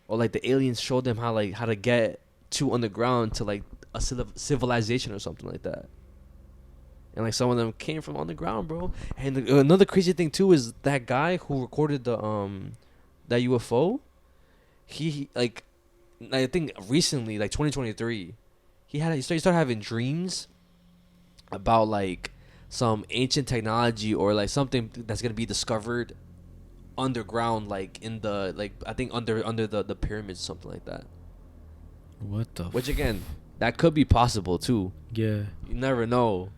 [SPEAKER 2] or like the aliens showed them how to get to underground to like a civilization or something like that. And like some of them came from underground, bro. And another crazy thing too is that guy who recorded that UFO, he like, I think recently, like 2023, he started having dreams about like some ancient technology or like something that's gonna be discovered underground, like in the, like I think under the pyramids, something like that.
[SPEAKER 5] What the?
[SPEAKER 2] Which again, that could be possible too.
[SPEAKER 5] Yeah.
[SPEAKER 2] You never know.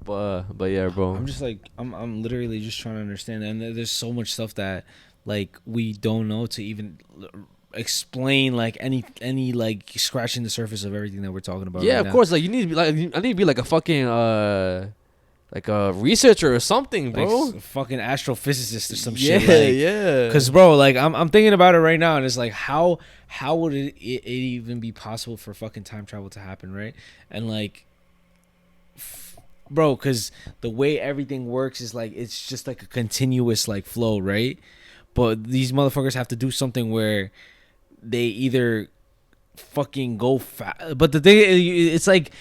[SPEAKER 2] But yeah, bro.
[SPEAKER 5] I'm just like I'm literally just trying to understand, and there's so much stuff that like we don't know to even explain, like any like scratching the surface of everything that we're talking about.
[SPEAKER 2] Yeah,
[SPEAKER 5] right
[SPEAKER 2] of
[SPEAKER 5] now.
[SPEAKER 2] course. Like you need to be like, I need to be like a fucking like a researcher or something, bro.
[SPEAKER 5] Like a fucking astrophysicist or some
[SPEAKER 2] Yeah,
[SPEAKER 5] shit. Like,
[SPEAKER 2] yeah.
[SPEAKER 5] Cause bro, like I'm thinking about it right now, and it's like how would it even be possible for fucking time travel to happen, right? And like, bro, cause the way everything works is like it's just like a continuous like flow, right? But these motherfuckers have to do something where they either fucking go fast. But the thing, it's like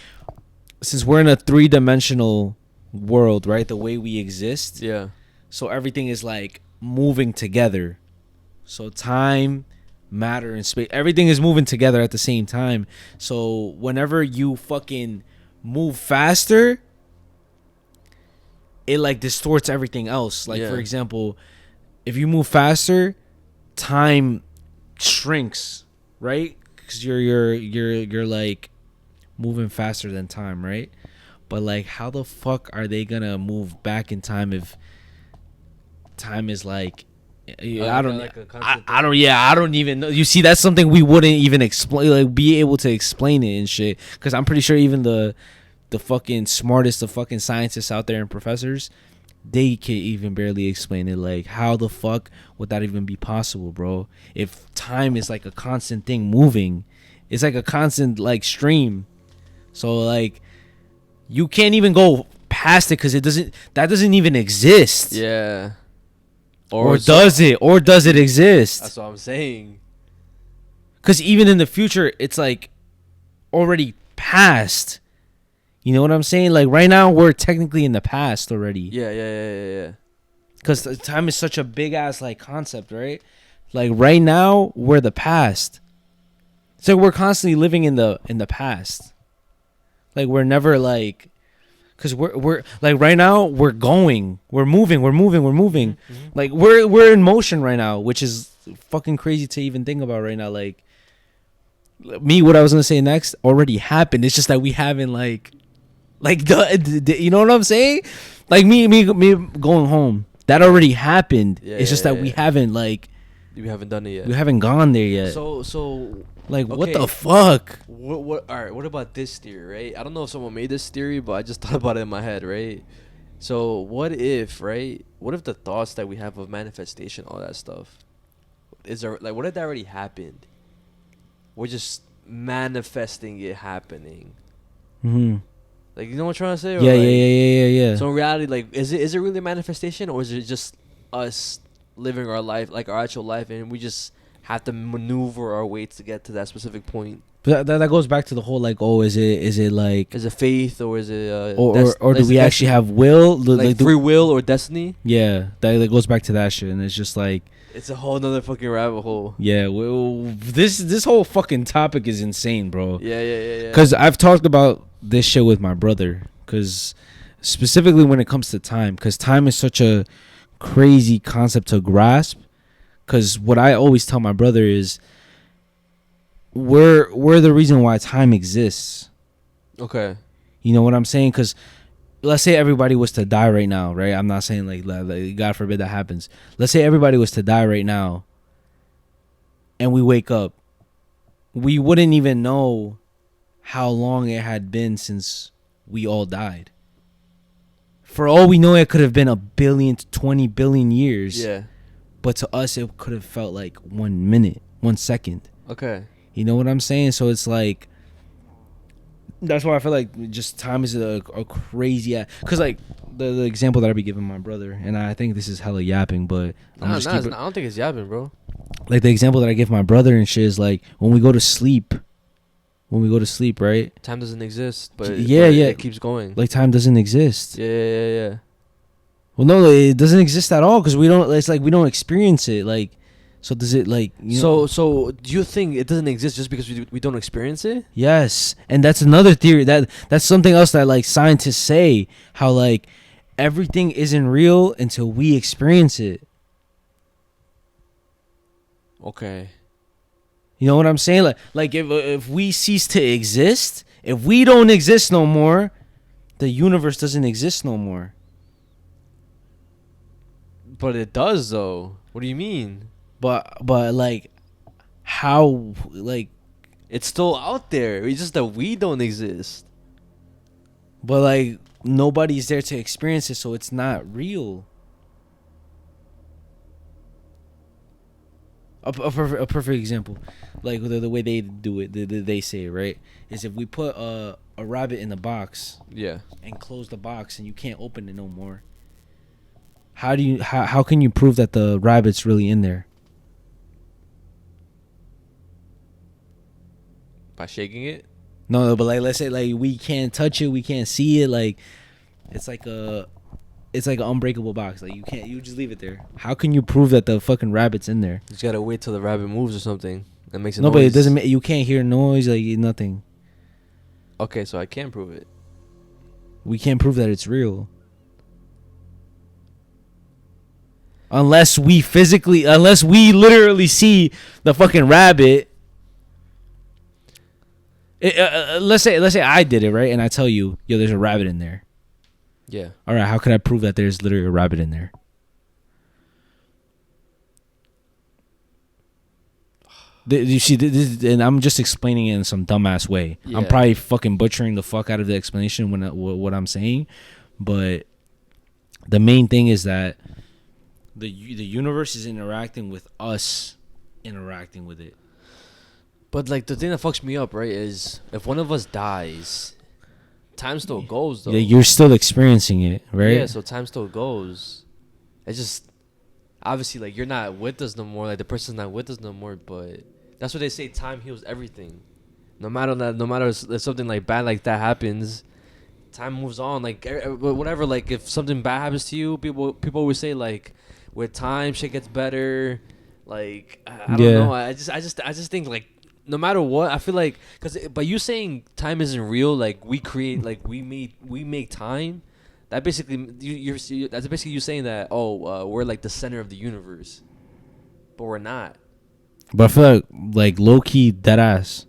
[SPEAKER 5] since we're in a 3-dimensional world, right? The way we exist,
[SPEAKER 2] Yeah.
[SPEAKER 5] so everything is like moving together. So time, matter, and space, everything is moving together at the same time. So whenever you fucking move faster, it like distorts everything else. Like for example, if you move faster, time shrinks, right? Because you're like moving faster than time, right? But like, how the fuck are they gonna move back in time if time is like, I don't even know. You see, that's something we wouldn't even explain, like be able to explain it and shit. Because I'm pretty sure even the fucking smartest of fucking scientists out there and professors, they can't even barely explain it. Like, how the fuck would that even be possible, bro? If time is like a constant thing moving, it's like a constant like stream. So like, you can't even go past it because that doesn't even exist.
[SPEAKER 2] Yeah.
[SPEAKER 5] Or does it? Or does it exist?
[SPEAKER 2] That's what I'm saying.
[SPEAKER 5] Because even in the future, it's like already past. You know what I'm saying? Like right now, we're technically in the past already.
[SPEAKER 2] Yeah.
[SPEAKER 5] Because time is such a big ass like concept, right? Like right now, we're the past. So we're constantly living in the past. Like we're never like, because we're like right now we're moving. Mm-hmm. Like we're in motion right now, which is fucking crazy to even think about right now. Like me, what I was gonna say next already happened. It's just that we haven't like the you know what I'm saying? Like me going home, that already happened. It's just that we haven't like,
[SPEAKER 2] we haven't done it yet.
[SPEAKER 5] We haven't gone there yet.
[SPEAKER 2] So
[SPEAKER 5] like,
[SPEAKER 2] okay.
[SPEAKER 5] What the fuck?
[SPEAKER 2] What? All right. What about this theory, right? I don't know if someone made this theory, but I just thought about it in my head, right? So what if, right? What if the thoughts that we have of manifestation, all that stuff, is there like, what if that already happened? We're just manifesting it happening.
[SPEAKER 5] Mm-hmm.
[SPEAKER 2] Like, you know what I'm trying to say? Or
[SPEAKER 5] Yeah,
[SPEAKER 2] like,
[SPEAKER 5] yeah.
[SPEAKER 2] So in reality, like, is it really a manifestation, or is it just us living our life, like our actual life, and we just have to maneuver our way to get to that specific point?
[SPEAKER 5] But that goes back to the whole like, oh, is it like,
[SPEAKER 2] is it faith, or is it
[SPEAKER 5] or do we actually have will,
[SPEAKER 2] like free will or destiny?
[SPEAKER 5] Yeah, that goes back to that shit, and it's just like,
[SPEAKER 2] it's a whole nother fucking rabbit hole.
[SPEAKER 5] Yeah, well, this whole fucking topic is insane, bro.
[SPEAKER 2] Yeah.
[SPEAKER 5] Because I've talked about this shit with my brother, because specifically when it comes to time, because time is such a crazy concept to grasp. Because what I always tell my brother is, we're the reason why time exists.
[SPEAKER 2] Okay.
[SPEAKER 5] You know what I'm saying? Because let's say everybody was to die right now, right? I'm not saying like God forbid that happens. Let's say everybody was to die right now, and we wake up. We wouldn't even know how long it had been since we all died. For all we know, it could have been 1 billion to 20 billion years.
[SPEAKER 2] Yeah.
[SPEAKER 5] But to us, it could have felt like 1 minute, 1 second.
[SPEAKER 2] Okay.
[SPEAKER 5] You know what I'm saying? So it's like, that's why I feel like just time is a crazy, because like the example that I be giving my brother, and I think this is hella yapping, but
[SPEAKER 2] I don't think it's yapping, bro.
[SPEAKER 5] Like the example that I give my brother and shit is like when we go to sleep, right?
[SPEAKER 2] Time doesn't exist, but
[SPEAKER 5] it
[SPEAKER 2] keeps going.
[SPEAKER 5] Like time doesn't exist.
[SPEAKER 2] Yeah.
[SPEAKER 5] Well, no, it doesn't exist at all because we don't. It's like we don't experience it. Like, so does it like?
[SPEAKER 2] So do you think it doesn't exist just because we don't experience it?
[SPEAKER 5] Yes, and that's another theory. That's something else that like scientists say, how like everything isn't real until we experience it.
[SPEAKER 2] Okay.
[SPEAKER 5] You know what I'm saying? Like if we cease to exist, if we don't exist no more, the universe doesn't exist no more.
[SPEAKER 2] But it does, though. What do you mean?
[SPEAKER 5] But like, how, like,
[SPEAKER 2] it's still out there. It's just that we don't exist.
[SPEAKER 5] But like, nobody's there to experience it, so it's not real. A perfect example, like the way they do it, they say it, right, is if we put a rabbit in a box,
[SPEAKER 2] Yeah.
[SPEAKER 5] and close the box and you can't open it no more. How can you prove that the rabbit's really in there?
[SPEAKER 2] By shaking it?
[SPEAKER 5] No, but like let's say like we can't touch it, we can't see it, like it's like an unbreakable box. Like you just leave it there. How can you prove that the fucking rabbit's in there?
[SPEAKER 2] You just gotta wait till the rabbit moves or something. That makes a
[SPEAKER 5] No,
[SPEAKER 2] noise.
[SPEAKER 5] but it doesn't. You can't hear noise, like nothing.
[SPEAKER 2] Okay, so I can prove it.
[SPEAKER 5] We can't prove that it's real. Unless we literally see the fucking rabbit. Let's say I did it, right? And I tell you, yo, there's a rabbit in there.
[SPEAKER 2] Yeah.
[SPEAKER 5] All right, how can I prove that there's literally a rabbit in there? You see, this, and I'm just explaining it in some dumbass way.
[SPEAKER 2] Yeah.
[SPEAKER 5] I'm probably fucking butchering the fuck out of the explanation when what I'm saying, but the main thing is that the universe is interacting with us, interacting with it.
[SPEAKER 2] But like the thing that fucks me up, right, is if one of us dies, time still goes though.
[SPEAKER 5] Yeah, you're still experiencing it, right?
[SPEAKER 2] Yeah, so time still goes. It's just obviously like you're not with us no more. Like the person's not with us no more. But that's what they say. Time heals everything. No matter if something like bad like that happens, time moves on. Like whatever. Like if something bad happens to you, people always say like with time shit gets better. Like I don't know. I just think like no matter what, I feel like because by you saying time isn't real, like we create, like we make time. That basically that's basically you saying that we're like the center of the universe, but we're not.
[SPEAKER 5] But I feel like low key dead ass.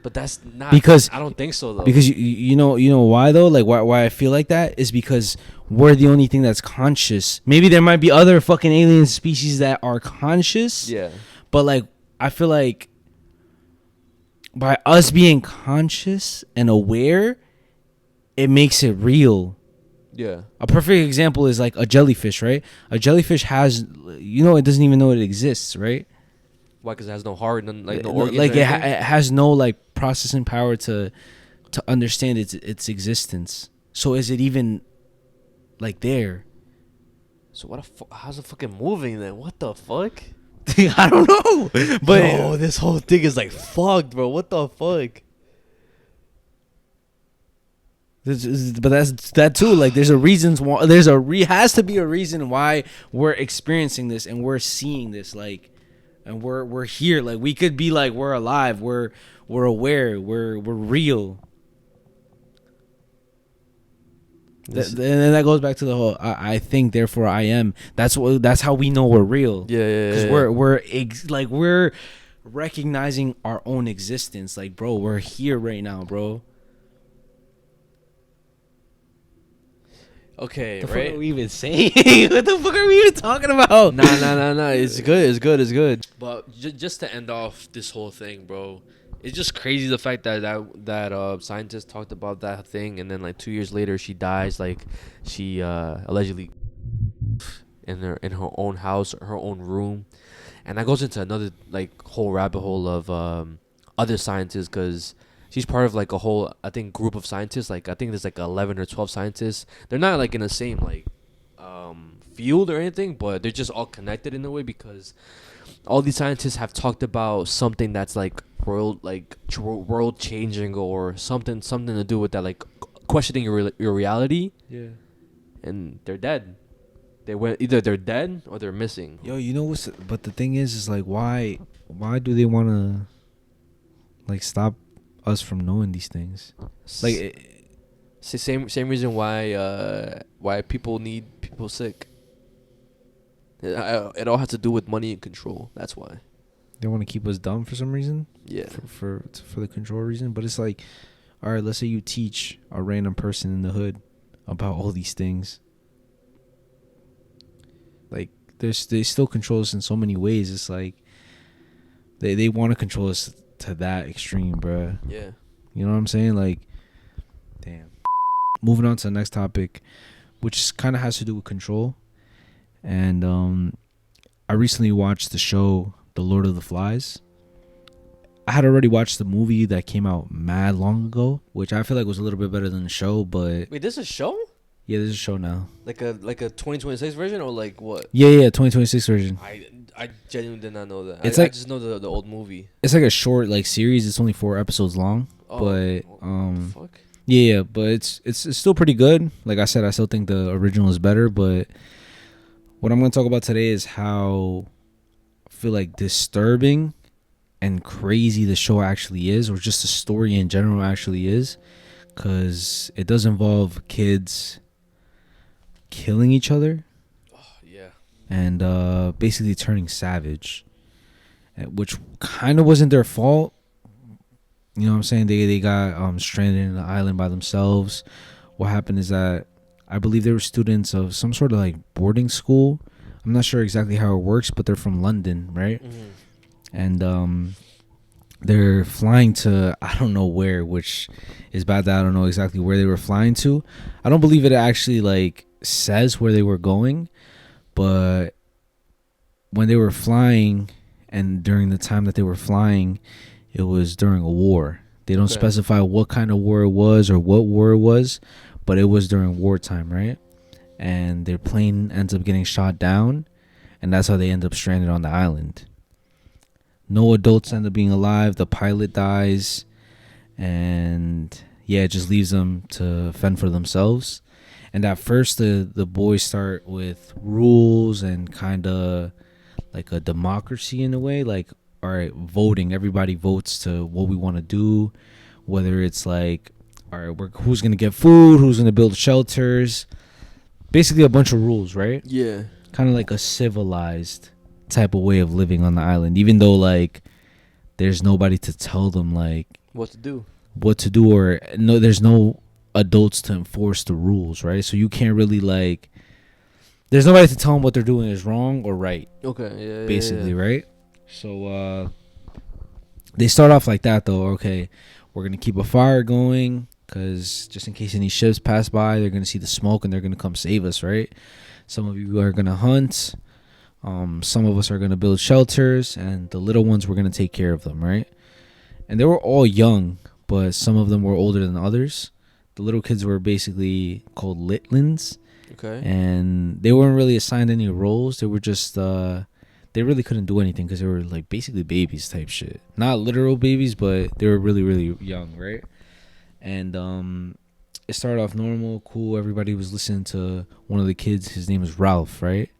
[SPEAKER 2] But that's not
[SPEAKER 5] because
[SPEAKER 2] I don't think so though.
[SPEAKER 5] Because you know why though? Like why I feel like that is because we're the only thing that's conscious. Maybe there might be other fucking alien species that are conscious.
[SPEAKER 2] Yeah.
[SPEAKER 5] But like I feel like by us being conscious and aware, it makes it real.
[SPEAKER 2] Yeah.
[SPEAKER 5] A perfect example is like a jellyfish, right? A jellyfish has, it doesn't even know it exists, right?
[SPEAKER 2] Why? Because it has no heart, no organs.
[SPEAKER 5] Like it has no like processing power to understand its existence. So is it even like there?
[SPEAKER 2] So how's it fucking moving then? What the fuck?
[SPEAKER 5] I don't know. But
[SPEAKER 2] this whole thing is like fucked, bro. What the fuck?
[SPEAKER 5] But that's that too. Like there's a reasons why has to be a reason why we're experiencing this and we're seeing this, like, and we're here. Like we could be like we're alive, we're aware, we're real. And then that goes back to the whole I think therefore I am. That's how we know we're real.
[SPEAKER 2] Yeah.
[SPEAKER 5] Because we're recognizing our own existence. Like, bro, we're here right now, bro.
[SPEAKER 2] Okay,
[SPEAKER 5] The
[SPEAKER 2] right?
[SPEAKER 5] fuck are we even saying? What the fuck are we even talking about?
[SPEAKER 2] Nah. It's good. But just to end off this whole thing, bro, it's just crazy the fact that scientist talked about that thing, and then like 2 years later she dies. Like she allegedly in her own house, her own room, and that goes into another like whole rabbit hole of other scientists because. She's part of like a whole, I think, group of scientists. Like I think there's like 11 or 12 scientists. They're not like in the same like field or anything, but they're just all connected in a way because all these scientists have talked about something that's like world changing or something to do with that, like questioning your reality. Yeah. And they're dead. Either they're dead or they're missing.
[SPEAKER 5] Yo, but the thing is like why do they want to like stop us from knowing these things? Like
[SPEAKER 2] it's the same reason why people need people sick. It all has to do with money and control. That's why
[SPEAKER 5] they want to keep us dumb for some reason.
[SPEAKER 2] Yeah,
[SPEAKER 5] for the control reason. But it's like, all right, let's say you teach a random person in the hood about all these things. Like they still control us in so many ways. It's like they want to control us to that extreme, bruh.
[SPEAKER 2] Yeah.
[SPEAKER 5] You know what I'm saying? Like, damn. moving on to the next topic, which kind of has to do with control. And I recently watched the show The Lord of the Flies. I had already watched the movie that came out mad long ago, which I feel like was a little bit better than the show. But
[SPEAKER 2] Wait, this is a show?
[SPEAKER 5] yeah, there's a show now.
[SPEAKER 2] Like a 2026 version or like what?
[SPEAKER 5] Yeah, 2026 version.
[SPEAKER 2] I genuinely did not know that.
[SPEAKER 5] It's
[SPEAKER 2] I
[SPEAKER 5] like-
[SPEAKER 2] just know the old movie.
[SPEAKER 5] It's like a short like series. It's only 4 episodes long. But
[SPEAKER 2] fuck.
[SPEAKER 5] yeah, but it's still pretty good. Like I said, I still think the original is better. But what I'm gonna talk about today is how I feel like disturbing and crazy the show actually is, or just the story in general actually is, because it does involve kids killing each other.
[SPEAKER 2] Yeah.
[SPEAKER 5] And basically turning savage, which kind of wasn't their fault. You know what I'm saying? They got stranded in the island by themselves. What happened is that I believe they were students of some sort of like boarding school. I'm not sure exactly how it works, but they're from London, right?
[SPEAKER 2] Mm-hmm.
[SPEAKER 5] And they're flying to I don't know where, which is bad that I don't know exactly where they were flying to. I don't believe it actually like says where they were going, but when they were flying and during the time that they were flying, it was during a war. They don't specify what kind of war it was or what war it was, but it was during wartime, right? And their plane ends up getting shot down, and that's how they end up stranded on the island. No adults end up being alive. The pilot dies, and yeah, it just leaves them to fend for themselves. And at first, the boys start with rules and kind of like a democracy in a way. Like, all right, voting. Everybody votes to what we want to do. Whether it's like, all right, who's going to get food, who's going to build shelters. Basically a bunch of rules, right?
[SPEAKER 2] Yeah.
[SPEAKER 5] Kind of like a civilized type of way of living on the island. Even though, like, there's nobody to tell them, like,
[SPEAKER 2] What to do.
[SPEAKER 5] Or no, there's no adults to enforce the rules, right? So you can't really like there's nobody to tell them what they're doing is wrong or right.
[SPEAKER 2] Okay, yeah.
[SPEAKER 5] Basically, right? So they start off like that though. Okay, we're gonna keep a fire going because just in case any ships pass by, they're gonna see the smoke and they're gonna come save us, right? Some of you are gonna hunt. Some of us are gonna build shelters, and the little ones we're gonna take care of them, right? And they were all young, but some of them were older than others. The little kids were basically called litlins.
[SPEAKER 2] Okay.
[SPEAKER 5] And they weren't really assigned any roles. They were just they really couldn't do anything because they were like basically babies type shit. Not literal babies, but they were really, really young, right? And it started off normal, cool. Everybody was listening to one of the kids. His name is Ralph, right?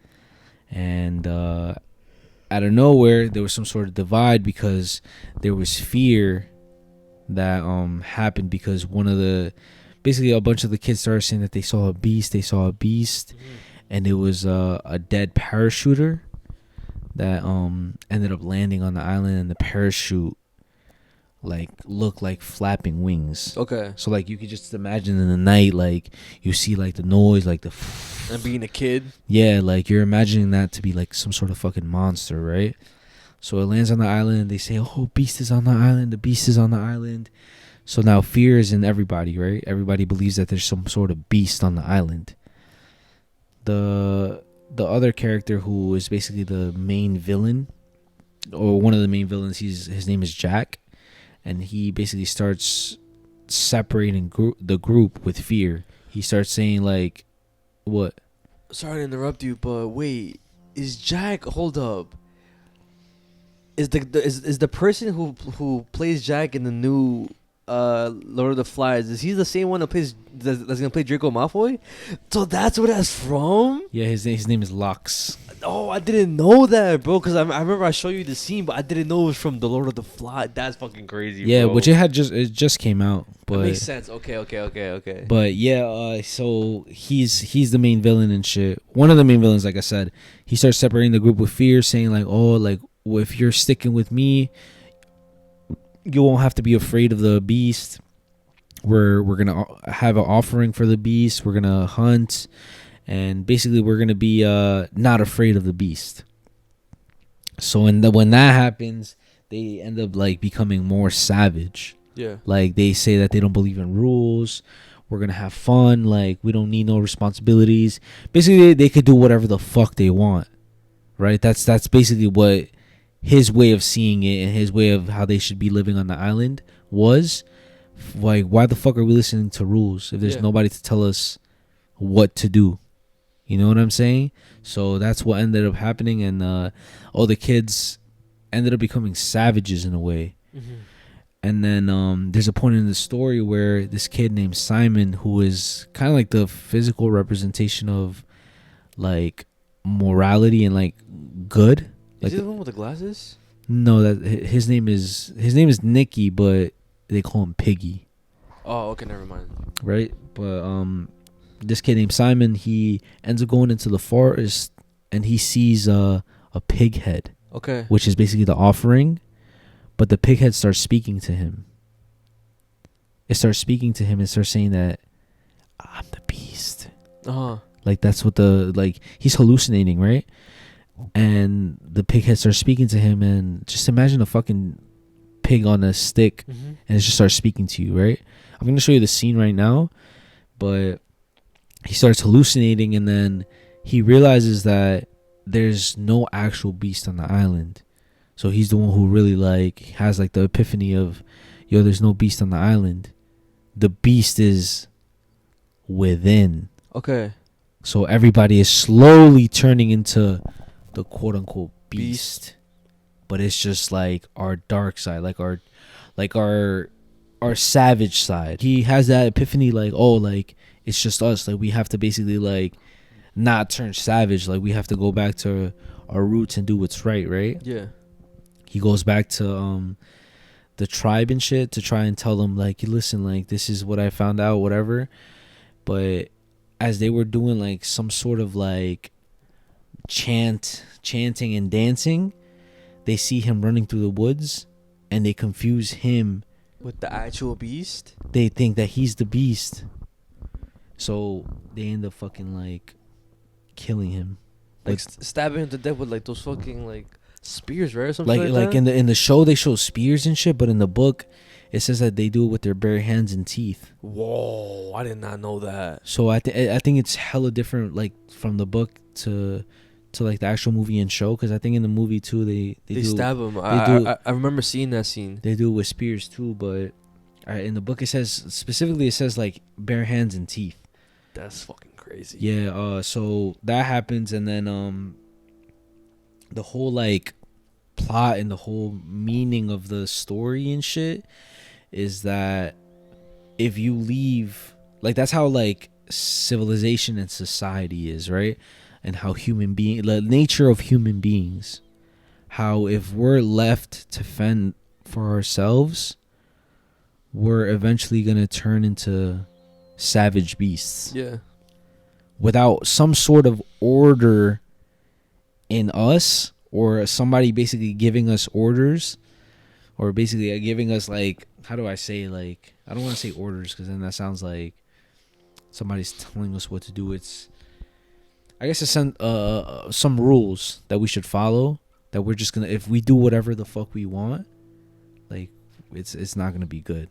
[SPEAKER 5] And out of nowhere, there was some sort of divide because there was fear that happened because basically a bunch of the kids started saying that they saw a beast. And it was a dead parachuter that ended up landing on the island, and the parachute like looked like flapping wings.
[SPEAKER 2] Okay.
[SPEAKER 5] So like you could just imagine in the night, like you see like the noise, like the
[SPEAKER 2] And being a kid.
[SPEAKER 5] yeah, like you're imagining that to be like some sort of fucking monster, right? So it lands on the island. They say, "Oh, beast is on the island. The beast is on the island." So now fear is in everybody, right? Everybody believes that there's some sort of beast on the island. The other character who is basically the main villain, or one of the main villains, his name is Jack, and he basically starts separating the group with fear. He starts saying like, "What?"
[SPEAKER 2] Sorry to interrupt you, but wait, is Jack? Hold up. Is the person who plays Jack in the new Lord of the Flies, is he the same one that's gonna play Draco Malfoy? So that's where that's from?
[SPEAKER 5] Yeah, his name is Lux.
[SPEAKER 2] Oh, I didn't know that, bro. Because I remember I showed you the scene, but I didn't know it was from the Lord of the Flies. That's fucking crazy.
[SPEAKER 5] Yeah,
[SPEAKER 2] bro.
[SPEAKER 5] which it just came out, but
[SPEAKER 2] that makes sense. Okay.
[SPEAKER 5] But yeah, so he's the main villain and shit. One of the main villains, like I said, he starts separating the group with fear, saying like, "Oh, like if you're sticking with me, you won't have to be afraid of the beast. We're gonna have an offering for the beast. We're gonna hunt, and basically we're gonna be not afraid of the beast." So when that happens, they end up like becoming more savage.
[SPEAKER 2] Yeah.
[SPEAKER 5] Like they say that they don't believe in rules. We're gonna have fun. Like, we don't need no responsibilities. Basically, they could do whatever the fuck they want, right? That's basically what his way of seeing it and his way of how they should be living on the island was. Like, why the fuck are we listening to rules if there's nobody to tell us what to do? You know what I'm saying? So that's what ended up happening, and all the kids ended up becoming savages in a way. And then there's a point in the story where this kid named Simon, who is kind of like the physical representation of like morality and like good.
[SPEAKER 2] Is
[SPEAKER 5] Like,
[SPEAKER 2] he the one with the glasses?
[SPEAKER 5] no, that his name is Nicky, but they call him Piggy.
[SPEAKER 2] Oh, okay, never mind.
[SPEAKER 5] Right? But this kid named Simon, he ends up going into the forest and he sees a pig head.
[SPEAKER 2] Okay.
[SPEAKER 5] Which is basically the offering. But the pig head starts speaking to him. It starts speaking to him and starts saying that I'm the beast. Like, that's what he's hallucinating, right? And the pig head starts speaking to him, and just imagine a fucking pig on a stick, and it just starts speaking to you, right? I'm going to show you the scene right now, but he starts hallucinating, and then he realizes that there's no actual beast on the island. So he's the one who really like has like the epiphany of, yo, there's no beast on the island. The beast is within.
[SPEAKER 2] Okay.
[SPEAKER 5] So everybody is slowly turning into the quote unquote beast. But it's just like our dark side, like our savage side. He has that epiphany like, oh, like it's just us. Like, we have to basically like not turn savage. Like, we have to go back to our roots and do what's right, right?
[SPEAKER 2] Yeah.
[SPEAKER 5] He goes back to the tribe and shit to try and tell them like, listen, like, this is what I found out, whatever. But as they were doing like some sort of like chanting and dancing, they see him running through the woods and they confuse him
[SPEAKER 2] with the actual beast.
[SPEAKER 5] They think that he's the beast, so they end up fucking like killing him,
[SPEAKER 2] Like stabbing him to death with like those fucking like spears, right? Or something
[SPEAKER 5] like
[SPEAKER 2] that?
[SPEAKER 5] in the show they show spears and shit, but in the book it says that they do it with their bare hands and teeth.
[SPEAKER 2] Whoa, I did not know that.
[SPEAKER 5] So I think it's hella different, like from the book to like the actual movie and show, because I think in the movie too they
[SPEAKER 2] stab him. I remember seeing that scene.
[SPEAKER 5] They do it with spears too, but in the book it says like bare hands and teeth.
[SPEAKER 2] That's fucking crazy.
[SPEAKER 5] Yeah. So that happens, and then the whole like plot and the whole meaning of the story and shit is that if you leave, like, that's how like civilization and society is, right? And how the nature of human beings, how if we're left to fend for ourselves, we're eventually gonna turn into savage beasts.
[SPEAKER 2] Yeah.
[SPEAKER 5] Without some sort of order in us, or somebody basically giving us orders, or basically giving us like, how do I say, like, I don't want to say orders because then that sounds like somebody's telling us what to do. It's, I guess it's some rules that we should follow, that we're just gonna, if we do whatever the fuck we want, like, it's not gonna be good.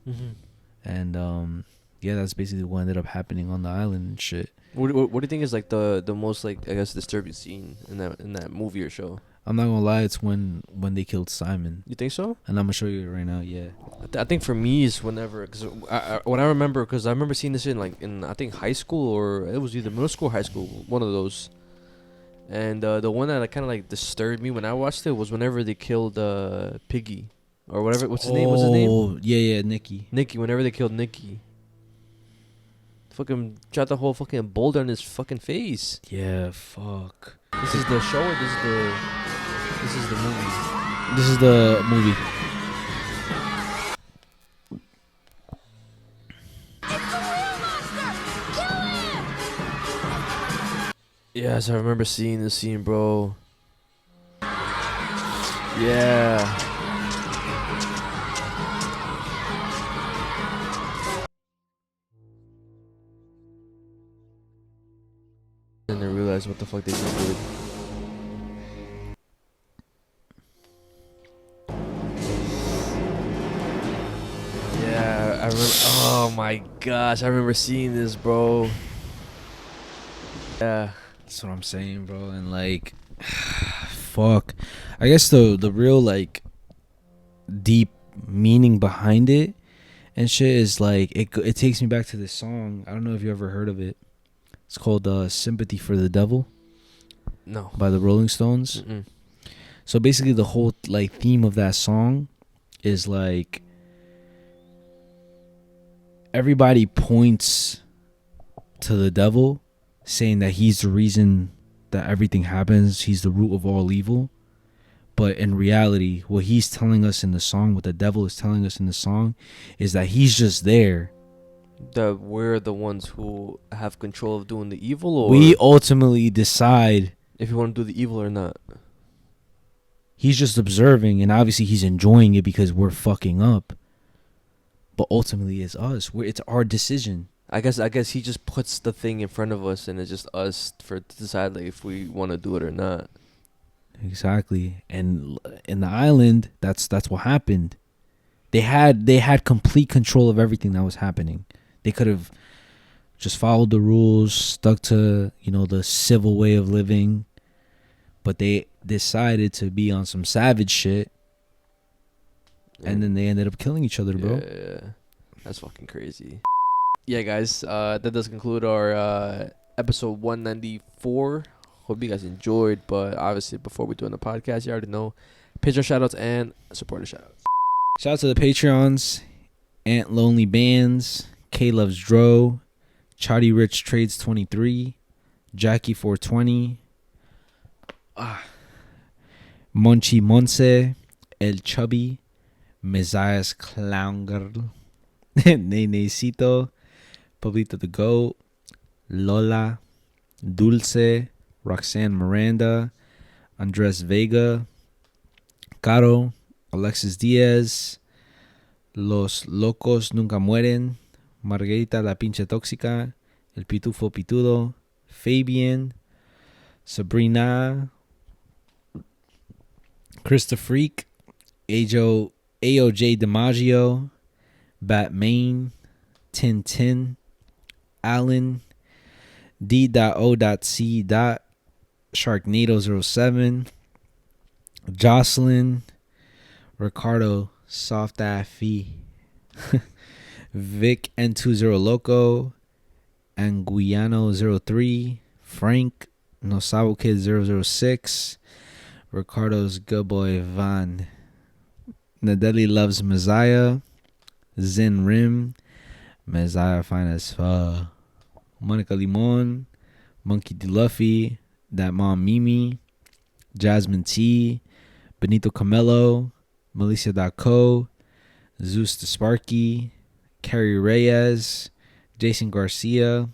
[SPEAKER 5] And yeah, that's basically what ended up happening on the island and shit.
[SPEAKER 2] What do you think is like the most, like, I guess, disturbing scene in that movie or show?
[SPEAKER 5] I'm not gonna lie, it's when they killed Simon.
[SPEAKER 2] You think so?
[SPEAKER 5] And I'm gonna show you it right now. Yeah.
[SPEAKER 2] I think for me is whenever, because what I remember, because I remember seeing this in I think high school, or it was either middle school or high school, one of those. And the one that kind of like disturbed me when I watched it was whenever they killed Piggy or whatever. What's his name?
[SPEAKER 5] Oh yeah, Nicky.
[SPEAKER 2] Whenever they killed Nicky. Fucking shot the whole fucking boulder on his fucking face.
[SPEAKER 5] Yeah, fuck.
[SPEAKER 2] This is the show, or this is the movie?
[SPEAKER 5] This is the movie.
[SPEAKER 2] Yes, I remember seeing this scene, bro. Yeah. And I realized what the fuck they just did. Yeah, I remember. Oh my gosh, I remember seeing this, bro. Yeah.
[SPEAKER 5] That's what I'm saying, bro. And like, fuck. I guess the real like deep meaning behind it and shit is like it takes me back to this song. I don't know if you ever heard of it. It's called "Sympathy for the Devil."
[SPEAKER 2] No.
[SPEAKER 5] By the Rolling Stones.
[SPEAKER 2] Mm-mm.
[SPEAKER 5] So basically, the whole like theme of that song is like everybody points to the devil, saying that he's the reason that everything happens. He's the root of all evil. But in reality, what he's telling us in the song, what the devil is telling us in the song, is that he's just there.
[SPEAKER 2] That we're the ones who have control of doing the evil, or
[SPEAKER 5] We ultimately decide
[SPEAKER 2] if you want to do the evil or not.
[SPEAKER 5] He's just observing, and obviously he's enjoying it because we're fucking up. But ultimately, it's us. It's our decision.
[SPEAKER 2] I guess he just puts the thing in front of us, and it's just us to decide like if we want to do it or not.
[SPEAKER 5] Exactly. And in the island, that's what happened. They had complete control of everything that was happening. They could have just followed the rules, stuck to, the civil way of living, but they decided to be on some savage shit, and then they ended up killing each other, bro.
[SPEAKER 2] Yeah. That's fucking crazy. Yeah, guys, that does conclude our episode 194. Hope you guys enjoyed, but obviously before we do on the podcast, you already know, Patreon shoutouts and supporter shoutouts.
[SPEAKER 5] Shout out to the Patreons: Ant Lonely Bands, K Loves Dro, Chotty Rich Trades 23, Jackie 420, Monchi Monse, El Chubby, Mezziah's Clown Girl, Nenecito, Pablito the Goat, Lola, Dulce, Roxanne Miranda, Andres Vega, Caro, Alexis Diaz, Los Locos Nunca Mueren, Margarita la Pinche Tóxica, El Pitufo Pitudo, Fabian, Sabrina, Krista Freak, AOJ DiMaggio, Batmain, Tintin, Allen, D.O.C. Sharknado07, Jocelyn, Ricardo Soft Fee, Vic N20 Loco, Anguiano03, Frank, Nosabo Kid 006, Ricardo's Good Boy Van, Nadeli Loves Mezziah, Zen Rim, Mezziah Fine as Fuck, Monica Limon, Monkey D. Luffy, That Mom Mimi, Jasmine T, Benito Camelo, Melissa.co, Zeus the Sparky, Carrie Reyes, Jason Garcia,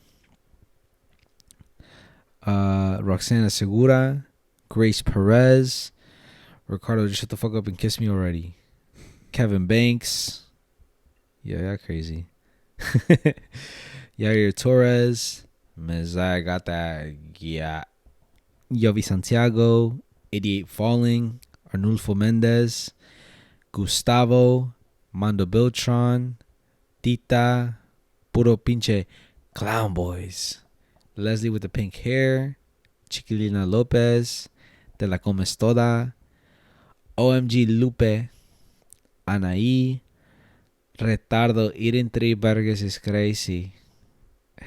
[SPEAKER 5] Roxana Segura, Grace Perez, Ricardo, just shut the fuck up and kiss me already, Kevin Banks, yeah, crazy, Yair Torres, Mezziah got that, yeah, Yovi Santiago, 88 Falling, Arnulfo Mendez, Gustavo, Mando Beltran, Tita, Puro Pinche Clown Boys, Leslie with the pink hair, Chiquilina Lopez, De La Comes Toda, OMG Lupe, Anaí, Retardo Irentri Vargas is crazy,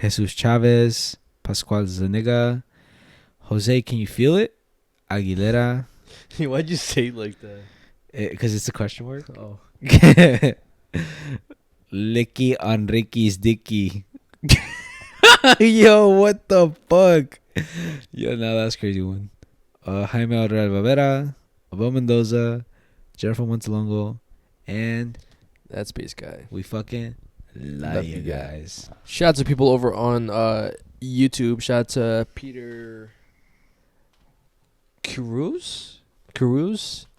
[SPEAKER 5] Jesus Chavez, Pascual Zuniga, Jose, can you feel it? Aguilera.
[SPEAKER 2] Why'd you say it like that?
[SPEAKER 5] Because it's a question mark.
[SPEAKER 2] Oh.
[SPEAKER 5] Licky on Ricky's Dicky. Yo, what the fuck? Yo, no, that's a crazy one. Jaime Alvarez Bavera, Abel Mendoza, Jennifer Montalongo, and
[SPEAKER 2] That's Space Guy.
[SPEAKER 5] we fucking love you guys.
[SPEAKER 2] Shout out to people over on YouTube. Shout out to Peter Cruz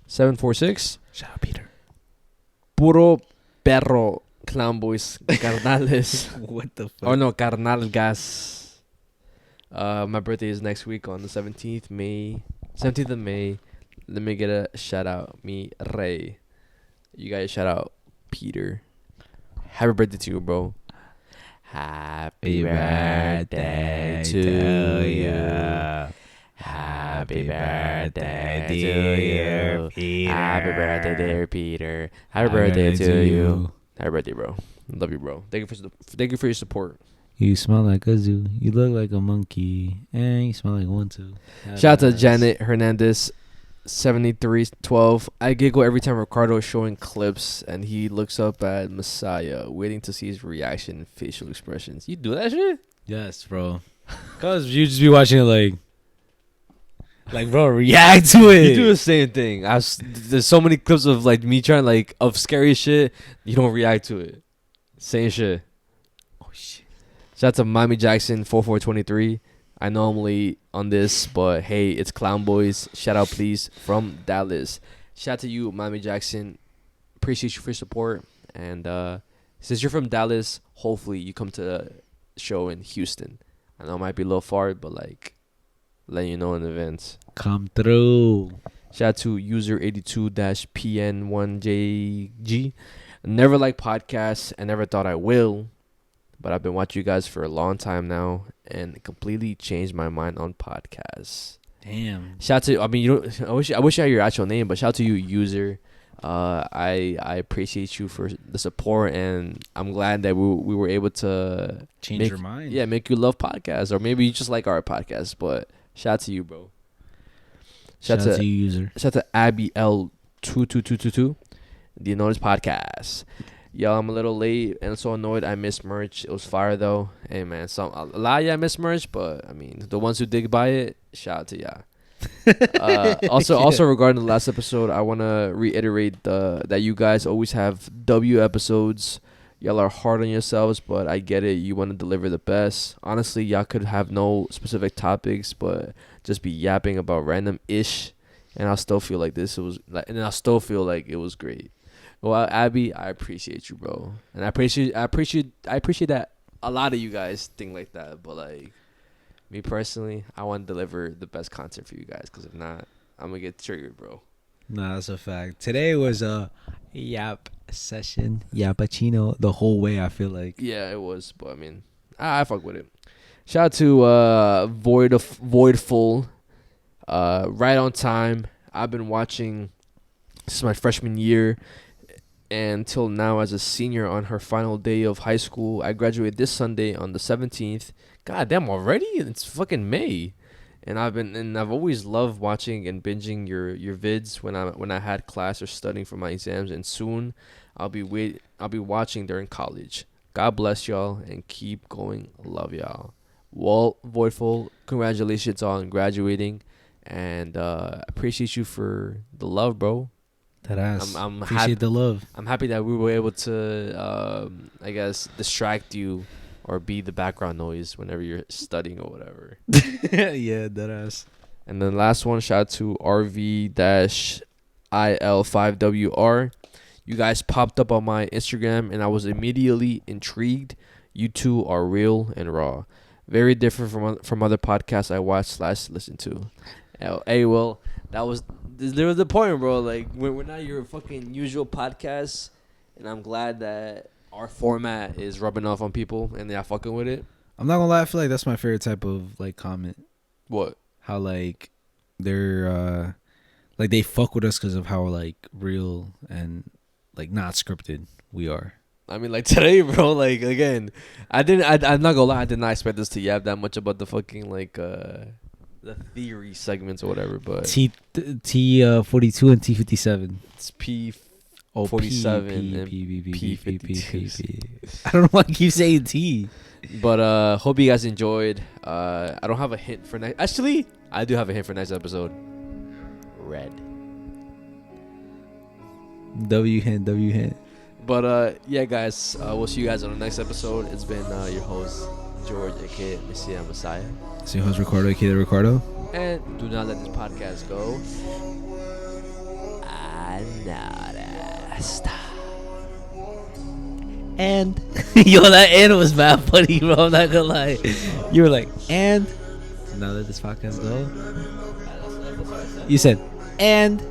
[SPEAKER 2] 746.
[SPEAKER 5] Shout out, Peter.
[SPEAKER 2] Puro Perro Clown Boys Carnales.
[SPEAKER 5] What the fuck?
[SPEAKER 2] Oh no, Carnalgas. My birthday is next week on the 17th of May. Let me get a shout out. Me Ray. You guys shout out Peter. Happy birthday to you, bro. Happy birthday to you. Happy birthday to you, Peter. Happy birthday, dear Peter. Happy birthday to you. Happy birthday, bro. Love you, bro. Thank you for your support.
[SPEAKER 5] You smell like a zoo. You look like a monkey, and you smell like one too.
[SPEAKER 2] Shout out to Janet Hernandez, 7312. I giggle every time Ricardo is showing clips, and he looks up at Mezziah, waiting to see his reaction and facial expressions. You do that shit?
[SPEAKER 5] Yes, bro. Cause you just be watching it like, bro, react to it.
[SPEAKER 2] You do the same thing. There's so many clips of like me trying of scary shit. You don't react to it. Same shit. Oh shit. Shout out to Miami Jackson 4423. I know I'm late on this, but hey, it's Clown Boys. Shout out, please, from Dallas. Shout out to you, Miami Jackson. Appreciate you for your support. And since you're from Dallas, hopefully you come to the show in Houston. I know it might be a little far, but letting you know in advance.
[SPEAKER 5] Come through.
[SPEAKER 2] Shout out to user 82-PN1JG. Never liked podcasts. I never thought I will. But I've been watching you guys for a long time now. And it completely changed my mind on podcasts.
[SPEAKER 5] Damn.
[SPEAKER 2] Shout out to, I wish I had your actual name, but shout out to you, user. I appreciate you for the support, and I'm glad that we were able to
[SPEAKER 5] change your mind.
[SPEAKER 2] Yeah, make you love podcasts, or maybe you just like our podcast. But shout out to you, bro.
[SPEAKER 5] Shout out to you, user.
[SPEAKER 2] Shout out to Abby L22222. The Unnoticed podcast. Yo, I'm a little late and so annoyed. I missed merch. It was fire though. Hey man, a lot of y'all missed merch, but I mean, the ones who did buy it, shout out to y'all. Also regarding the last episode, I want to reiterate that you guys always have W episodes. Y'all are hard on yourselves, but I get it. You want to deliver the best. Honestly, y'all could have no specific topics, but just be yapping about random ish, and I'll still feel like it was great. Well, Abby, I appreciate you, bro, and I appreciate that a lot of you guys think like that. But me personally, I want to deliver the best content for you guys, because if not, I'm gonna get triggered, bro.
[SPEAKER 5] Nah, that's a fact. Today was a yap session, yappuccino the whole way. I feel like.
[SPEAKER 2] Yeah, it was, but I mean, I fuck with it. Shout out to Voidful, right on time. I've been watching. This is my freshman year, and till now as a senior on her final day of high school. I graduate this Sunday on the 17th. God damn, already? It's fucking May. And I've always loved watching and binging your vids when I had class or studying for my exams, and soon I'll be watching during college. God bless y'all and keep going. Love y'all. Walt Voidful, congratulations on graduating, and appreciate you for the love, bro.
[SPEAKER 5] That ass. I'm appreciate the love.
[SPEAKER 2] I'm happy that we were able to, I guess, distract you or be the background noise whenever you're studying or whatever.
[SPEAKER 5] Yeah, that ass.
[SPEAKER 2] And then last one, shout out to RV-IL5WR. You guys popped up on my Instagram, and I was immediately intrigued. You two are real and raw. Very different from other podcasts I watched / listened to. Hey, well, there was the point, bro. We're not your fucking usual podcast, and I'm glad that our format is rubbing off on people and they're fucking with it.
[SPEAKER 5] I'm not gonna lie, I feel like that's my favorite type of comment.
[SPEAKER 2] What?
[SPEAKER 5] How they're they fuck with us because of how real and not scripted we are.
[SPEAKER 2] I mean, today, bro. Again, I'm not gonna lie, I did not expect us to yap that much about the fucking the theory segments or whatever. But
[SPEAKER 5] T 42 and T 57.
[SPEAKER 2] It's P 47 and P 52.
[SPEAKER 5] I don't know why I keep saying T.
[SPEAKER 2] But hope you guys enjoyed. I don't have a hint for next. Actually, I do have a hint for next episode. Red.
[SPEAKER 5] W hint.
[SPEAKER 2] But yeah, guys, we'll see you guys on the next episode. It's been your host George, aka Messiah.
[SPEAKER 5] It's your host Ricardo, aka Ricardo.
[SPEAKER 2] And do not let this podcast go. Unnoticed.
[SPEAKER 5] And yo, that and was mad funny, bro. I'm not gonna lie. You were like, and now that this podcast go. You said, and.